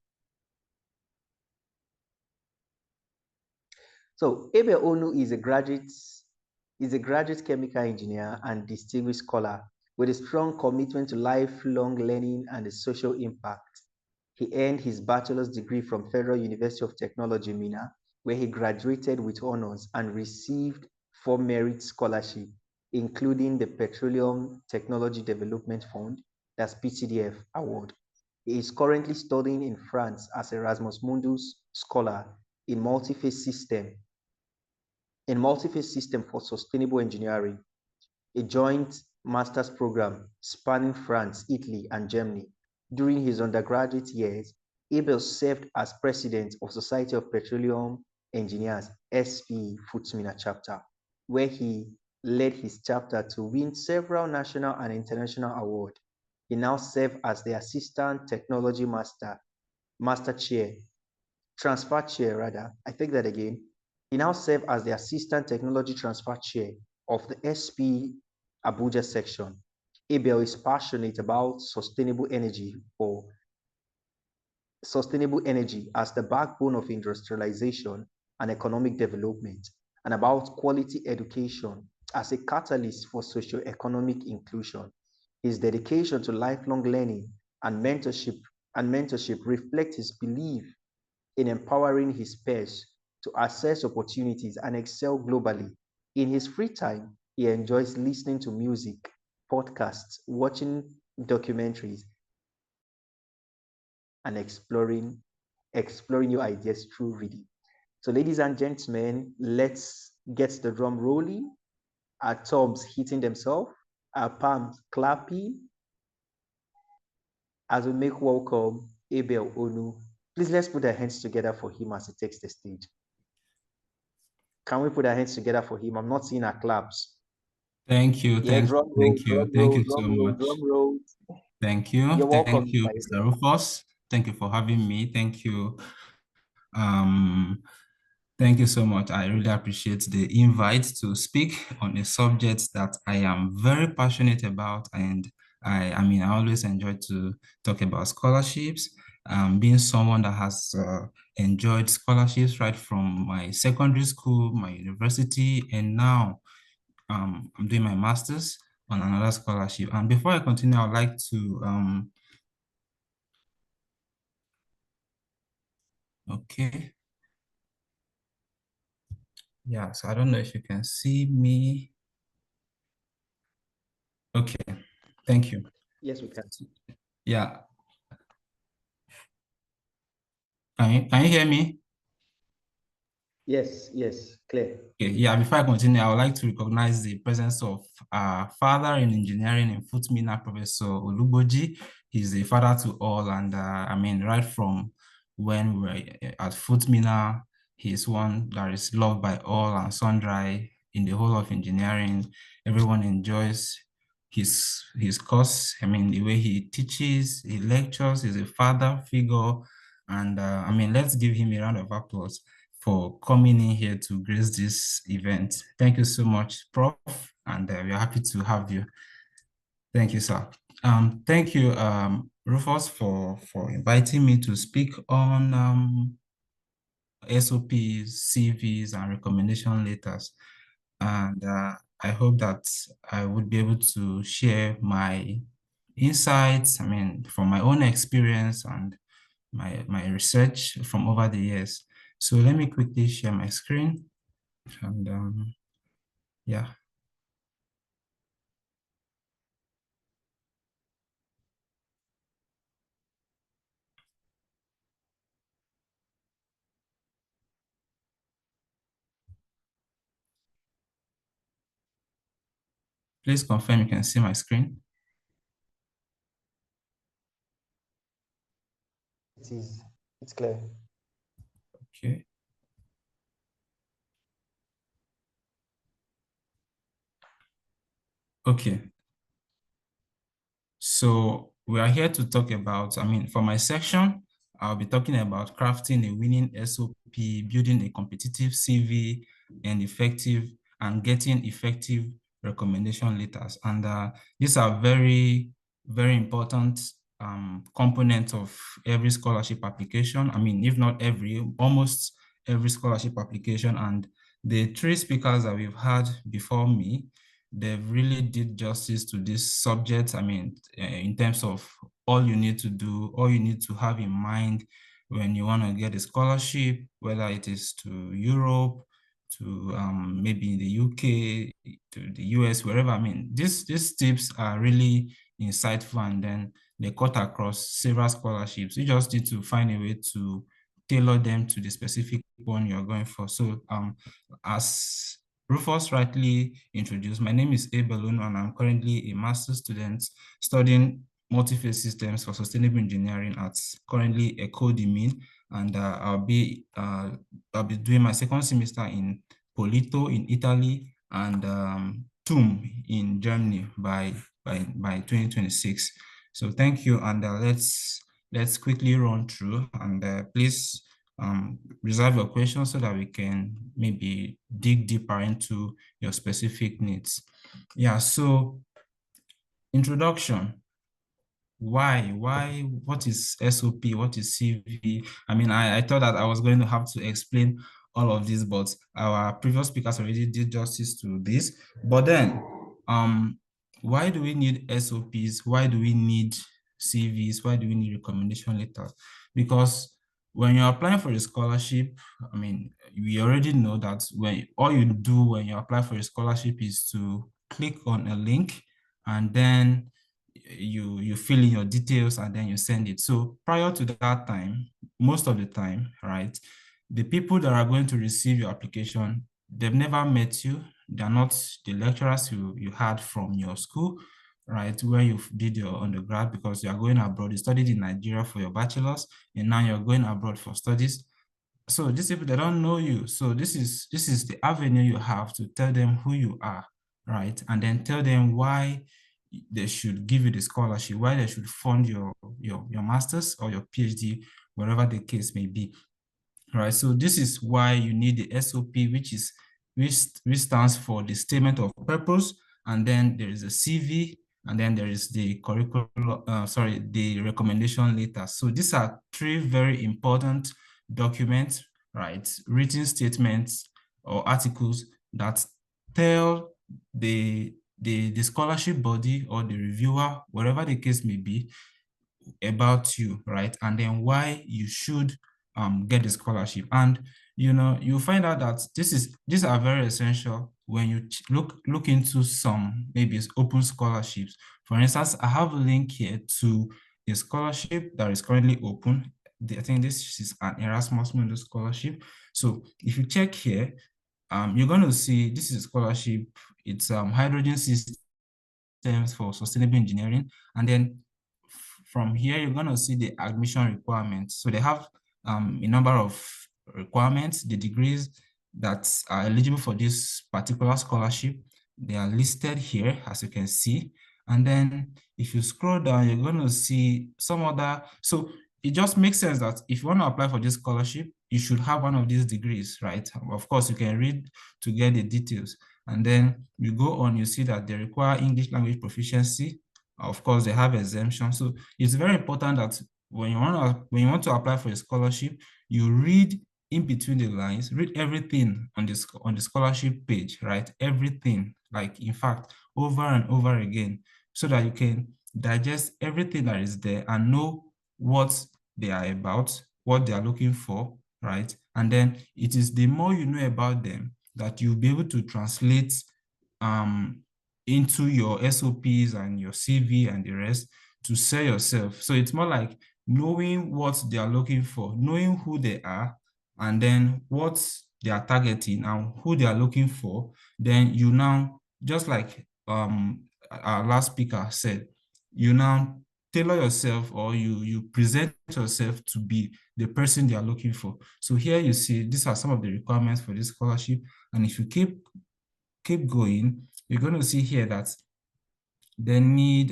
So Abel Onu is a graduate chemical engineer and distinguished scholar with a strong commitment to lifelong learning and the social impact. He earned his bachelor's degree from Federal University of Technology, Mina, where he graduated with honors and received 4 merit scholarships, including the Petroleum Technology Development Fund, that's PTDF award. He is currently studying in France as Erasmus Mundus scholar in multi-phase system for sustainable engineering, a joint master's program spanning France, Italy, and Germany. During his undergraduate years, Abel served as president of Society of Petroleum Engineers, SPE Futsmina chapter, where he led his chapter to win several national and international awards. He now serves as the assistant technology transfer chair rather. I take that again. He now serves as the assistant technology transfer chair of the SP Abuja section. Abel is passionate about sustainable energy as the backbone of industrialization and economic development, and about quality education as a catalyst for socio-economic inclusion. His dedication to lifelong learning and mentorship reflect his belief in empowering his peers to access opportunities and excel globally. In his free time, he enjoys listening to music, podcasts, watching documentaries, and exploring new ideas through reading. So, ladies and gentlemen, let's get the drum rolling, our thumbs hitting themselves, our palms clapping, as we make welcome Abel Onu. Please let's put our hands together for him as he takes the stage. Can we put our hands together for him? I'm not seeing our claps. Thank you. Yeah, Thank you so much. Drum roll. Thank you. You're welcome. Thank you, Mr. Rufus. Thank you for having me. Thank you. Thank you so much. I really appreciate the invite to speak on a subject that I am very passionate about, and I always enjoy to talk about scholarships. Being someone that has enjoyed scholarships right from my secondary school, my university, and now I'm doing my master's on another scholarship. And before I continue, I'd like to okay. Yeah, so I don't know if you can see me. Okay, thank you. Yes, we can. Yeah. Can you hear me? Yes, clear. Okay, yeah, before I continue, I would like to recognize the presence of our father in engineering in Futmina, Professor Oluboji. He's a father to all, and right from when we were at Futmina, he's one that is loved by all and sundry in the whole of engineering. Everyone enjoys his course. I mean, the way he teaches, he lectures, he's a father figure. And I mean, let's give him a round of applause for coming in here to grace this event. Thank you so much, Prof. And we are happy to have you. Thank you, sir. Thank you, Rufus, for inviting me to speak on SOPs, CVs, and recommendation letters. And I hope that I would be able to share my insights, I mean, from my own experience and my research from over the years. So let me quickly share my screen. And yeah. Please confirm you can see my screen. It's clear. Okay. Okay. So we are here to talk about, I mean, for my section, I'll be talking about crafting a winning SOP, building a competitive CV, and getting effective recommendation letters. And these are very, very important components of every scholarship application. I mean, if not every, almost every scholarship application. And the three speakers that we've had before me, they really did justice to this subject. I mean, in terms of all you need to do, all you need to have in mind when you want to get a scholarship, whether it is to Europe, to maybe the UK, to the US, wherever. I mean, these tips are really insightful, and then they cut across several scholarships. You just need to find a way to tailor them to the specific one you're going for. So as Rufus rightly introduced, my name is Abelun, and I'm currently a master's student studying multi-phase systems for sustainable engineering at currently ECODIMIN, and I'll be doing my second semester in Polito in Italy and TUM in Germany by 2026. So thank you, and let's quickly run through, and please reserve your questions so that we can maybe dig deeper into your specific needs. Yeah, so introduction. Why, what is SOP, what is CV? I mean, I thought that I was going to have to explain all of this, but our previous speakers already did justice to this. But then, why do we need SOPs? Why do we need CVs? Why do we need recommendation letters? Because when you're applying for a scholarship, I mean, we already know that when all you do when you apply for a scholarship is to click on a link, and then you fill in your details and then you send it. So prior to that time, most of the time, right, the people that are going to receive your application, they've never met you. They're not the lecturers you had from your school, right, where you did your undergrad, because you are going abroad. You studied in Nigeria for your bachelor's, and now you're going abroad for studies. So these people, they don't know you. So this is the avenue you have to tell them who you are, right? And then tell them why they should give you the scholarship, why they should fund your master's or your PhD, whatever the case may be. Right. So this is why you need the SOP, which stands for the statement of purpose, and then there is a CV, and then there is the the recommendation letter. So these are three very important documents, right? Written statements or articles that tell the scholarship body or the reviewer, whatever the case may be, about you, right? And then why you should get the scholarship. And you'll find out that these are very essential when you look into some maybe it's open scholarships. For instance, I have a link here to a scholarship that is currently open. I think this is an Erasmus Mundus scholarship. So if you check here, you're going to see this is a scholarship. It's hydrogen systems for sustainable engineering. And then from here, you're going to see the admission requirements. So they have a number of requirements, the degrees that are eligible for this particular scholarship. They are listed here, as you can see. And then if you scroll down, you're going to see some other, so it just makes sense that if you want to apply for this scholarship, you should have one of these degrees, right? Of course, you can read to get the details. And then you go on, you see that they require English language proficiency. Of course, they have exemption. So it's very important that when you want to apply for a scholarship, you read in between the lines, read everything on the scholarship page, right? Everything, like in fact, over and over again, so that you can digest everything that is there and know what they are about, what they are looking for, right? And then it is the more you know about them that you'll be able to translate into your SOPs and your CV and the rest to sell yourself. So it's more like knowing what they are looking for, knowing who they are, and then what they are targeting and who they are looking for. Then you now, just like our last speaker said, you now tailor yourself, or you present yourself to be the person they are looking for. So here you see, these are some of the requirements for this scholarship. And if you keep going, you're going to see here that they need,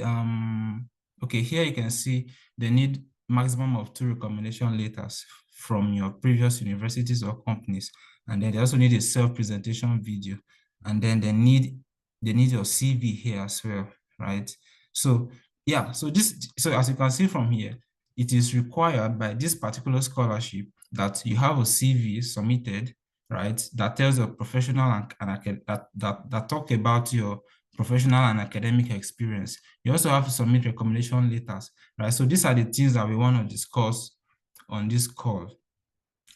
okay, here you can see they need maximum of 2 recommendation letters from your previous universities or companies. And then they also need a self-presentation video. And then they need your CV here as well, right? So yeah, so as you can see from here, it is required by this particular scholarship that you have a CV submitted, right? That tells your professional and that talk about your professional and academic experience. You also have to submit recommendation letters, right? So these are the things that we want to discuss on this call.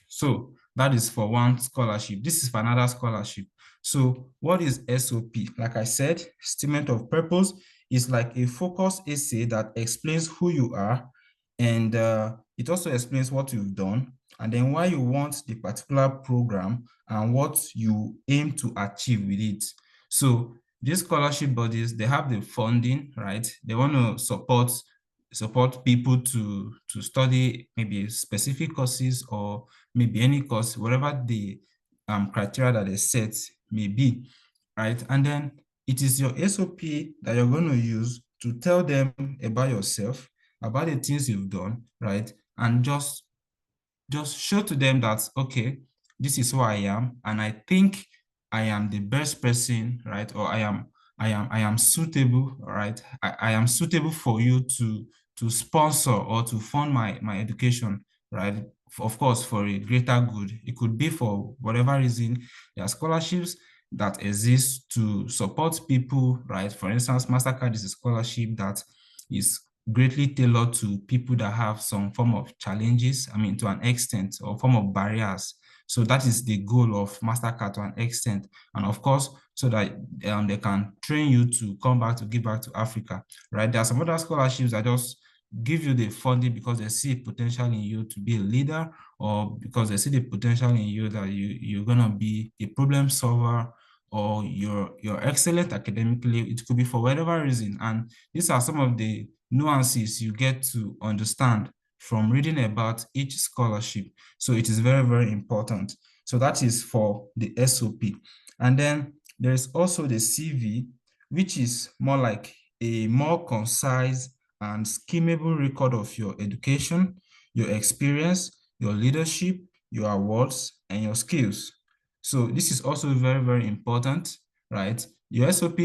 So that is for one scholarship. This is for another scholarship. So what is SOP? Like I said, statement of purpose is like a focused essay that explains who you are, and it also explains what you've done, and then why you want the particular program and what you aim to achieve with it. So these scholarship bodies, they have the funding, right? They want to support people to study maybe specific courses, or maybe any course, whatever the criteria that they set may be, right? And then it is your SOP that you're going to use to tell them about yourself, about the things you've done, right? And just show to them that, okay, this is who I am, and I think I am the best person, right? Or I am suitable, right? I am suitable for you to sponsor or to fund my education, right? Of course, for a greater good. It could be for whatever reason. There are scholarships that exist to support people, right? For instance, MasterCard is a scholarship that is greatly tailored to people that have some form of challenges, I mean, to an extent, or form of barriers. So that is the goal of MasterCard to an extent. And of course, so that they can train you to come back, to give back to Africa, right? There are some other scholarships that just give you the funding because they see potential in you to be a leader, or because they see the potential in you that you're going to be a problem solver, or you're excellent academically. It could be for whatever reason. And these are some of the nuances you get to understand from reading about each scholarship. So it is very, very important. So that is for the SOP. And then there is also the CV, which is more like a more concise and schemable record of your education, your experience, your leadership, your awards, and your skills. So this is also very, very important, right? Your SOP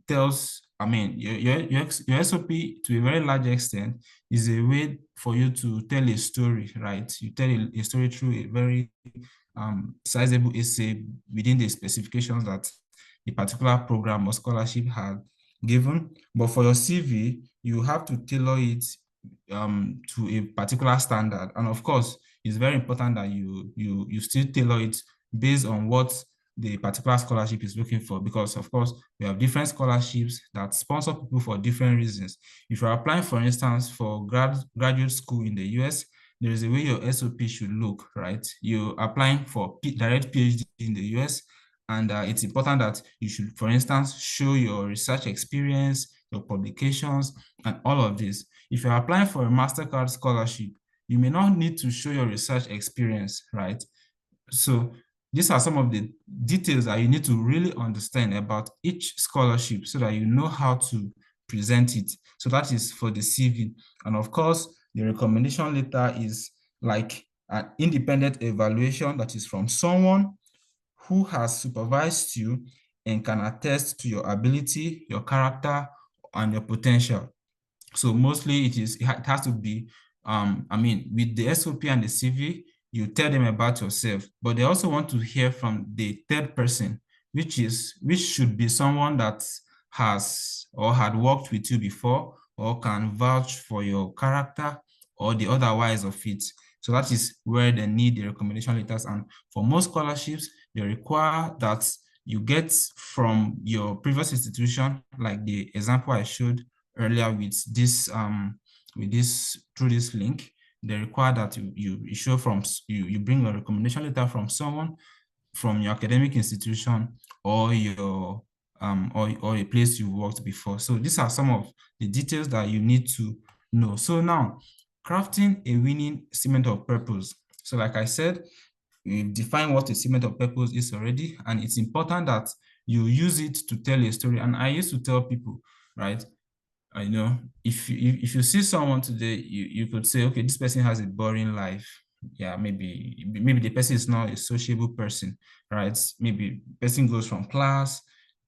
tells, I mean, your SOP to a very large extent is a way for you to tell a story, right? You tell a story through a very sizable essay within the specifications that a particular program or scholarship had given. But for your CV, you have to tailor it to a particular standard. And of course, it's very important that you still tailor it based on what the particular scholarship is looking for, because of course we have different scholarships that sponsor people for different reasons. If you're applying, for instance, for graduate school in the US, there is a way your SOP should look, right? You're applying for direct PhD in the US, and it's important that you should, for instance, show your research experience, your publications, and all of this. If you're applying for a MasterCard scholarship, you may not need to show your research experience, right? So these are some of the details that you need to really understand about each scholarship, so that you know how to present it. So that is for the CV. And of course, the recommendation letter is like an independent evaluation that is from someone who has supervised you and can attest to your ability, your character, and your potential. So mostly it has to be, I mean, with the SOP and the CV, you tell them about yourself, but they also want to hear from the third person, which should be someone that has or had worked with you before or can vouch for your character or the otherwise of it. So that is where they need the recommendation letters. And for most scholarships, they require that you get from your previous institution, like the example I showed earlier with this through this link. They require that you show from you bring a recommendation letter from someone from your academic institution or your or a place you worked before. So these are some of the details that you need to know. So now, crafting a winning statement of purpose. So like I said, we've defined what a statement of purpose is already, and it's important that you use it to tell a story. And I used to tell people, right, you know, if you see someone today, you could say, okay, this person has a boring life. Yeah, maybe the person is not a sociable person, right? Maybe person goes from class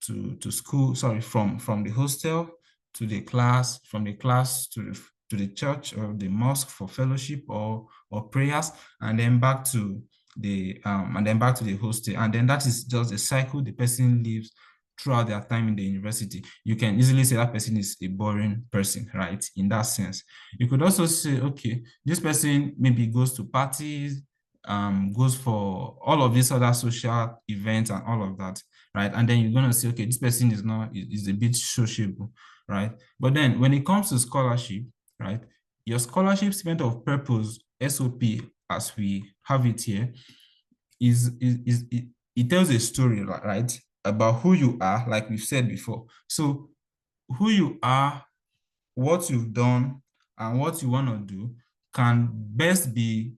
to school, sorry, from the hostel to the class, from the class to the church or the mosque for fellowship or prayers, and then back to the hostel. And then that is just a cycle the person lives throughout their time in the university. You can easily say that person is a boring person, right? In that sense. You could also say, okay, this person maybe goes to parties, goes for all of these other social events and all of that, right? And then you're going to say, okay, this person is a bit sociable, right? But then when it comes to scholarship, right, your scholarship statement of purpose, SOP, as we have it here, it tells a story, right, about who you are, like we've said before. So who you are, what you've done, and what you want to do can best be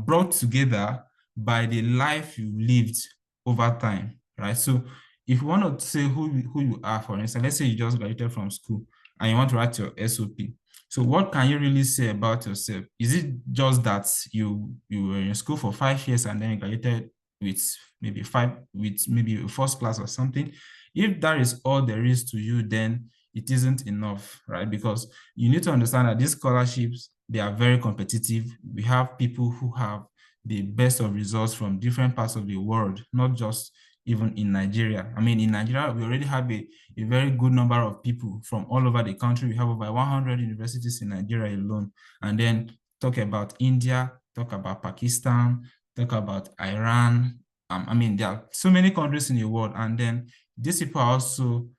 brought together by the life you lived over time, right? So if you want to say who you are, for instance, let's say you just graduated from school and you want to write your SOP. So what can you really say about yourself? Is it just that you were in school for 5 years and then you graduated with maybe a first class or something? If that is all there is to you, then it isn't enough, right? Because you need to understand that these scholarships, they are very competitive. We have people who have the best of results from different parts of the world, not just even in Nigeria. I mean, in Nigeria, we already have a very good number of people from all over the country. We have over 100 universities in Nigeria alone. And then talk about India, talk about Pakistan, talk about Iran. I mean, there are so many countries in the world. And then these people are also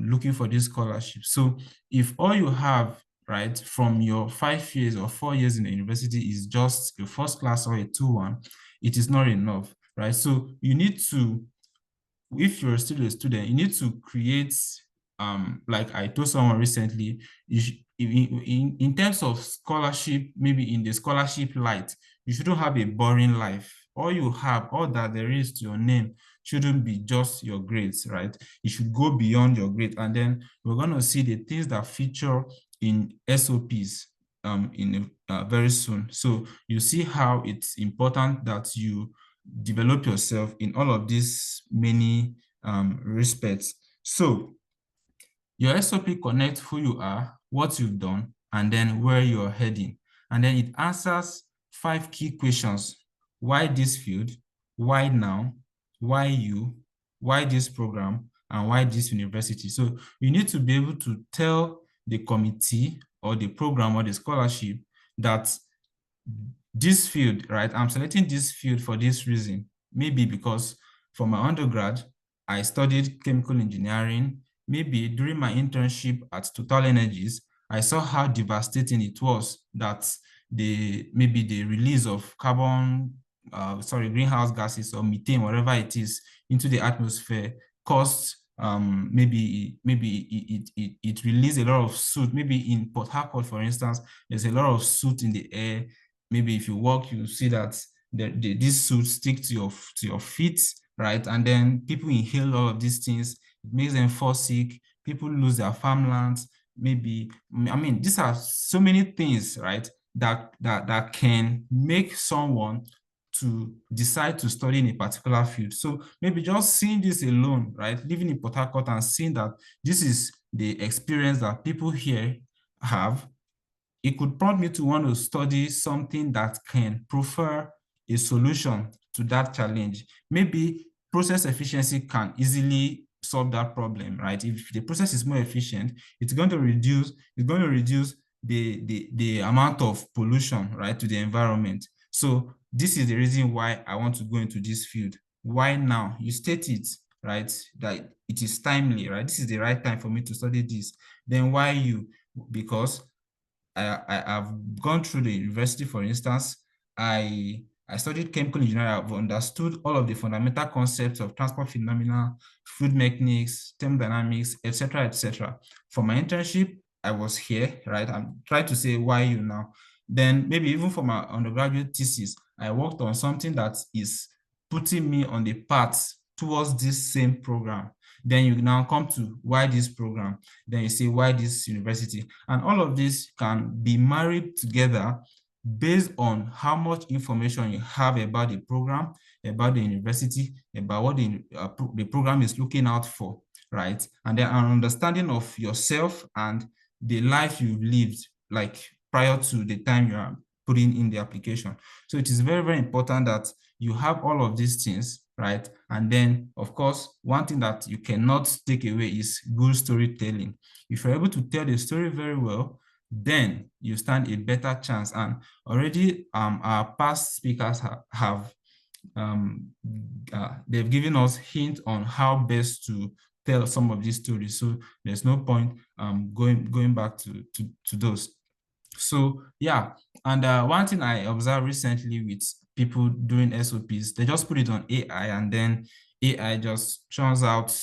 looking for this scholarship. So if all you have, right, from your 5 years or 4 years in the university is just a first class or a 2-1, it is not enough, right? So you need to, if you're still a student, you need to create, like I told someone recently, in terms of scholarship, maybe in the scholarship light, you shouldn't have a boring life. All you have, all that there is to your name shouldn't be just your grades, right? It should go beyond your grade. And then we're going to see the things that feature in SOPs very soon. So you see how it's important that you develop yourself in all of these many respects. So your SOP connects who you are, what you've done, and then where you're heading. And then it answers 5 key questions. Why this field? Why now? Why you? Why this program? And why this university? So you need to be able to tell the committee or the program or the scholarship that this field, right? I'm selecting this field for this reason. Maybe because for my undergrad, I studied chemical engineering. Maybe during my internship at Total Energies, I saw how devastating it was that maybe the release of greenhouse gases or methane, whatever it is, into the atmosphere caused maybe it released a lot of soot. Maybe in Port Harcourt, for instance, there's a lot of soot in the air. Maybe if you walk, you see that these soot stick to your feet, right? And then people inhale all of these things. It makes them fall sick. people lose their farmlands, maybe, I mean, these are so many things, right, that can make someone to decide to study in a particular field. So maybe just seeing this alone, right, living in Port Harcourt and seeing that this is the experience that people here have, it could prompt me to want to study something that can prefer a solution to that challenge. Maybe process efficiency can easily solve that problem, right? If the process is more efficient, it's going to reduce the amount of pollution, right, to the environment. So this is the reason why I want to go into this field. Why now? You state it, right, that it is timely, right? This is the right time for me to study this. Then why you? Because I've gone through the university, for instance. I studied chemical engineering. I've understood all of the fundamental concepts of transport phenomena, fluid mechanics, thermodynamics, etc., etc. For my internship, I was here, right? I'm trying to say why you now. Then maybe even for my undergraduate thesis, I worked on something that is putting me on the path towards this same program. Then you now come to why this program, then you say why this university. And all of this can be married together based on how much information you have about the program, about the university, about what the program is looking out for, right? And then an understanding of yourself and the life you've lived, like prior to the time you are putting in the application. So it is very, very important that you have all of these things, right? And then, of course, one thing that you cannot take away is good storytelling. If you're able to tell the story very well, then you stand a better chance. And already our past speakers they've given us hints on how best to tell some of these stories. So there's no point going back to those. So yeah, and one thing I observed recently with people doing SOPs, they just put it on AI, and then AI just churns out,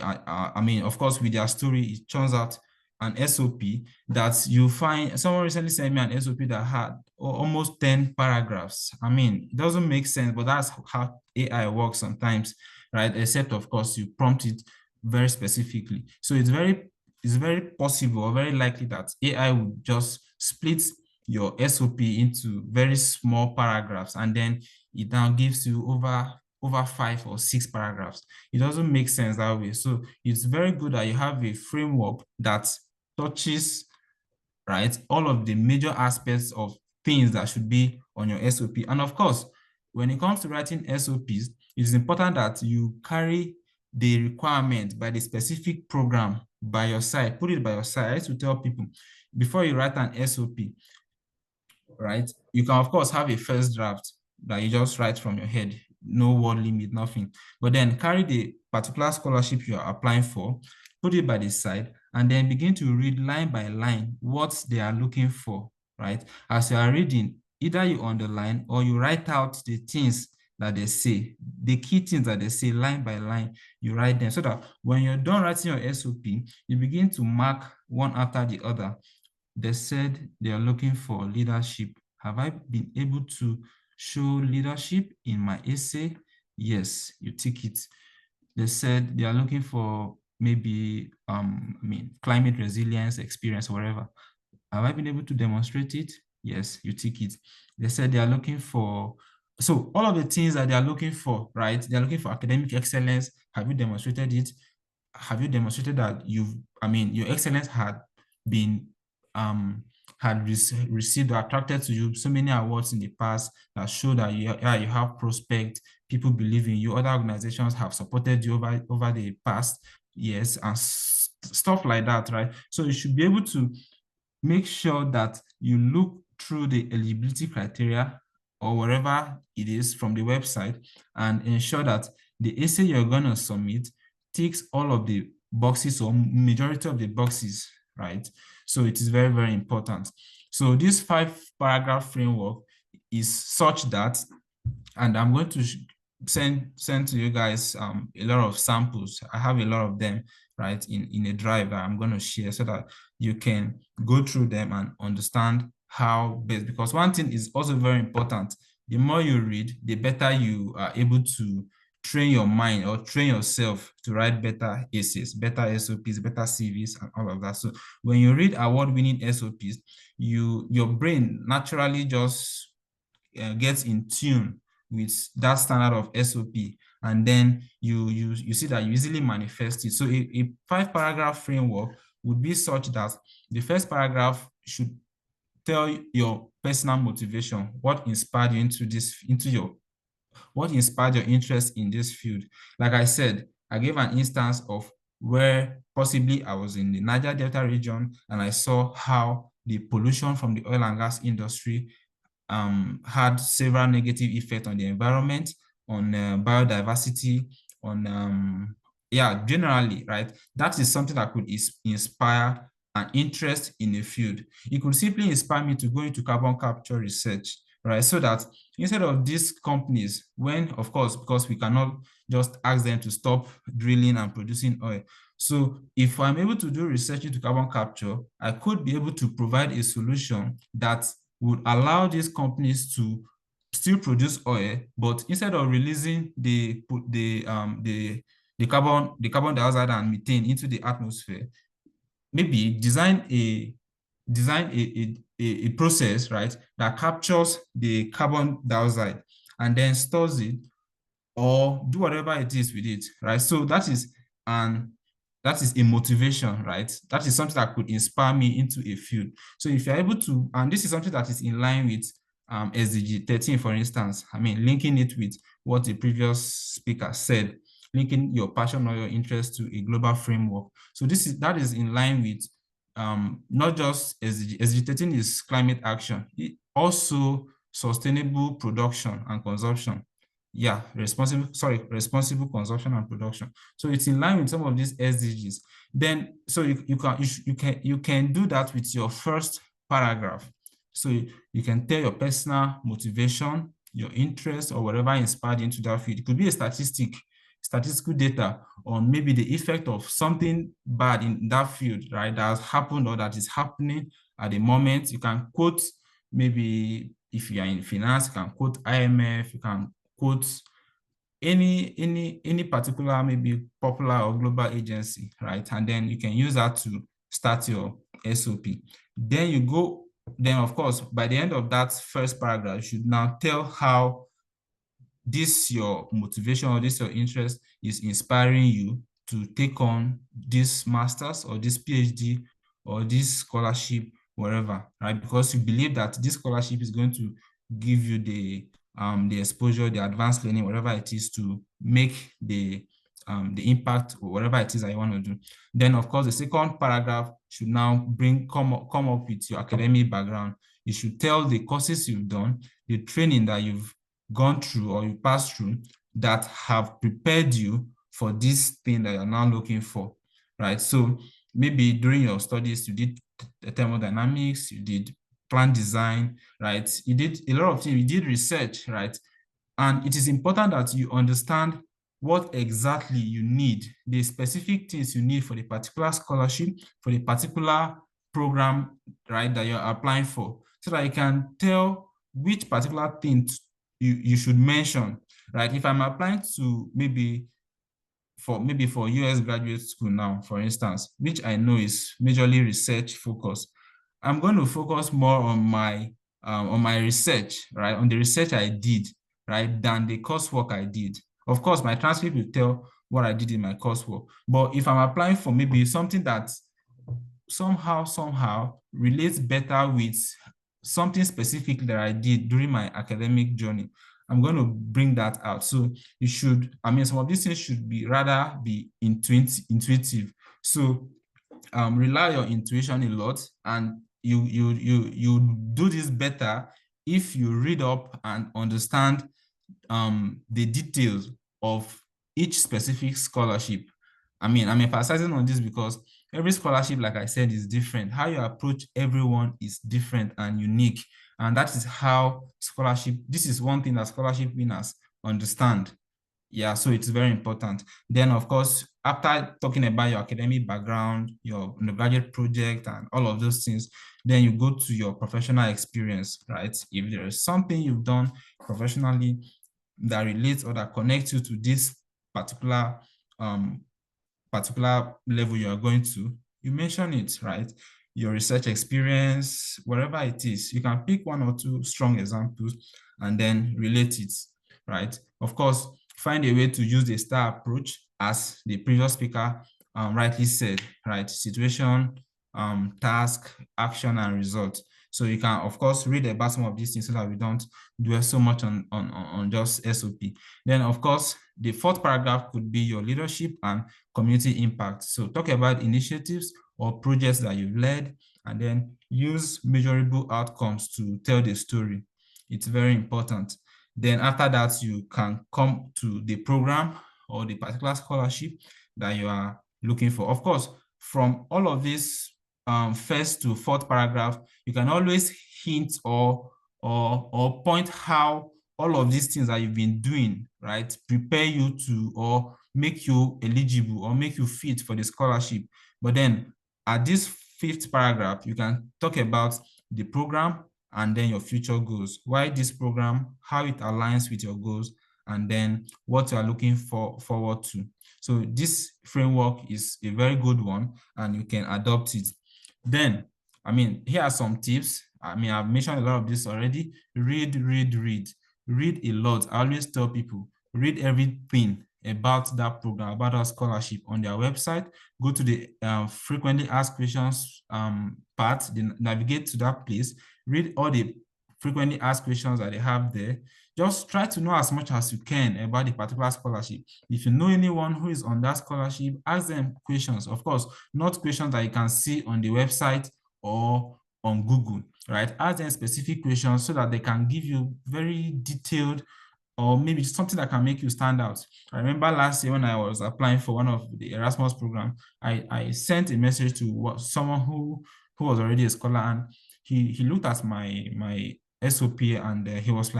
I mean, of course, with their story, it churns out an SOP that you find. Someone recently sent me an SOP that had almost 10 paragraphs. I mean, it doesn't make sense, but that's how AI works sometimes, right? Except, of course, you prompt it very specifically. So it's very possible or very likely that AI would just split your SOP into very small paragraphs, and then it now gives you over 5 or 6 paragraphs. It doesn't make sense that way. So it's very good that you have a framework that touches, right, all of the major aspects of things that should be on your SOP. And of course, when it comes to writing SOPs, it's important that you carry the requirement by the specific program by your side. Put it by your side. I used to tell people, before you write an SOP, right, you can, of course, have a first draft that you just write from your head, no word limit, nothing. But then carry the particular scholarship you are applying for, put it by the side, and then begin to read line by line what they are looking for, right? As you are reading, either you underline or you write out the things that they say, the key things that they say line by line, you write them, so that when you're done writing your SOP, you begin to mark one after the other. They said they are looking for leadership. Have I been able to show leadership in my essay? Yes, you tick it. They said they are looking for maybe, I mean, climate resilience experience, whatever. Have I been able to demonstrate it? Yes, you tick it. They said they are looking for, so all of the things that they are looking for, right? They are looking for academic excellence. Have you demonstrated it? Have you demonstrated that your excellence had been, received or attracted to you so many awards in the past that show that you have prospect, people believe in you, other organizations have supported you over the past years, and stuff like that, right? So you should be able to make sure that you look through the eligibility criteria or wherever it is from the website and ensure that the essay you're going to submit ticks all of the boxes or majority of the boxes, right? So it is very, very important. So this 5-paragraph framework is such that, and I'm going to send to you guys a lot of samples. I have a lot of them, right, in a drive that I'm going to share so that you can go through them and understand how best, because one thing is also very important. The more you read, the better you are able to train your mind or train yourself to write better essays, better SOPs, better CVs, and all of that. So when you read award-winning SOPs, your brain naturally just gets in tune with that standard of SOP, and then you see that you easily manifest it. So a 5-paragraph framework would be such that the first paragraph should tell your personal motivation, what inspired you what inspired your interest in this field. Like I said, I gave an instance of where possibly I was in the Niger Delta region and I saw how the pollution from the oil and gas industry had several negative effects on the environment, on biodiversity, on generally, right? That is something that could inspire an interest in a field. It could simply inspire me to go into carbon capture research, right? So that instead of these companies, when, of course, because we cannot just ask them to stop drilling and producing oil. So if I'm able to do research into carbon capture, I could be able to provide a solution that would allow these companies to still produce oil, but instead of releasing the carbon dioxide and methane into the atmosphere, maybe design a process, right, that captures the carbon dioxide and then stores it or do whatever it is with it, right? So that is a motivation, right? That is something that could inspire me into a field. So if you're able to, and this is something that is in line with SDG 13, for instance, I mean, linking it with what the previous speaker said, linking your passion or your interest to a global framework. So that is in line with not just SDG. SDG 13 is climate action, also sustainable production and consumption. Yeah, responsible consumption and production. So it's in line with some of these SDGs. Then, so you can do that with your first paragraph. So you can tell your personal motivation, your interest, or whatever inspired you into that field. It could be a statistical data on maybe the effect of something bad in that field, right, that has happened or that is happening at the moment. You can quote, maybe if you are in finance, you can quote IMF, you can quote any particular maybe popular or global agency, right? And then you can use that to start your SOP. Then of course, by the end of that first paragraph, you should now tell how this your motivation or this your interest is inspiring you to take on this master's or this PhD or this scholarship, wherever, right? Because you believe that this scholarship is going to give you the exposure, the advanced learning, whatever it is, to make the impact or whatever it is that you want to do. Then, of course, the second paragraph should now come up with your academic background. You should tell the courses you've done, the training that you've gone through or you passed through that have prepared you for this thing that you're now looking for, right? So maybe during your studies, you did thermodynamics, you did plant design, right? You did a lot of things, you did research, right? And it is important that you understand what exactly you need, the specific things you need for the particular scholarship, for the particular program, right, that you're applying for, so that you can tell which particular things you should mention, right? If I'm applying to maybe for US graduate school now, for instance, which I know is majorly research focused, I'm going to focus more on my research, right? On the research I did, right, than the coursework I did. Of course, my transcript will tell what I did in my coursework. But if I'm applying for maybe something that somehow relates better with something specific that I did during my academic journey, I'm going to bring that out. So you should, some of these things should rather be intuitive. So rely on your intuition a lot, and you do this better if you read up and understand the details of each specific scholarship. I'm emphasizing on this because every scholarship, like I said, is different. How you approach everyone is different and unique. And that is how this is one thing that scholarship winners understand. Yeah, so it's very important. Then, of course, after talking about your academic background, your undergraduate project, and all of those things, then you go to your professional experience, right? If there is something you've done professionally, that relates or that connects you to this particular level you are going to, you mention it, right? Your research experience, whatever it is, you can pick one or two strong examples and then relate it, right? Of course, find a way to use the STAR approach, as the previous speaker rightly said, right? Situation, task, action, and result. So you can, of course, read about some of these things so that we don't dwell so much on just SOP. Then, of course, the fourth paragraph could be your leadership and community impact. So talk about initiatives or projects that you've led, and then use measurable outcomes to tell the story. It's very important. Then after that, you can come to the program or the particular scholarship that you are looking for. Of course, from all of this first to fourth paragraph, you can always hint or point how all of these things that you've been doing, right, prepare you to or make you eligible or make you fit for the scholarship. But then at this fifth paragraph, you can talk about the program and then your future goals. Why this program, how it aligns with your goals, and then what you are looking forward to. So this framework is a very good one and you can adopt it. Then, I mean, here are some tips. I mean, I've mentioned a lot of this already. Read a lot. I always tell people, read everything about that program, about our scholarship on their website. Go to the frequently asked questions part, then navigate to that place, read all the frequently asked questions that they have there. Just try to know as much as you can about the particular scholarship. If you know anyone who is on that scholarship, ask them questions. Of course, not questions that you can see on the website or on Google, right? Ask them specific questions so that they can give you very detailed or maybe something that can make you stand out. I remember last year when I was applying for one of the Erasmus program, I sent a message to someone who was already a scholar, and he looked at my SOP and he was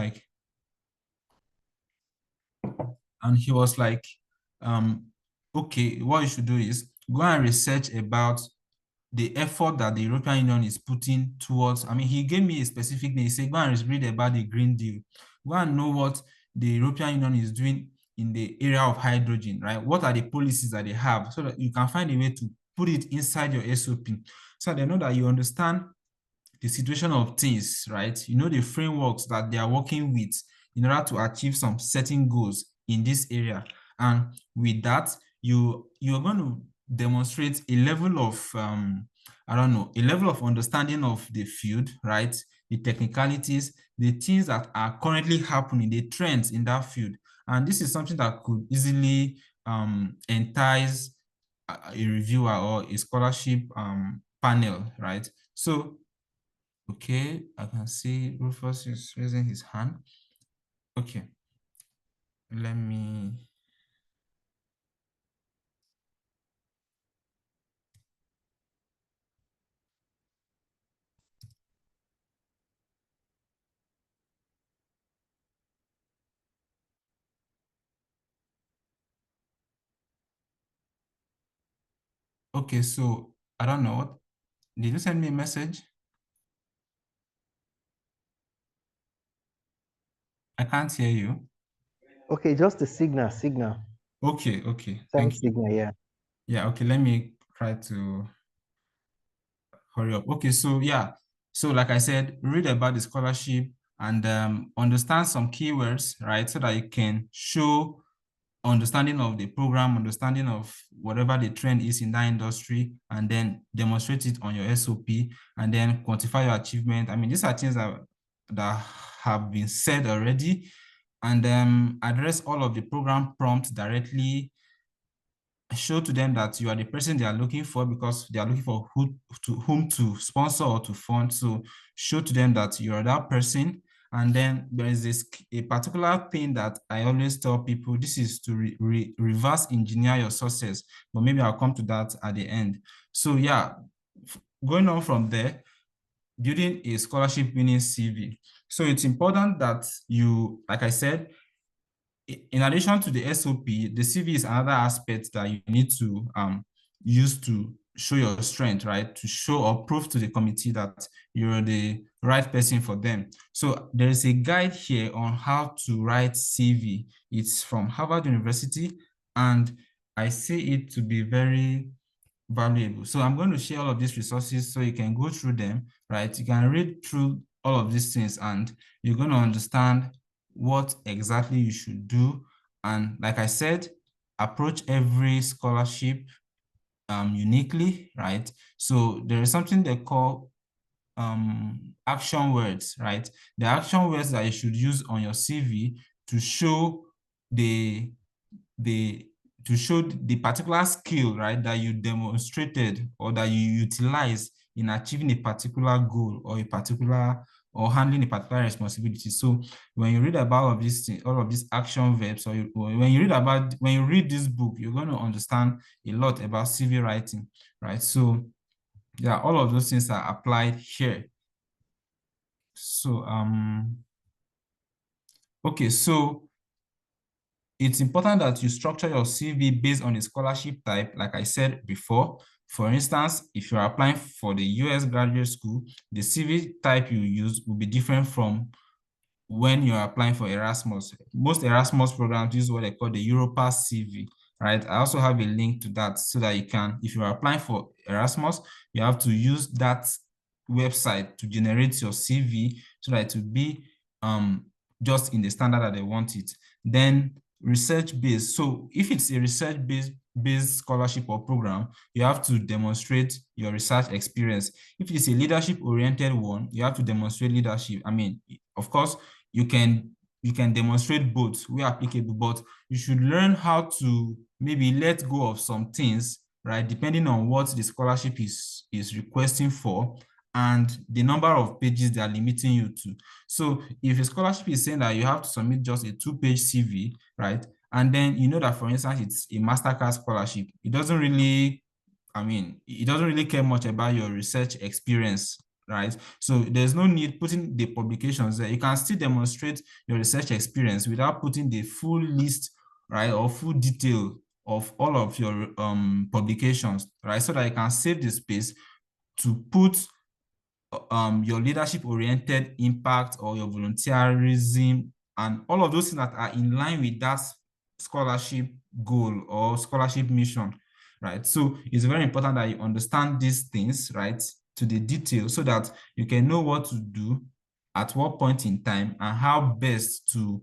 like, okay, what you should do is go and research about the effort that the European Union is putting towards, I mean, he gave me a specific name. He said, go and read about the Green Deal. Go and know what the European Union is doing in the area of hydrogen, right? What are the policies that they have so that you can find a way to put it inside your SOP so they know that you understand the situation of things, right? You know the frameworks that they are working with in order to achieve some certain goals in this area. And with that, you're going to demonstrate a level of, a level of understanding of the field, right? The technicalities, the things that are currently happening, the trends in that field. And this is something that could easily entice a reviewer or a scholarship panel, right? So, okay, I can see Rufus is raising his hand. Okay, let me. Okay, so I don't know what. Did you send me a message? I can't hear you. Okay, just the signal. Okay, Send thank you. signal, yeah. Yeah, okay, let me try to hurry up. Okay, so yeah, so like I said, read about the scholarship and understand some keywords, right? So that you can show understanding of the program, understanding of whatever the trend is in that industry, and then demonstrate it on your SOP, and then quantify your achievement. I mean, these are things that have been said already, and address all of the program prompts directly. Show to them that you are the person they are looking for because they are looking for whom to sponsor or to fund. So show to them that you're that person. And then there is a particular thing that I always tell people, this is to reverse engineer your success, but maybe I'll come to that at the end. So yeah, going on from there, building a scholarship winning CV. So it's important that you, like I said, in addition to the SOP, the CV is another aspect that you need to use to show your strength, right? To show or prove to the committee that you're the right person for them. So there is a guide here on how to write CV. It's from Harvard University, and I see it to be very valuable. So I'm going to share all of these resources so you can go through them, right? You can read through all of these things and you're going to understand what exactly you should do. And like I said, approach every scholarship uniquely, right? So there is something they call action words, right? The action words that you should use on your CV to show the particular skill, right, that you demonstrated or that you utilize in achieving a particular goal or or handling a particular responsibility. So when you read about all of these action verbs, or when you read this book, you're going to understand a lot about CV writing, right? So yeah, all of those things are applied here. So okay, so it's important that you structure your CV based on a scholarship type, like I said before. For instance, if you're applying for the US graduate school, the CV type you use will be different from when you're applying for Erasmus. Most Erasmus programs use what they call the Europass CV, right? I also have a link to that so that you can, if you're applying for Erasmus, you have to use that website to generate your CV so that it will be just in the standard that they want it. Then research-based. So if it's a research-based scholarship or program, you have to demonstrate your research experience. If it's a leadership-oriented one, you have to demonstrate leadership. I mean, of course, you can demonstrate both where applicable, but you should learn how to maybe let go of some things, right? Depending on what the scholarship is requesting for and the number of pages they are limiting you to. So if a scholarship is saying that you have to submit just a 2-page CV, right? And then you know that, for instance, it's a MasterCard scholarship. It doesn't really care much about your research experience, right? So there's no need putting the publications there. You can still demonstrate your research experience without putting the full list, right, or full detail of all of your publications, right? So that you can save the space to put your leadership-oriented impact or your volunteerism and all of those things that are in line with that scholarship goal or scholarship mission, right? So it's very important that you understand these things, right, to the detail so that you can know what to do at what point in time and how best to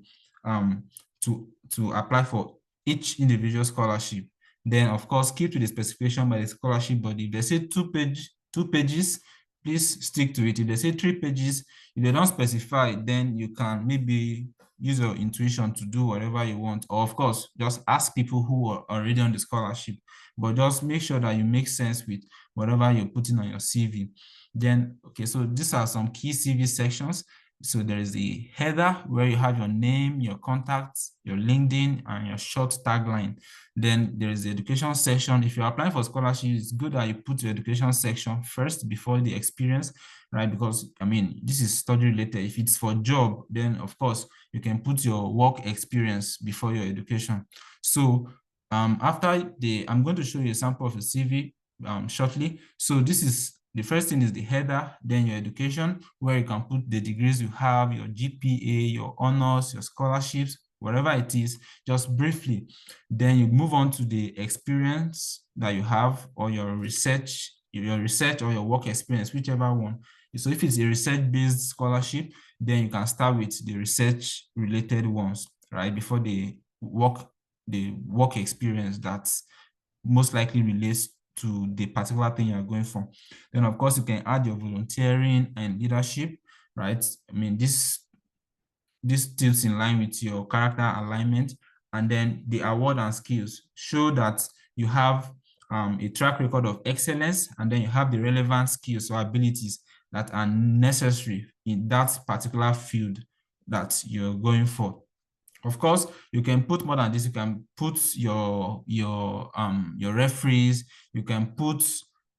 apply for each individual scholarship. Then, of course, keep to the specification by the scholarship body. If they say two pages, please stick to it. If they say 3 pages, if they don't specify, then you can maybe use your intuition to do whatever you want. Or of course, just ask people who are already on the scholarship, but just make sure that you make sense with whatever you're putting on your CV. Then, okay, so these are some key CV sections. So there is the header where you have your name, your contacts, your LinkedIn, and your short tagline. Then there is the education section. If you're applying for scholarship, it's good that you put your education section first before the experience, right? Because, I mean, this is study related. If it's for job, then of course, you can put your work experience before your education. So I'm going to show you a sample of a CV shortly. So this is the first thing is the header, then your education, where you can put the degrees you have, your GPA, your honors, your scholarships, whatever it is, just briefly. Then you move on to the experience that you have or your research or your work experience, whichever one. So if it's a research-based scholarship, then you can start with the research-related ones, right? Before the work experience that most likely relates to the particular thing you're going for. Then of course you can add your volunteering and leadership, right? I mean, this tilts in line with your character alignment. And then the award and skills show that you have a track record of excellence, and then you have the relevant skills or abilities that are necessary in that particular field that you're going for. Of course, you can put more than this. You can put your referees. You can put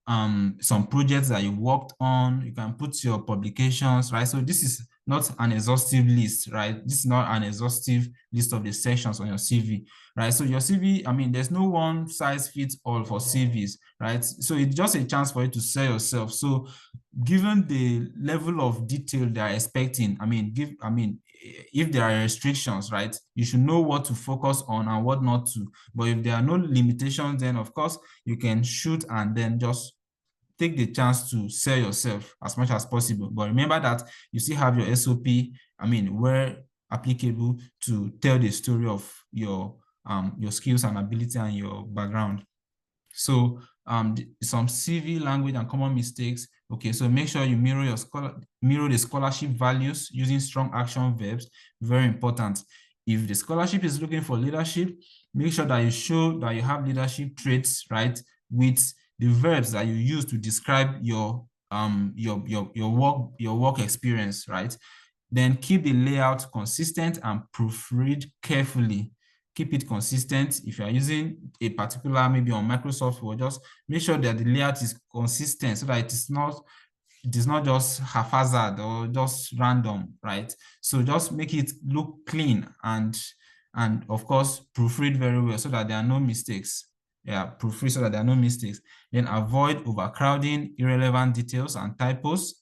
some projects that you worked on. You can put your publications, right? So this is not an exhaustive list, right? This is not an exhaustive list of the sections on your CV, right? So your CV, I mean, there's no one size fits all for CVs, right? So it's just a chance for you to sell yourself. So given the level of detail they're expecting, if there are restrictions, right, you should know what to focus on and what not to. But if there are no limitations, then of course you can shoot and then just take the chance to sell yourself as much as possible. But remember that you still have your SOP, where applicable, to tell the story of your skills and ability and your background. So some CV language and common mistakes. Okay, so make sure you mirror the scholarship values using strong action verbs. Very important. If the scholarship is looking for leadership, make sure that you show that you have leadership traits, right, with the verbs that you use to describe your work experience, right? Then keep the layout consistent and proofread carefully. Keep it consistent. If you are using a particular, maybe on Microsoft Word, just make sure that the layout is consistent so that it is not just haphazard or just random, right? So just make it look clean and of course proofread very well so that there are no mistakes. Yeah, proofread so that there are no mistakes. Then avoid overcrowding, irrelevant details and typos.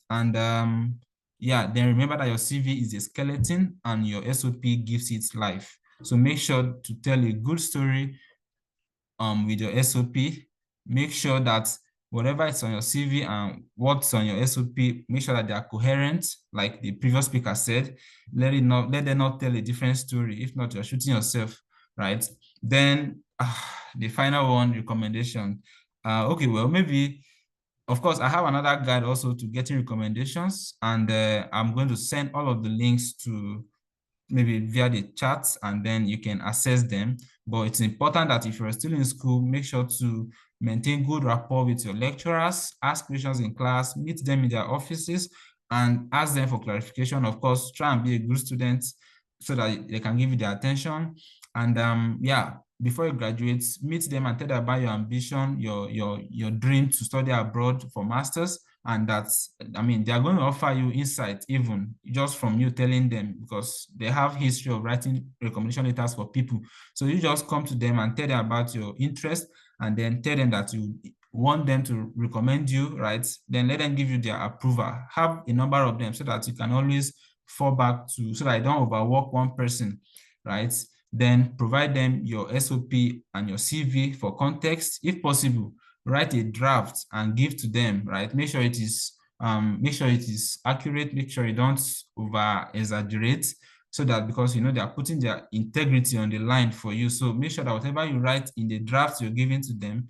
And then remember that your CV is a skeleton and your SOP gives it life. So make sure to tell a good story with your SOP. Make sure that whatever is on your CV and what's on your SOP, make sure that they are coherent, like the previous speaker said. Let them not tell a different story. If not, you're shooting yourself, right? Then the final one, recommendation. Okay, well, maybe, of course, I have another guide also to getting recommendations, and I'm going to send all of the links to maybe via the chats, and then you can access them. But it's important that if you're still in school, make sure to maintain good rapport with your lecturers, ask questions in class, meet them in their offices, and ask them for clarification. Of course, try and be a good student so that they can give you their attention. And before you graduate, meet them and tell them about your ambition, your dream to study abroad for masters. And that's, they are going to offer you insight even just from you telling them, because they have history of writing recommendation letters for people. So you just come to them and tell them about your interest, and then tell them that you want them to recommend you, right? Then let them give you their approval. Have a number of them so that you can always fall back to, so that you don't overwork one person, right? Then provide them your SOP and your CV for context. If possible, write a draft and give to them, right? Make sure it is accurate. Make sure you don't over exaggerate, so that, because they are putting their integrity on the line for you. So make sure that whatever you write in the draft you're giving to them,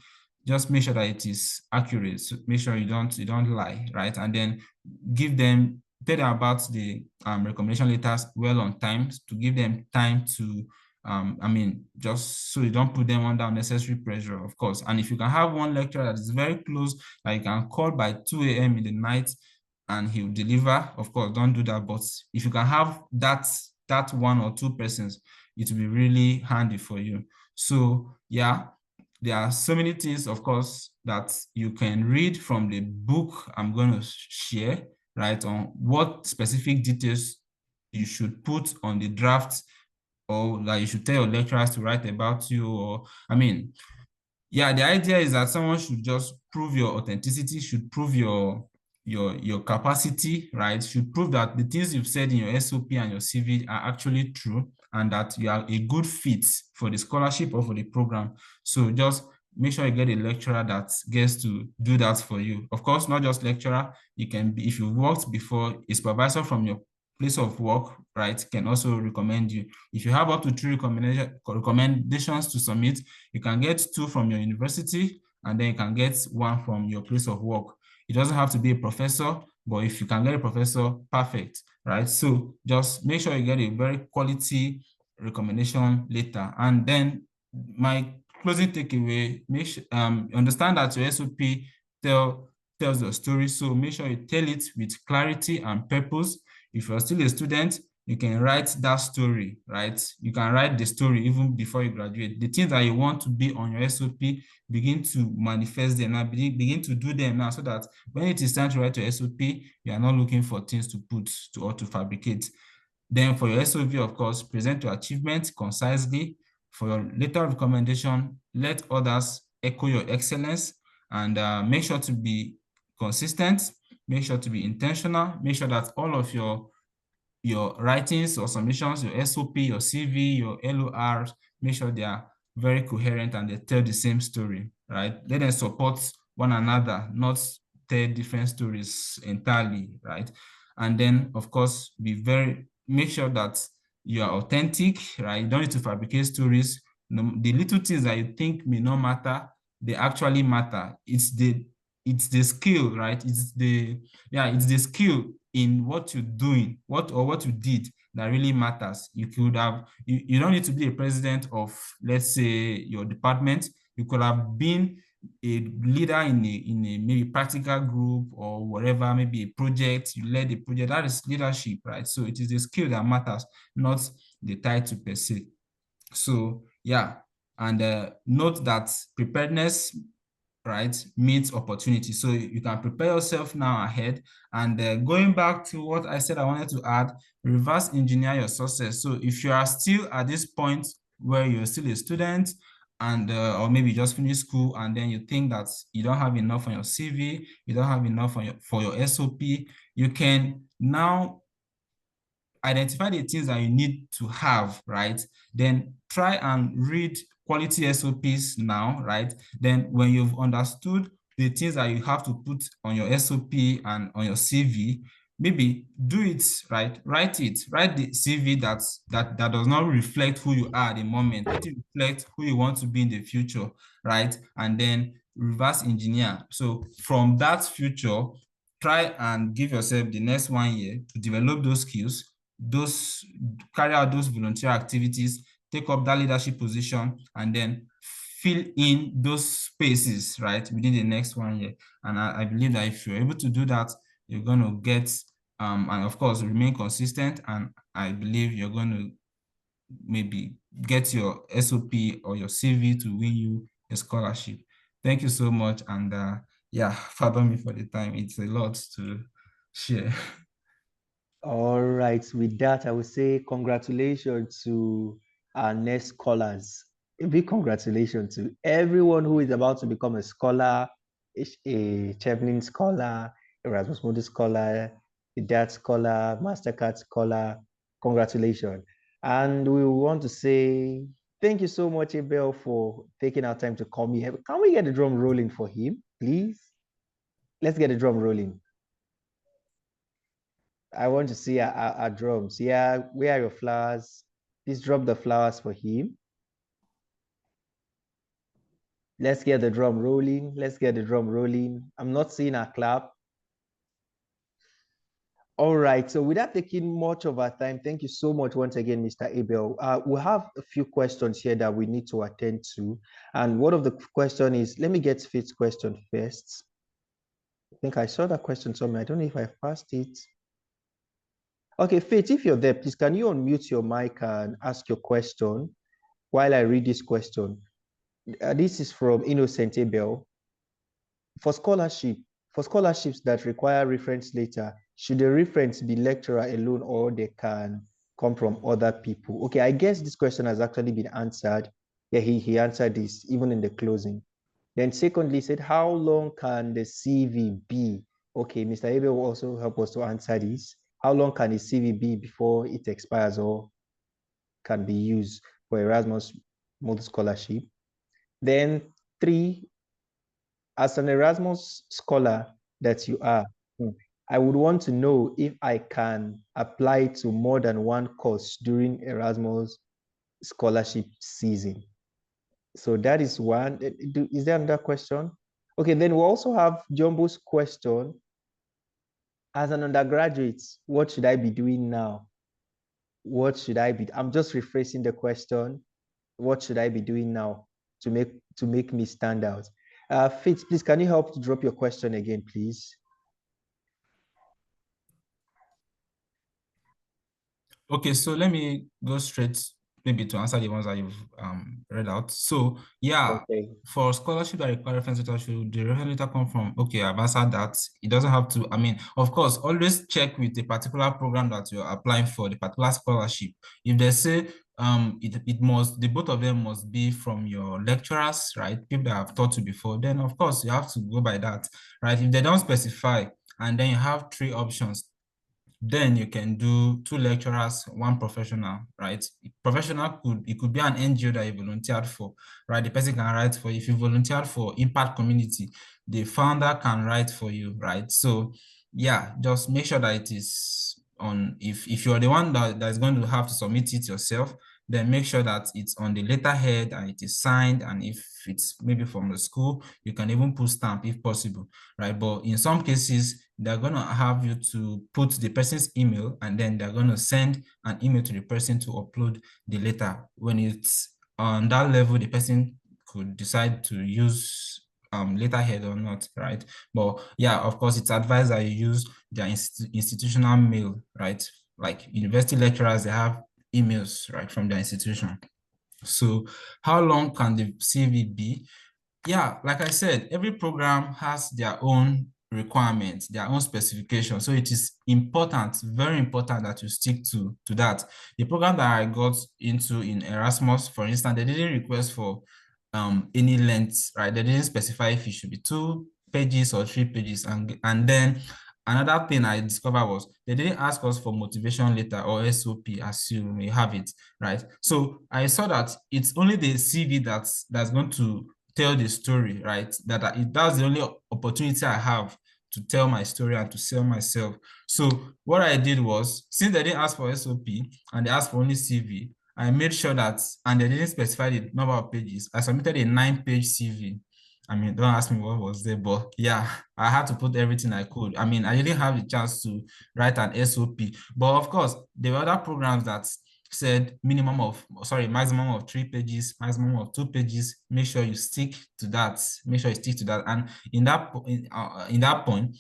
just make sure that it is accurate. So make sure you don't lie, right? And then tell them about the recommendation letters well on time, to give them time to just so you don't put them under unnecessary pressure, of course. And if you can have one lecturer that is very close, that you can call by 2 a.m. in the night and he'll deliver, of course, don't do that. But if you can have that one or two persons, it will be really handy for you. So yeah, there are so many things, of course, that you can read from the book I'm going to share, right, on what specific details you should put on the draft, or that you should tell your lecturers to write about you. Or the idea is that someone should just prove your authenticity, should prove your capacity, right? Should prove that the things you've said in your SOP and your CV are actually true, and that you are a good fit for the scholarship or for the program. So just make sure you get a lecturer that gets to do that for you. Of course, not just lecturer. You can be, if you've worked before, a supervisor from your place of work, right, can also recommend you. If you have up to 3 recommendations to submit, you can get 2 from your university, and then you can get 1 from your place of work. It doesn't have to be a professor, but if you can get a professor, perfect, right? So just make sure you get a very quality recommendation letter. And then my closing takeaway, understand that your SOP tells your story. So make sure you tell it with clarity and purpose. If you're still a student, you can write that story, right? You can write the story even before you graduate. The things that you want to be on your SOP, begin to manifest them now, begin to do them now, so that when it is time to write your SOP, you are not looking for things to put to or to fabricate. Then for your SOV, of course, present your achievements concisely. For your letter of recommendation, let others echo your excellence, and make sure to be consistent, make sure to be intentional, make sure that all of your writings or submissions, your SOP, your CV, your LORs, make sure they are very coherent and they tell the same story, right? Let them support one another, not tell different stories entirely, right? And then, of course, make sure that you are authentic, right? You don't need to fabricate stories. The little things that you think may not matter, they actually matter. It's the skill, right? It's the skill in what you're doing, what you did, that really matters. You don't need to be a president of, let's say, your department. You could have been a leader in a maybe practical group or whatever, maybe a project. You led the project. That is leadership, right? So it is the skill that matters, not the title per se. So yeah, and note that preparedness, right, meets opportunity. So you can prepare yourself now ahead. And going back to what I said, I wanted to add, reverse engineer your success. So if you are still at this point where you're still a student, and or maybe you just finished school, and then you think that you don't have enough on your CV, you don't have enough for your SOP, you can now identify the things that you need to have, right? Then try and read quality SOPs now, right? Then when you've understood the things that you have to put on your SOP and on your CV, maybe do it, right? Write the CV that does not reflect who you are at the moment. Let it reflect who you want to be in the future, right? And then reverse engineer. So from that future, try and give yourself the next 1 year to develop those skills, carry out those volunteer activities, take up that leadership position, and then fill in those spaces, right, within the next 1 year. And I believe that if you're able to do that, you're going to get, and of course, remain consistent. And I believe you're going to maybe get your SOP or your CV to win you a scholarship. Thank you so much. And yeah, pardon me for the time. It's a lot to share. All right, with that, I would say congratulations to our next scholars. A big congratulations to everyone who is about to become a scholar, a Chevening scholar, Erasmus Mundus scholar, a DAT scholar, MasterCard scholar. Congratulations. And we want to say thank you so much, Abel, for taking our time to come here. Can we get the drum rolling for him, please? Let's get the drum rolling. I want to see our drums. Yeah, where are your flowers? Please drop the flowers for him. Let's get the drum rolling. Let's get the drum rolling. I'm not seeing a clap. All right, so without taking much of our time, thank you so much once again, Mr. Abel. We have a few questions here that we need to attend to. And one of the question is, let me get Faith's question first. I think I saw that question somewhere. I don't know if I passed it. Okay, Faith, if you're there, please, can you unmute your mic and ask your question while I read this question? This is from Innocent Abel. For scholarships that require reference letter, should the reference be lecturer alone or they can come from other people? Okay, I guess this question has actually been answered. Yeah, he answered this even in the closing. Then secondly, said, how long can the CV be? Okay, Mr. Abel will also help us to answer this. How long can the CV be before it expires or can be used for Erasmus Mundus scholarship? Then 3, as an Erasmus scholar that you are, I would want to know if I can apply to more than one course during Erasmus scholarship season. So that is one. Is there another question? Okay, then we also have Jumbo's question. As an undergraduate, what should I be doing now? What should I be? I'm just rephrasing the question. What should I be doing now to make me stand out? Fitz, please, can you help to drop your question again, please? Okay, so let me go straight maybe to answer the ones that you've read out. So yeah, Okay. for scholarship that require reference letter, should the reference letter come from? Okay, I've answered that. It doesn't have to, I mean, of course, always check with the particular program that you're applying for, the particular scholarship. If they say it must, the both of them must be from your lecturers, right? People that have taught you before, then of course you have to go by that, right? If they don't specify, and then you have three options, then you can do two lecturers, one professional, right? Professional it could be an NGO that you volunteered for, right? The person can write for you. If you volunteered for Impact Community, the founder can write for you, right? So yeah, just make sure that it is on, if you're the one that's going to have to submit it yourself, then make sure that it's on the letterhead and it is signed. And if it's maybe from the school, you can even put stamp if possible, right? But in some cases, they're going to have you to put the person's email, and then they're going to send an email to the person to upload the letter. When it's on that level, the person could decide to use letterhead or not, right? But yeah, of course, it's advised that you use their institutional mail, right? Like university lecturers, they have emails, right, from their institution. So how long can the CV be? Yeah, like I said, every program has their own requirements, their own specifications. So it is important, very important, that you stick to that. The program that I got into in Erasmus, for instance, they didn't request for any length, right? They didn't specify if it should be 2 pages or 3 pages. And then another thing I discovered was they didn't ask us for motivation letter or SOP as you may have it, right? So I saw that it's only the CV that's going to tell the story, right? That's the only opportunity I have to tell my story and to sell myself. So what I did was, since they didn't ask for SOP and they asked for only CV, I made sure that, and they didn't specify the number of pages, I submitted a 9-page CV. I mean, don't ask me what was there, but yeah, I had to put everything I could. I mean, I didn't have the chance to write an SOP, but of course, there were other programs that said maximum of 3 pages, maximum of 2 pages. Make sure you stick to that. Make sure you stick to that. And in that point,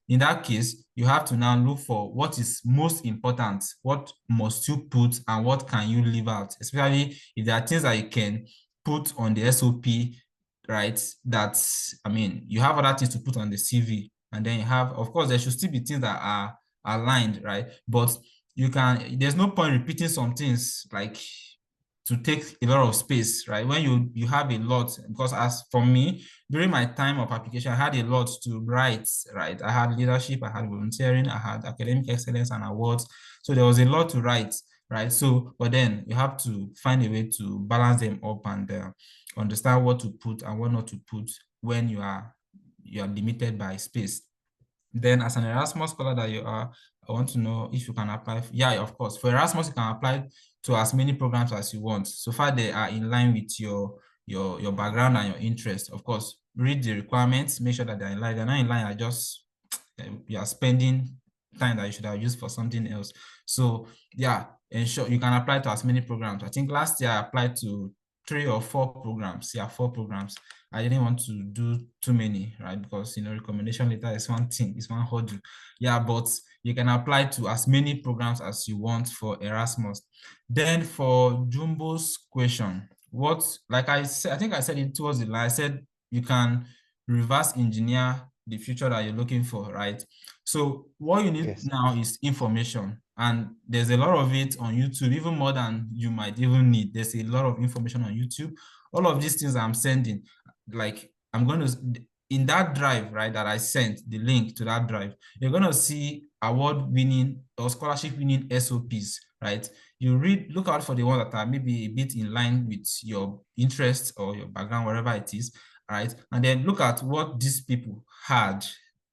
in that case, you have to now look for what is most important, what must you put, and what can you leave out, especially if there are things that you can put on the SOP, right? I mean, you have other things to put on the CV, and then you have, of course, there should still be things that are aligned, right? But there's no point repeating some things like to take a lot of space, right? When you have a lot, because as for me, during my time of application, I had a lot to write, right? I had leadership, I had volunteering, I had academic excellence and awards. So there was a lot to write, right? So, but then you have to find a way to balance them up and understand what to put and what not to put when you are limited by space. Then as an Erasmus scholar that you are, I want to know if you can apply. Yeah, of course. For Erasmus, you can apply to as many programs as you want. So far, they are in line with your background and your interest. Of course, read the requirements, make sure that they're in line. They're not in line, are just you are spending time that you should have used for something else. So yeah, ensure you can apply to as many programs. I think last year I applied to 3 or 4 programs. Yeah, 4 programs. I didn't want to do too many, right? Because, recommendation letter is one thing, it's one hurdle. Yeah, but you can apply to as many programs as you want for Erasmus. Then for Jumbo's question, like I said, I think I said it towards the line, I said you can reverse engineer the future that you're looking for, right? So what you need now is information, and there's a lot of it on YouTube, even more than you might even need. There's a lot of information on YouTube. All of these things I'm sending, like I'm going to, in that drive, right, that I sent, the link to that drive, you're going to see award-winning or scholarship-winning SOPs, right? You look out for the ones that are maybe a bit in line with your interests or your background, wherever it is, right? And then look at what these people had,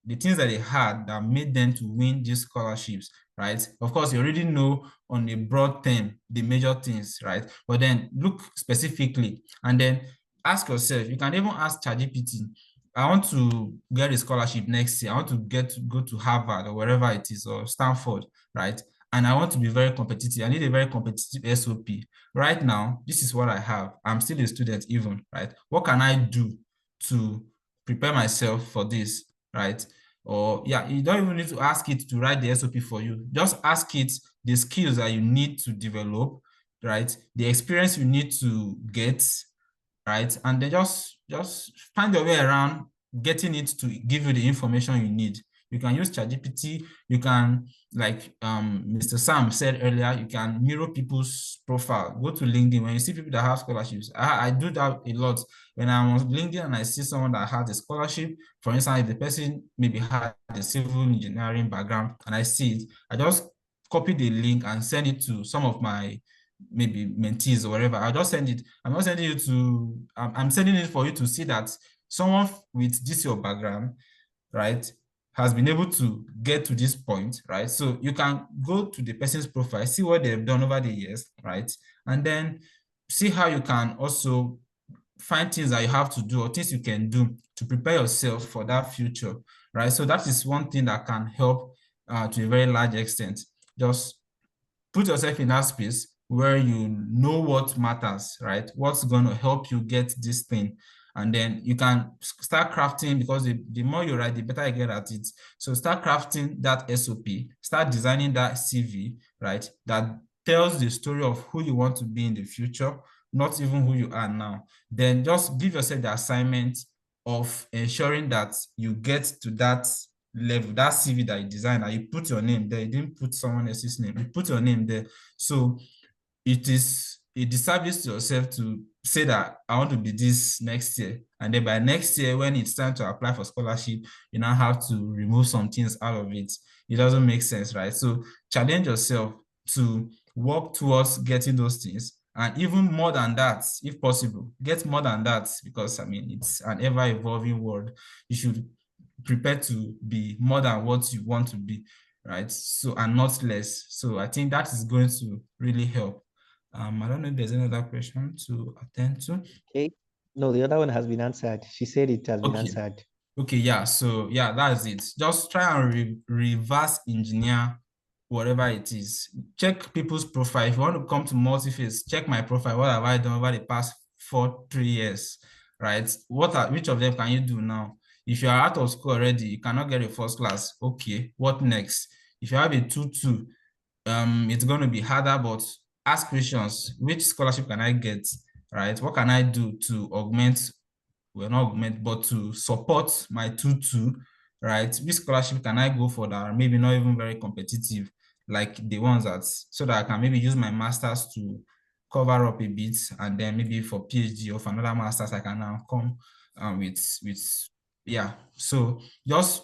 the things that they had that made them to win these scholarships, right? Of course, you already know on a broad term, the major things, right? But then look specifically, and then ask yourself, you can even ask ChatGPT, I want to get a scholarship next year. I want to go to Harvard or wherever it is, or Stanford, right? And I want to be very competitive. I need a very competitive SOP. Right now, this is what I have. I'm still a student even, right? What can I do to prepare myself for this, right? Or yeah, you don't even need to ask it to write the SOP for you. Just ask it the skills that you need to develop, right? The experience you need to get, right? And then just find your way around getting it to give you the information you need. You can use ChatGPT. You can, like Mr. Sam said earlier, you can mirror people's profile. Go to LinkedIn. When you see people that have scholarships, I do that a lot. When I'm on LinkedIn and I see someone that has a scholarship, for instance, if the person maybe had a civil engineering background and I see it, I just copy the link and send it to some of my maybe mentees or whatever. I'll just send it. I'm not sending you to, I'm sending it for you to see that someone with this your background, right, has been able to get to this point, right? So you can go to the person's profile, see what they've done over the years, right? And then see how you can also find things that you have to do or things you can do to prepare yourself for that future, right? So that is one thing that can help to a very large extent. Just put yourself in that space where you know what matters, right? What's going to help you get this thing. And then you can start crafting, because the more you write, the better you get at it. So start crafting that SOP, start designing that CV, right? That tells the story of who you want to be in the future, not even who you are now. Then just give yourself the assignment of ensuring that you get to that level, that CV that you designed, and you put your name there. You didn't put someone else's name. You put your name there. So it is a disservice to yourself to say that I want to be this next year. And then by next year, when it's time to apply for scholarship, you now have to remove some things out of it. It doesn't make sense, right? So challenge yourself to work towards getting those things. And even more than that, if possible, get more than that, because I mean, it's an ever-evolving world. You should prepare to be more than what you want to be, right? So, and not less. So I think that is going to really help. I don't know if there's another question to attend to. Okay. No, the other one has been answered. She said it has been Okay. answered. Okay, yeah. So yeah, that's it. Just try and reverse engineer whatever it is. Check people's profile. If you want to come to multi-phase, check my profile. What have I done over the past 3 years, right? Which of them can you do now? If you are out of school already, you cannot get a first class. Okay, what next? If you have a 2-2, it's going to be harder, but ask questions. Which scholarship can I get, right? What can I do to augment, well, not augment, but to support my 2-2, right? Which scholarship can I go for that are maybe not even very competitive, like the ones that, so that I can maybe use my master's to cover up a bit, and then maybe for PhD or for another master's, I can now come with yeah. So just,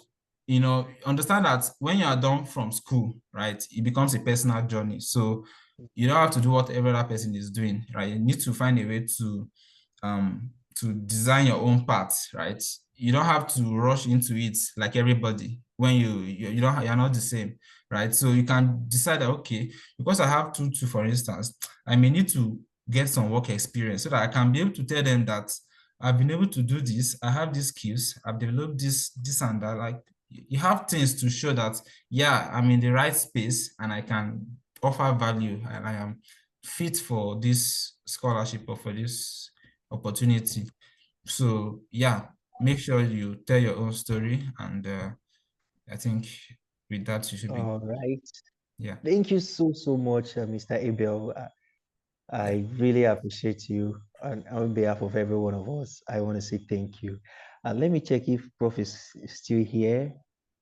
understand that when you are done from school, right, it becomes a personal journey. So you don't have to do what every other person is doing, right? You need to find a way to design your own path, right? You don't have to rush into it like everybody. When you're not the same, right? So you can decide that, okay, because I have 2-2, for instance, I may need to get some work experience so that I can be able to tell them that I've been able to do this, I have these skills, I've developed this and that. Like, you have things to show that, yeah, I'm in the right space and I can offer value and I am fit for this scholarship or for this opportunity. So yeah, make sure you tell your own story, and I think with that you should be. All right. Yeah. Thank you so much, Mr. Abel. I really appreciate you. And on behalf of every one of us, I want to say thank you. Let me check if Prof is still here.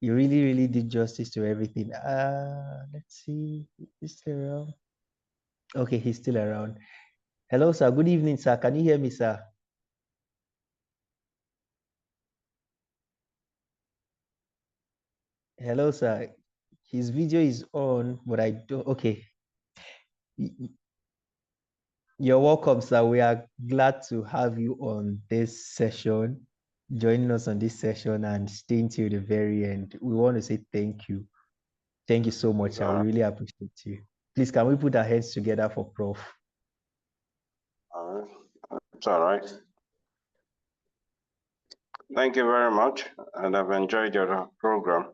You really did justice to everything. Let's see. He's still around. Okay, he's still around. Hello, sir. Good evening, sir. Can you hear me, sir? Hello, sir. His video is on, but I don't. Okay. You're welcome, sir. We are glad to have you on this session, joining us on this session and staying till the very end. We want to say thank you. Thank you so much, sir. We really appreciate you. Please, can we put our heads together for Prof? It's all right. Thank you very much, and I've enjoyed your program.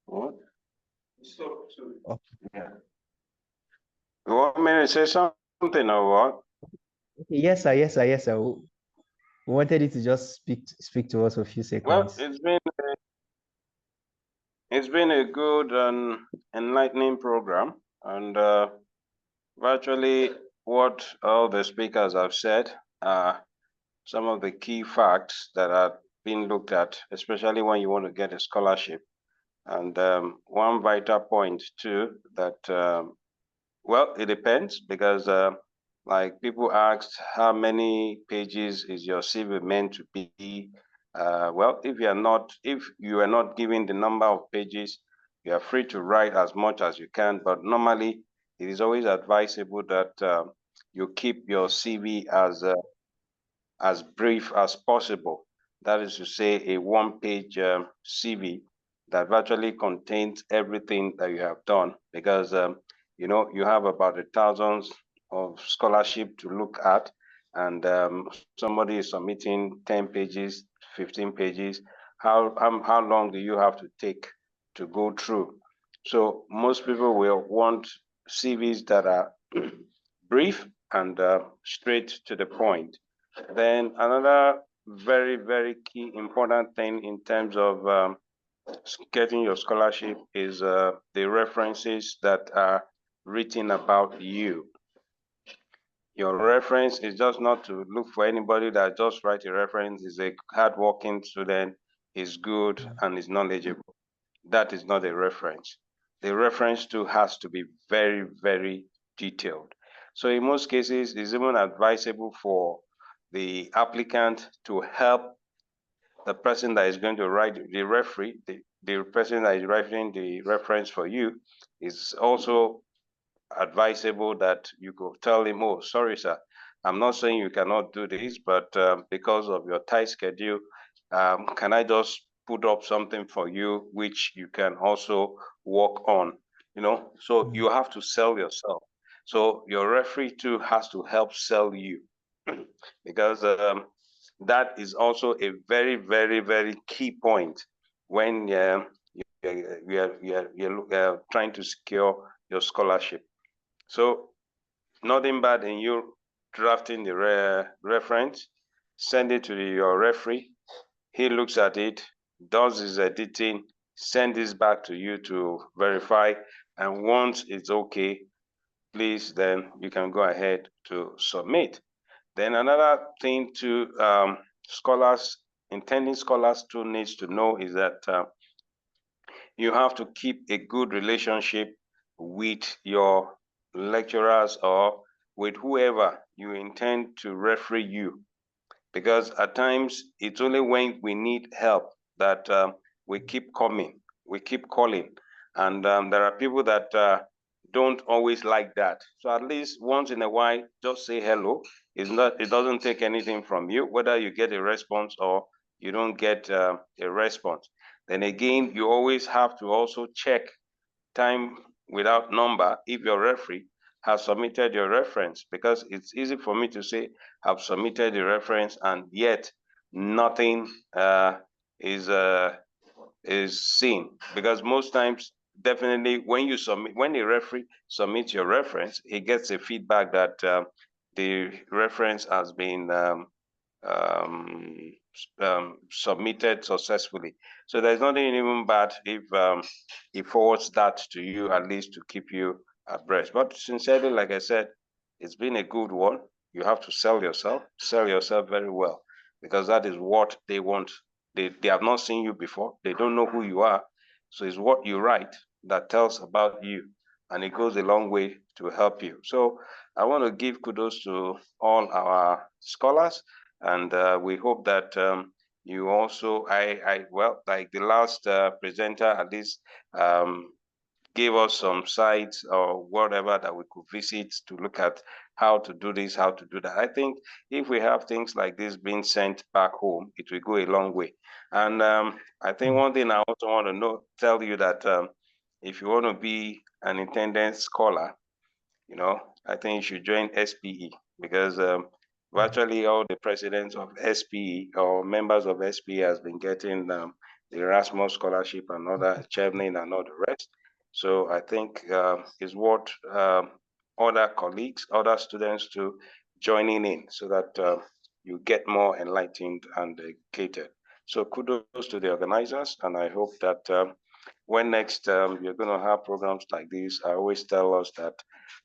What? Okay. Yeah. You want me to say something or what? Yes, sir. Yes, sir. Yes, sir. We wanted you to just speak to us for a few Well, seconds. it's been a good and enlightening program, and virtually what all the speakers have said are some of the key facts that are being looked at, especially when you want to get a scholarship. And one vital point too that well, it depends because like people asked, how many pages is your CV meant to be? Well, if you are not given the number of pages, you are free to write as much as you can. But normally, it is always advisable that you keep your CV as brief as possible. That is to say, a one-page CV that virtually contains everything that you have done, because you know you have about 1,000 of scholarship to look at, and somebody is submitting 10 pages, 15 pages. How long do you have to take to go through? So most people will want CVs that are brief and straight to the point. Then another very, very key important thing in terms of getting your scholarship is the references that are written about you. Your reference is just not to look for anybody that just write a reference, is a hardworking student, is good and is knowledgeable. That is not a reference. The reference too has to be very, very detailed. So in most cases, it's even advisable for the applicant to help the person that is going to write the referee, the person that is writing the reference for you, is also advisable that you go tell him, oh, sorry, sir, I'm not saying you cannot do this, but because of your tight schedule, can I just put up something for you which you can also work on? You know, so you have to sell yourself. So your referee too has to help sell you because that is also a very, very, very key point when you're trying to secure your scholarship. So nothing bad in you drafting the reference, send it to your referee. He looks at it, does his editing, send this back to you to verify. And once it's okay, please, then you can go ahead to submit. Then another thing to intending scholars too needs to know is that you have to keep a good relationship with your lecturers or with whoever you intend to referee you. Because at times, it's only when we need help that we keep coming, we keep calling. And there are people that don't always like that. So at least once in a while, just say hello. It doesn't take anything from you, whether you get a response or you don't get a response. Then again, you always have to also check time without number if your referee has submitted your reference, because it's easy for me to say I've submitted the reference and yet nothing is seen, because most times definitely when a referee submits your reference, he gets a feedback that the reference has been submitted successfully. So there's nothing even bad if he forwards that to you, at least to keep you abreast. But sincerely, like I said, it's been a good one. You have to sell yourself very well, because that is what they want. They have not seen you before. They don't know who you are. So it's what you write that tells about you, and it goes a long way to help you. So I want to give kudos to all our scholars, and we hope that you also, well, like the last presenter at least gave us some sites or whatever that we could visit to look at how to do this, how to do that. I think if we have things like this being sent back home, it will go a long way. And I think one thing I also want to tell you that if you want to be an intended scholar, you know, I think you should join SPE, because virtually all the presidents of SPE or members of SPE has been getting the Erasmus scholarship and other chairman and all the rest. So I think it's what other colleagues, other students to joining in, so that you get more enlightened and educated. So kudos to the organizers, and I hope that when next you're going to have programs like this, I always tell us that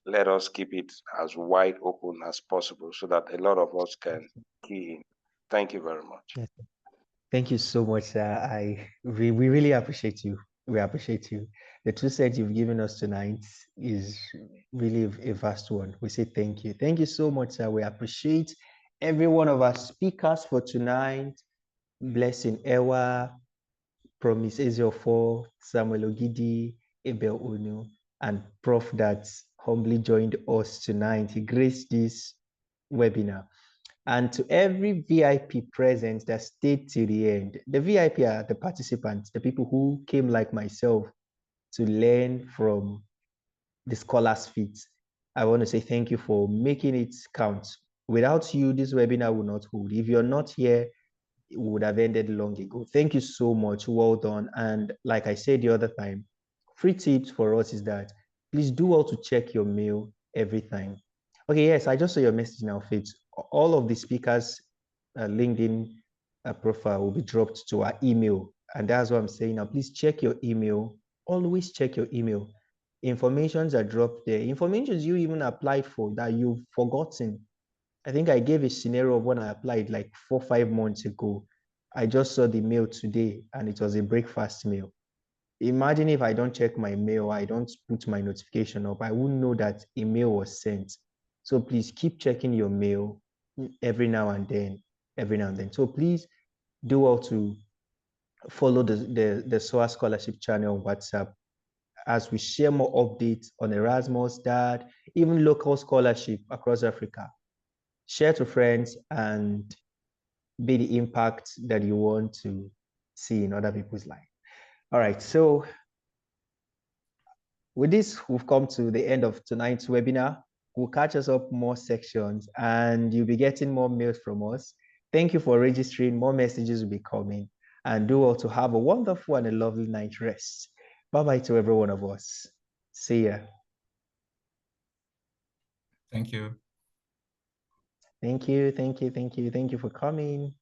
let us keep it as wide open as possible so that a lot of us can key in. Thank you very much. Yes. Thank you so much, sir. We really appreciate you. We appreciate you. The 2 cents you've given us tonight is really a vast one. We say thank you. Thank you so much, sir. We appreciate every one of our speakers for tonight. Blessing Ewa, Promise Eziofor, Samuel Ogidi, Abel Onu, and Prof that humbly joined us tonight. He graced this webinar. And to every VIP present that stayed till the end, the VIP are the participants, the people who came like myself to learn from the Scholars Feet. I want to say thank you for making it count. Without you, this webinar will not hold. If you're not here, it would have ended long ago. Thank you so much. Well done. And like I said the other time, free tips for us is that please do all to check your mail every time. Okay, yes, I just saw your message now, Faith. All of the speakers' LinkedIn profile will be dropped to our email. And that's what I'm saying now. Please check your email. Always check your email. Informations are dropped there. Informations you even applied for that you've forgotten. I think I gave a scenario of when I applied like 4 or 5 months ago. I just saw the mail today and it was a breakfast mail. Imagine if I don't check my mail, I don't put my notification up, I wouldn't know that a mail was sent. So please keep checking your mail every now and then, every now and then. So please do all to follow the SOA Scholarship channel on WhatsApp as we share more updates on Erasmus, DAD, even local scholarship across Africa. Share to friends and be the impact that you want to see in other people's life. All right, so with this, we've come to the end of tonight's webinar. We'll catch us up more sections and you'll be getting more mails from us. Thank you for registering. More messages will be coming. And do also have a wonderful and a lovely night rest. Bye-bye to every one of us. See ya. Thank you. Thank you, thank you, thank you. Thank you for coming.